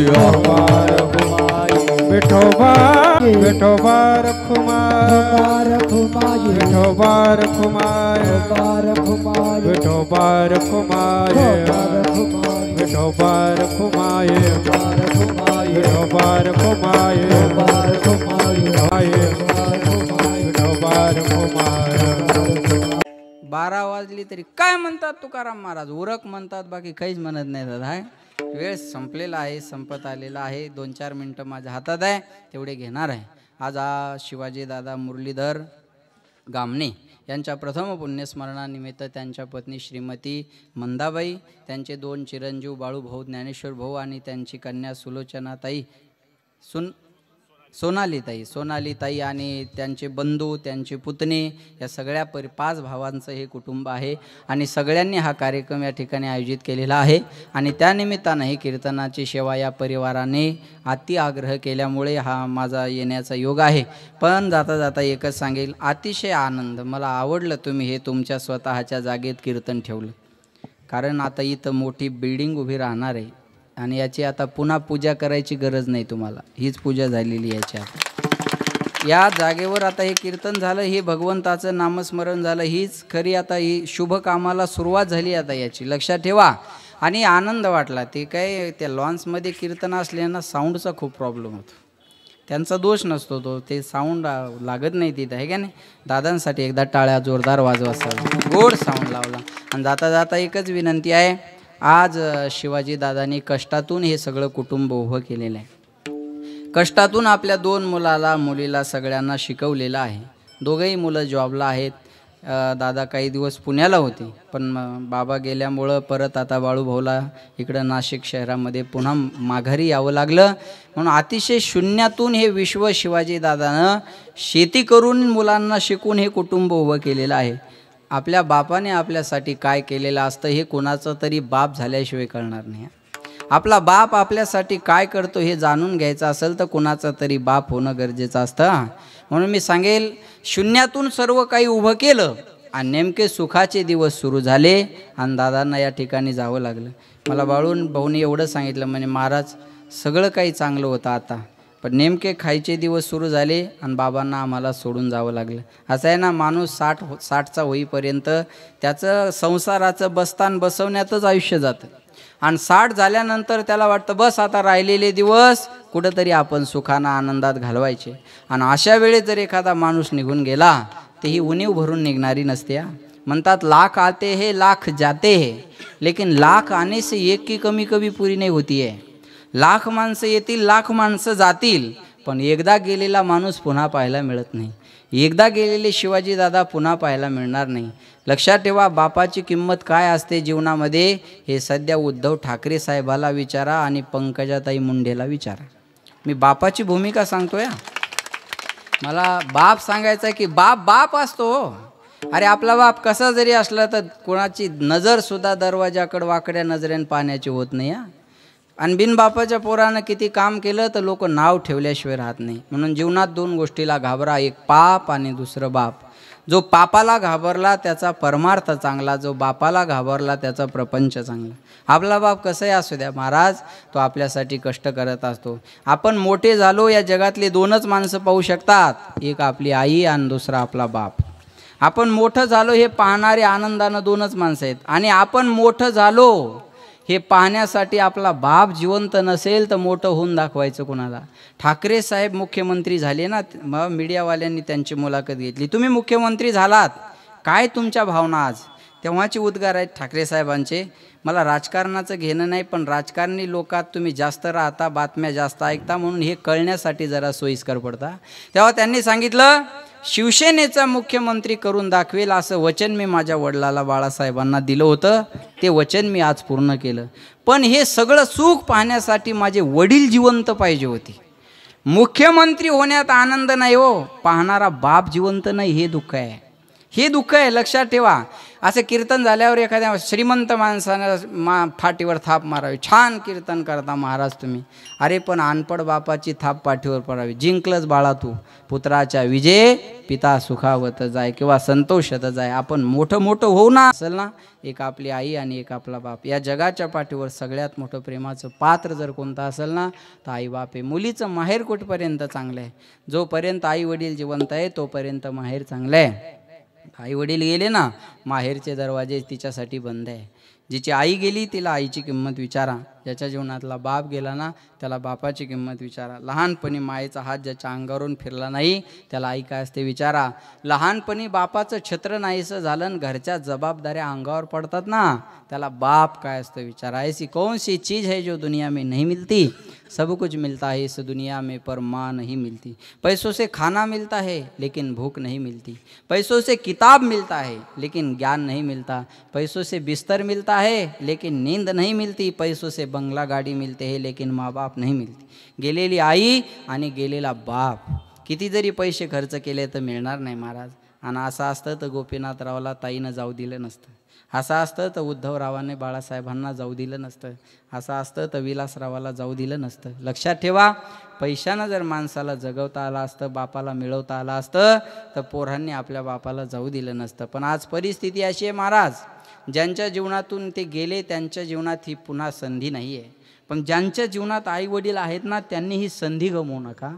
B: विठोबा विठोबा रखुमाई विठोबा रखुमाई विठोबा रखुमाई विठोबा रखुमाई विठोबा रखुमाई विठोबा रखुमाई
C: 12 वाजली तरी काय म्हणतात तुकाराम महाराज, उरक म्हणतात, बाकी काहीच म्हणत नाही दादा. आहे वेळ संपलेला आहे, संपत आलेला आहे. 2-4 मिनटं माझ्या हातात आहे, तेवढे घेणार आहे. आज शिवाजी दादा मुरलीधर गामणे यांच्या प्रथम पुण्यस्मरणानिमित्त त्यांच्या पत्नी श्रीमती मंदाबाई, त्यांचे 2 चिरंजीव बाळूभाऊ ज्ञानेश्वर भाऊ आणि त्यांची कन्या सुलोचनाताई सोनालीताई आणि त्यांचे बंधू, त्यांचे पुतणे, या सगळ्या 5 भावांचं हे कुटुंब आहे. आणि सगळ्यांनी हा कार्यक्रम या ठिकाणी आयोजित केलेला आहे. आणि त्यानिमित्तानं ही कीर्तनाची सेवा या परिवाराने अति आग्रह केल्यामुळे हा माझा येण्याचा योग आहे. पण जाता जाता एकच सांगेल, अतिशय आनंद, मला आवडलं तुम्ही हे तुमच्या स्वतःच्या जागेत कीर्तन ठेवलं. कारण आता इथं मोठी बिल्डिंग उभी राहणार आहे आणि याची आता पुन्हा पूजा करायची गरज नाही तुम्हाला, हीच पूजा झालेली याची. आता या जागेवर आता हे कीर्तन झालं, हे भगवंताचं नामस्मरण झालं, हीच खरी आता ही शुभ कामाला सुरुवात झाली आता याची, लक्षात ठेवा. आणि आनंद वाटला. ते काय त्या लॉन्समध्ये कीर्तन असल्यानं साऊंडचा खूप प्रॉब्लेम होतो, त्यांचा दोष नसतो तो, ते साऊंड लागत नाही तिथं, आहे का नाही. दादांसाठी एकदा टाळ्या जोरदार वाजवा, गोड साऊंड लावला. आणि जाता जाता एकच विनंती आहे, आज शिवाजी दादांनी कष्टातून हे सगळं कुटुंब उभं केलेलं आहे. कष्टातून आपल्या 2 मुलीला सगळ्यांना शिकवलेलं आहे. दोघंही मुलं जॉबला आहेत. दादा काही दिवस पुण्याला होते, पण बाबा गेल्यामुळं परत आता बाळूभाऊला इकडं नाशिक शहरामध्ये पुन्हा माघारी यावं लागलं. म्हणून अतिशय शून्यातून हे विश्व शिवाजी दादानं शेती करून मुलांना शिकून हे कुटुंब उभं केलेलं आहे. आपल्या बापाने आपल्यासाठी काय केलेलं असतं हे कोणाचं तरी बाप झाल्याशिवाय कळणार नाही. आपला बाप आपल्यासाठी काय करतो हे जाणून घ्यायचं असेल तर कोणाचं तरी बाप होणं गरजेचं असतं. म्हणून मी सांगेल, शून्यातून सर्व काही उभं केलं आणि नेमके सुखाचे दिवस सुरू झाले आणि दादांना या ठिकाणी जावं लागलं. मला भाऊनी एवढं सांगितलं, म्हणजे महाराज सगळं काही चांगलं होतं आता, पण नेमके खायचे दिवस सुरू झाले आणि बाबांना आम्हाला सोडून जावं लागलं. असं आहे ना, माणूस 60चा होईपर्यंत त्याचं संसाराचं बस्तान बसवण्यातच आयुष्य जातं. आणि 60 झाल्यानंतर त्याला वाटतं बस आता राहिलेले दिवस कुठंतरी आपण सुखानं आनंदात घालवायचे. आणि अशा वेळेस जर एखादा माणूस निघून गेला तर ही उणीव भरून निघणारी नसते. म्हणतात लाख आते है लाख जाते है, लेकिन लाख आने से एक की कमी कभी पूरी नहीं होती है. लाख माणसं येतील, लाख माणसं जातील, पण एकदा गेलेला माणूस पुन्हा पाहायला मिळत नाही. एकदा गेलेले शिवाजी दादा पुन्हा पाहायला मिळणार नाही. लक्षात ठेवा, बापाची किंमत काय असते जीवनामध्ये हे सध्या उद्धव ठाकरे साहेबाला विचारा आणि पंकजाताई मुंडेला विचारा. मी बापाची भूमिका सांगतोय. मला बाप सांगायचा आहे की बाप असतो. अरे आपला बाप कसा जरी असला तर कोणाची नजरसुद्धा दरवाजाकडे वाकड्या नजरेने पाहण्याची होत नाही. आणि बिनबापाच्या पोरानं किती काम केलं तर लोक नाव ठेवल्याशिवाय राहत नाही. म्हणून जीवनात 2 गोष्टीला घाबरा, एक पाप आणि दुसरं बाप. जो पापाला घाबरला त्याचा परमार्थ चांगला, जो बापाला घाबरला त्याचा प्रपंच चांगला. आपला बाप कसंही असू द्या महाराज, तो आपल्यासाठी कष्ट करत असतो. आपण मोठे झालो या जगातले 2च माणसं पाहू शकतात, एक आपली आई आणि दुसरा आपला बाप. आपण मोठं झालो हे पाहणारे आनंदानं 2च माणसं आहेत. आणि आपण मोठं झालो हे पाहण्यासाठी आपला बाप जिवंत नसेल तर मोठं होऊन दाखवायचं कोणाला. ठाकरे साहेब मुख्यमंत्री झाले ना, मग मीडियावाल्यांनी त्यांची मुलाखत घेतली. तुम्ही मुख्यमंत्री झालात, काय तुमच्या भावना आज? तेव्हाचे उद्गार आहेत ठाकरे साहेबांचे. मला राजकारणाचं घेणं नाही, पण राजकारणी लोकात तुम्ही जास्त राहता, बातम्या जास्त ऐकता, म्हणून हे कळण्यासाठी जरा सोयीस्कर पडता. तेव्हा त्यांनी सांगितलं, शिवसेनेचा मुख्यमंत्री करून दाखवेल असं वचन मी माझ्या वडिलाला बाळासाहेबांना दिलं होतं. ते वचन मी आज पूर्ण केलं. पण हे सगळं सुख पाहण्यासाठी माझे वडील जिवंत पाहिजे होते. मुख्यमंत्री होण्यात आनंद नाही हो, पाहणारा बाप जिवंत नाही, हे दुःख आहे. हे दुःख आहे, लक्षात ठेवा. असे कीर्तन झाल्यावर एखाद्या श्रीमंत माणसानं फाटीवर थाप मारावी, छान कीर्तन करता महाराज तुम्ही. अरे पण अनपड बापाची थाप पाठीवर पडावी. जिंकलंच बाळा तू, पुत्राच्या विजय पिता सुखावत जाय किंवा संतोषत जाय. आपण मोठं मोठं होऊ ना असेल ना, एक आपली आई आणि एक आपला बाप. या जगाच्या पाठीवर सगळ्यात मोठं प्रेमाचं पात्र जर कोणतं असेल ना तर आई बाप आहे. मुलीचं माहेर कुठपर्यंत चांगलं आहे? जोपर्यंत आई वडील जिवंत आहे तोपर्यंत माहेर चांगलं आहे. आई वडील गेले ना, माहेरचे दरवाजे तिच्यासाठी बंद आहे. जिची आई गेली तिला आईची किंमत विचारा. ज्याच्या जीवनातला बाप गेला ना त्याला बापाची किंमत विचारा. लहानपणी मायेचा हात ज्याच्या अंगावरून फिरला नाही त्याला आई काय असते विचारा. लहानपणी बापाचं छत्र नाहीसं झालं आणि घरच्या जबाबदाऱ्या अंगावर पडतात ना त्याला बाप काय असतं विचारा. ऐसी कौन सी चीज़ है जो दुनिया में नहीं मिलती? सब कुछ मिलता है इस दुनिया में पर माँ नहीं मिलती. पैसों से खाना मिलता है लेकिन भूख नहीं मिलती. पैसों से किताब मिलता है लेकिन ज्ञान नहीं मिलता. पैसों से बिस्तर मिलता है लेकिन नींद नहीं मिलती. पैसों से बंगला गाडी मिलते है लेकिन माँ बाप नहीं मिलती. गेलेली आई आणि गेलेला बाप किती जरी पैसे खर्च केले तर मिळणार नाही महाराज. आणि असं असतं तर गोपीनाथरावला ताईनं जाऊ दिलं नसतं. असं असतं तर उद्धवरावाने बाळासाहेबांना जाऊ दिलं नसतं. असं असतं तर विलासरावाला जाऊ दिलं नसतं. लक्षात ठेवा, पैशानं जर माणसाला जगवता आलं असतं, बापाला मिळवता आलं असतं तर पोरांनी आपल्या बापाला जाऊ दिलं नसतं. पण आज परिस्थिती अशी आहे महाराज, ज्यांच्या जीवनातून ते गेले त्यांच्या जीवनात ही पुन्हा संधी नाही आहे. पण ज्यांच्या जीवनात आई वडील आहेत ना त्यांनी ही संधी गमवू नका.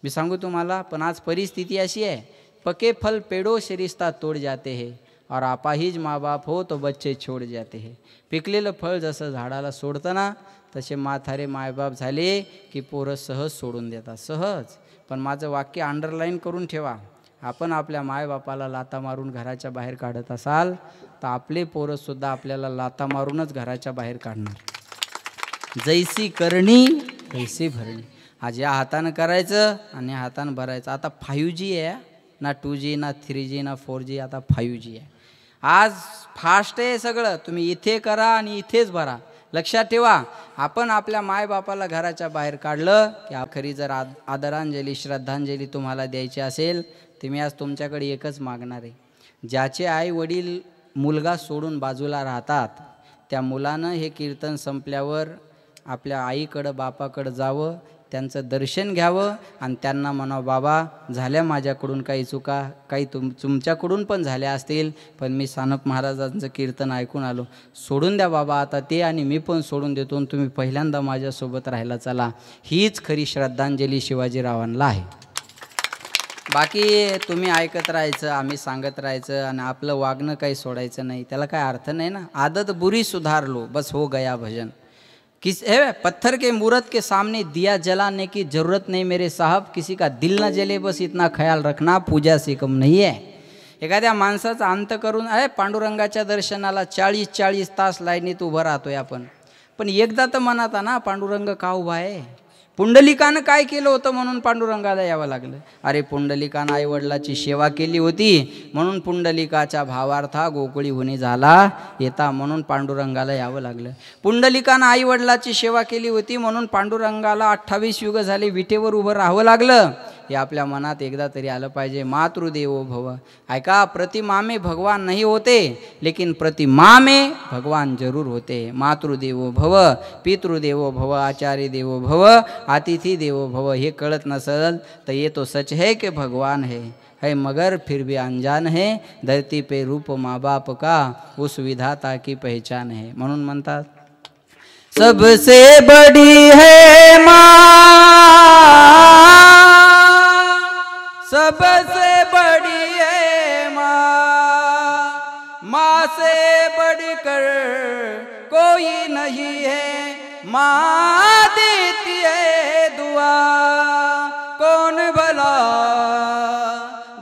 C: मी सांगू तुम्हाला. पण आज परिस्थिती अशी आहे, पके फल पेड़ों से रिश्ता तोड़ जाते हैं और अपाहिज माँ बाप हो तो बच्चे छोड़ जाते हैं. पिकलेलं फळ जसं झाडाला सोडतं ना तसे म्हातारे मायबाप झाले की पोरं सहज सोडून देतात, सहज. पण माझं वाक्य अंडरलाईन करून ठेवा. आपण आपल्या मायबापाला लाता मारून घराच्या बाहेर काढत असाल तर आपले पोरंसुद्धा आपल्याला लाता मारूनच घराच्या बाहेर काढणार. जैसी करणी तैसी भरणी. आज या हातानं करायचं आणि या हातानं भरायचं. आता 5G आहे ना, 2G ना 3G ना 4G, आता 5G आहे. आज फास्ट आहे सगळं. तुम्ही इथे करा आणि इथेच भरा. लक्षात ठेवा, आपण आपल्या मायबापाला घराच्या बाहेर काढलं की खरी जर आदरांजली श्रद्धांजली तुम्हाला द्यायची असेल तर मी आज तुमच्याकडे एकच मागणार आहे. ज्याचे आई वडील मुलगा सोडून बाजूला राहतात त्या मुलानं हे कीर्तन संपल्यावर आपल्या आईकडं बापाकडं जावं, त्यांचं दर्शन घ्यावं आणि त्यांना म्हणावं, बाबा झाल्या माझ्याकडून काही चुका, काही तुमच्याकडून पण झाल्या असतील, पण मी सानप महाराजांचं कीर्तन ऐकून आलो, सोडून द्या बाबा आता ते आणि मी पण सोडून देतो, तुम्ही पहिल्यांदा माझ्यासोबत राहायला चला. हीच खरी श्रद्धांजली शिवाजीरावांना आहे. बाकी तुम्ही ऐकत राहायचं, आम्ही सांगत राहायचं आणि आपलं वागणं काही सोडायचं नाही, त्याला काय अर्थ नाही ना. आदत बुरी सुधार लो, बस हो गया भजन. किस है पत्थर के मूरत के सामने दिया जलाने की जरूरत नहीं मेरे साहब, किसी का दिल न जले बस इतना ख्याल रखना, पूजा से कम नहीं है. एखाद्या माणसाचा अंत करून पांडुरंगाच्या दर्शनाला 40-40 तास लाईनीत उभं राहतोय आपण. पण एकदा तर मनात ना पांडुरंग का उभा आहे? पुंडलिकानं काय केलं होतं म्हणून पांडुरंगाला यावं लागलं? अरे पुंडलिकानं आईवडिलाची सेवा केली होती म्हणून पुंडलिकाच्या भावार्था गोकुळी होणे झाला येता म्हणून पांडुरंगाला यावं लागलं. पुंडलिकानं आईवडिलाची सेवा केली होती म्हणून पांडुरंगाला 28 युग झाले विटेवर उभं राहावं लागलं. हे आपल्या मनात एकदा तरी आलं पाहिजे. मातृदेवो भव. ऐका, प्रतिमा में भगवान नहीं होते लेकिन प्रतिमा में भगवान जरूर होते. मातृदेवो भव, पितृदेवो भव, आचार्य देवो भव, अतिथि देवो भव. हे कळत नसल तर ये तो सच है कि भगवान है मगर फिर भी अनजान है. धरती पे रूप माँ बाप का उस विधाता की पहचान है. म्हणून म्हणतात सबसे बड़ी है माँ, सबसे बड़ी है माँ, माँ से बढ़कर कोई नहीं है. माँ देती है दुआ, कौन भला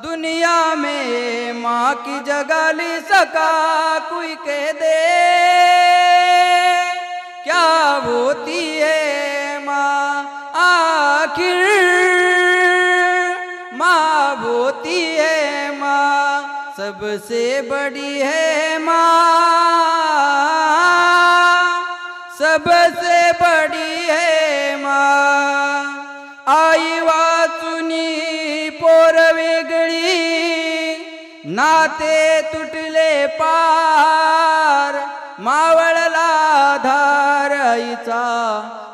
C: दुनिया में माँ की जगह ले सका. कोई कह दे क्या होती है माँ, आखिर माँ होती है माँ. सबसे बड़ी है माँ, सबसे बड़ी है माँ. आई वाचुनी पोर वेगळी ना नाते तुटले पार मावळला आधार आईचा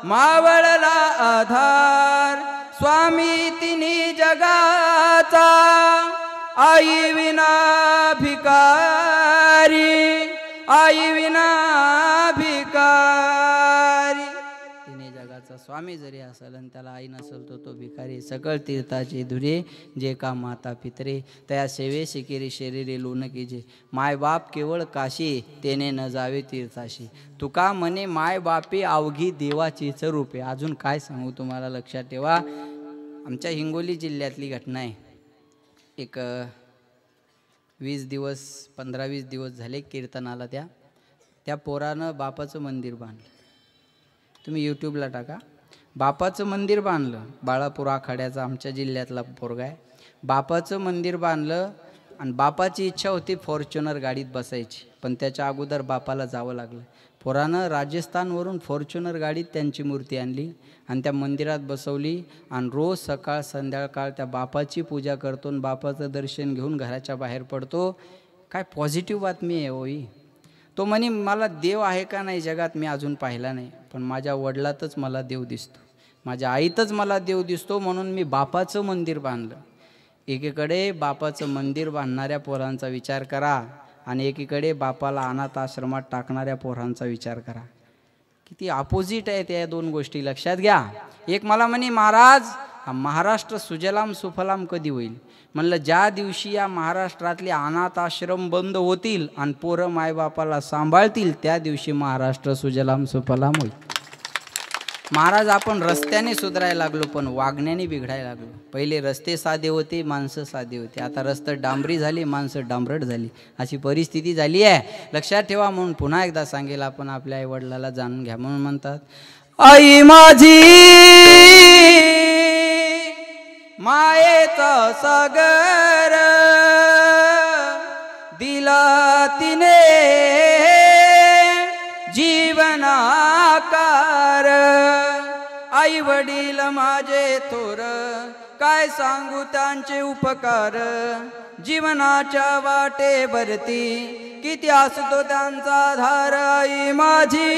C: मावळला आधार स्वामी तिन्ही जगाचा आई विना भिकारी आई विना भिकारी तिन्ही जगाचा स्वामी जरी असेल आणि त्याला आई नसेल तो भिकारी सकळ तीर्थाचे धुरे जे का माता पितरे त्या सेवे शिकेरी शरीरे लोन कीजे माय बाप केवळ काशी तेने न जावे तीर्थाशी तुका म्हणे माय बापे अवघी देवाचीच रूपे अजून काय सांगू तुम्हाला लक्षात ठेवा आमच्या हिंगोली जिल्ह्यातली घटना आहे एक 20 दिवस 15-20 दिवस झाले कीर्तनाला त्या पोरानं बापाचं मंदिर बांधलं तुम्ही यूट्यूबला टाका बापाचं मंदिर बांधलं बाळापूर आखाड्याचा आमच्या जिल्ह्यातला पोरगा आहे बापाचं मंदिर बांधलं आणि बापाची इच्छा होती फॉर्च्युनर गाडीत बसायची पण त्याच्या अगोदर बापाला जावं लागलं पोरानं राजस्थानवरून फॉर्च्युनर गाडीत त्यांची मूर्ती आणली आणि त्या मंदिरात बसवली आणि रोज सकाळ संध्याकाळ त्या बापाची पूजा करतो आणि बापाचं दर्शन घेऊन घराच्या बाहेर पडतो काय पॉझिटिव्ह बातमी आहे होई तो म्हणे मला देव आहे का नाही जगात मी अजून पाहिला नाही पण माझ्या वडिलातच मला देव दिसतो माझ्या आईतच मला देव दिसतो म्हणून मी बापाचं मंदिर बांधलं एकीकडे बापाचं मंदिर बांधणाऱ्या पोरांचा विचार करा आणि एकीकडे बापाला अनाथ आश्रमात टाकणाऱ्या पोरांचा विचार करा किती अपोजिट आहे त्या दोन गोष्टी लक्षात घ्या एक मला म्हणे महाराज हा महाराष्ट्र सुजलाम सुफलाम कधी होईल म्हणलं ज्या दिवशी या महाराष्ट्रातले अनाथ आश्रम बंद होतील आणि पोरं मायबापाला सांभाळतील त्या दिवशी महाराष्ट्र सुजलाम सुफलाम होईल महाराज आपण रस्त्याने सुधारायला लागलो पण वागण्याने बिघडायला लागलो पहिले रस्ते साधे होते माणसं साधे होते आता रस्ते डांबरी झाली माणसं डांबरट झाली अशी परिस्थिती झाली आहे लक्षात ठेवा म्हणून पुन्हा एकदा सांगेल आपण आपल्या आई वडिलाला जाणून घ्या म्हणून म्हणतात आई माझी मायेचा सागर दिला तिने जीवनाकार आई वडील माझे थोर काय सांगू त्यांचे उपकार जीवनाच्या वाटे भरती किती असतो त्यांचा धार आई माझी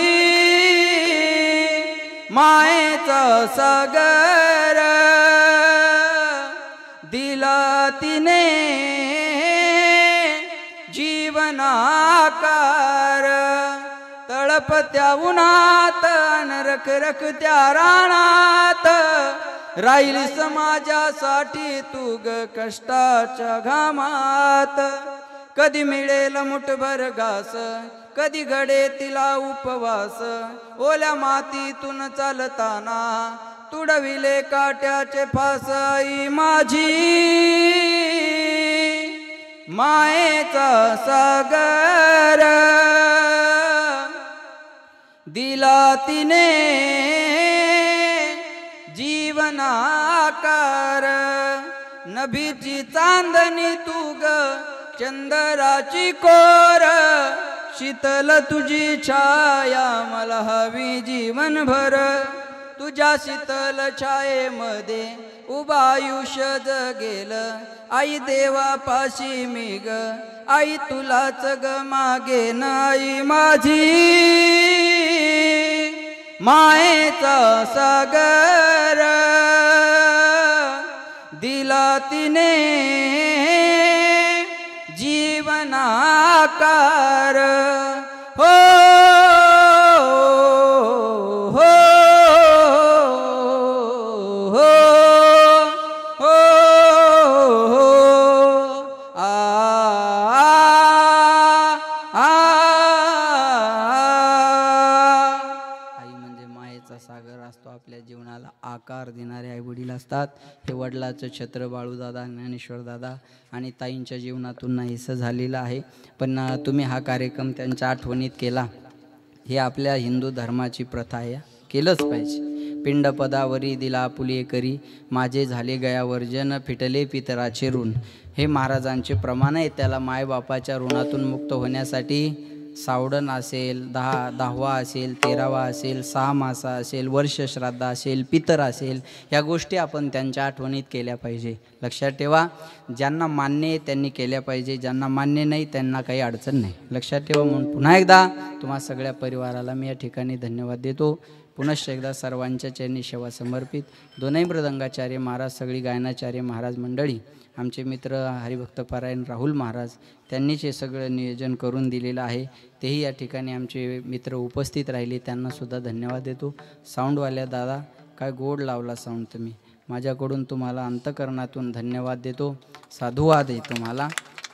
C: मायेचा सागर दिला तिने जीवनाकार तळपत्या उन्हात रख रख त्या रानात राहील समाजासाठी तू ग कष्टाच्या घामात कधी मिळेल मुठभर घास कधी घडे तिला उपवास ओल्या मातीतून चालताना तुडविले काट्याचे फास आई माझी मायेचा सागर दिला तिने जीवनाकार नभीची चांदणी तू ग चंद्राची कोर शीतल तुझी छाया मला हवी जीवनभर तुझ्या शीतल छायेमध्ये उभा आयुष्य जगेल आई देवापाशी मी ग आई तुलाच ग मागेन आई माझी मायेचा सागर दिला तिने जीवनाकार हो आकार देणारे आई वडील असतात हे वडिलाचं छत्र बाळूदादा ज्ञानेश्वर दादा आणि ताईंच्या जीवनातून नाहीसं झालेलं आहे पण तुम्ही हा कार्यक्रम त्यांच्या आठवणीत केला हे आपल्या हिंदू धर्माची प्रथा आहे केलंच पाहिजे पिंडपदावरी दिला पुले करी माझे झाले गयावर्जन फिटले पितराचे ऋण हे महाराजांचे प्रमाण आहे त्याला मायबापाच्या ऋणातून मुक्त होण्यासाठी सावडण असेल, 10वा असेल, 13वा असेल, 6 मासा असेल, वर्षश्राद्ध असेल, पितर असेल, ह्या गोष्टी आपण त्यांच्या आठवणीत केल्या पाहिजे. लक्षात ठेवा, ज्यांना मान्य आहे त्यांनी केल्या पाहिजे, ज्यांना मान्य नाही त्यांना काही अडचण नाही. लक्षात ठेवा. म्हणून पुन्हा एकदा तुम्हा सगळ्या परिवाराला मी या ठिकाणी धन्यवाद देतो. पुनश्च एकदा सर्वांच्या चरणी सेवा समर्पित. दोनही मृदंगाचार्य महाराज, सगळी गायनाचार्य महाराज मंडळी, आमचे मित्र हरिभक्तपरायण राहुल महाराज, त्यांनीच हे सगळं नियोजन करून दिलेलं आहे. तेही या ठिकाणी आमचे मित्र उपस्थित राहिले, त्यांनासुद्धा धन्यवाद देतो. साऊंडवाल्या दादा, काय गोड लावला साऊंड तुम्ही, माझ्याकडून तुम्हाला अंतकरणातून धन्यवाद देतो. साधुवाद आहे तुम्हाला.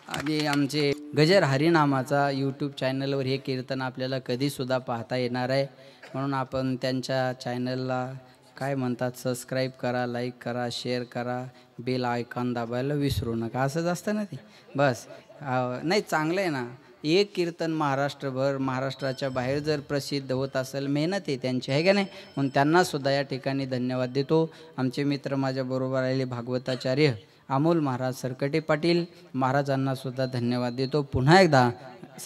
C: आणि आमचे गजर हरिनामाचा यूट्यूब चॅनलवर हे कीर्तन आपल्याला कधीसुद्धा पाहता येणार आहे. म्हणून आपण त्यांच्या चॅनलला काय म्हणतात, सबस्क्राईब करा, लाईक करा, शेअर करा, बेल आयकॉन दाबायला विसरू नका. असंच असतं ना ते. बस नाही, चांगलं आहे ना. एक कीर्तन महाराष्ट्रभर, महाराष्ट्राच्या बाहेर जर प्रसिद्ध होत असेल, मेहनत आहे त्यांची, आहे का नाही. म्हणून त्यांनासुद्धा या ठिकाणी धन्यवाद देतो. आमचे मित्र माझ्याबरोबर आलेले भागवताचार्य अमोल महाराज सरकटे पाटील महाराजांनासुद्धा धन्यवाद देतो. पुन्हा एकदा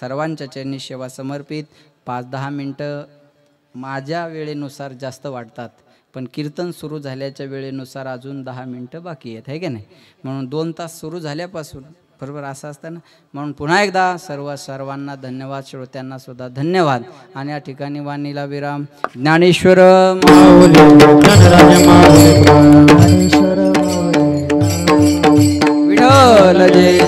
C: सर्वांच्या चरणी सेवा समर्पित. 5-10 मिनटं माझ्या वेळेनुसार जास्त वाटतात, पण कीर्तन सुरू झाल्याच्या वेळेनुसार अजून 10 मिनटं बाकी आहेत, आहे का नाही. म्हणून 2 तास सुरू झाल्यापासून बरोबर असं असतं ना. म्हणून पुन्हा एकदा सर्वांना धन्यवाद, श्रोत्यांना सुद्धा धन्यवाद. आणि या ठिकाणी वाणीला विराम. ज्ञानेश्वर विठ्ठल जय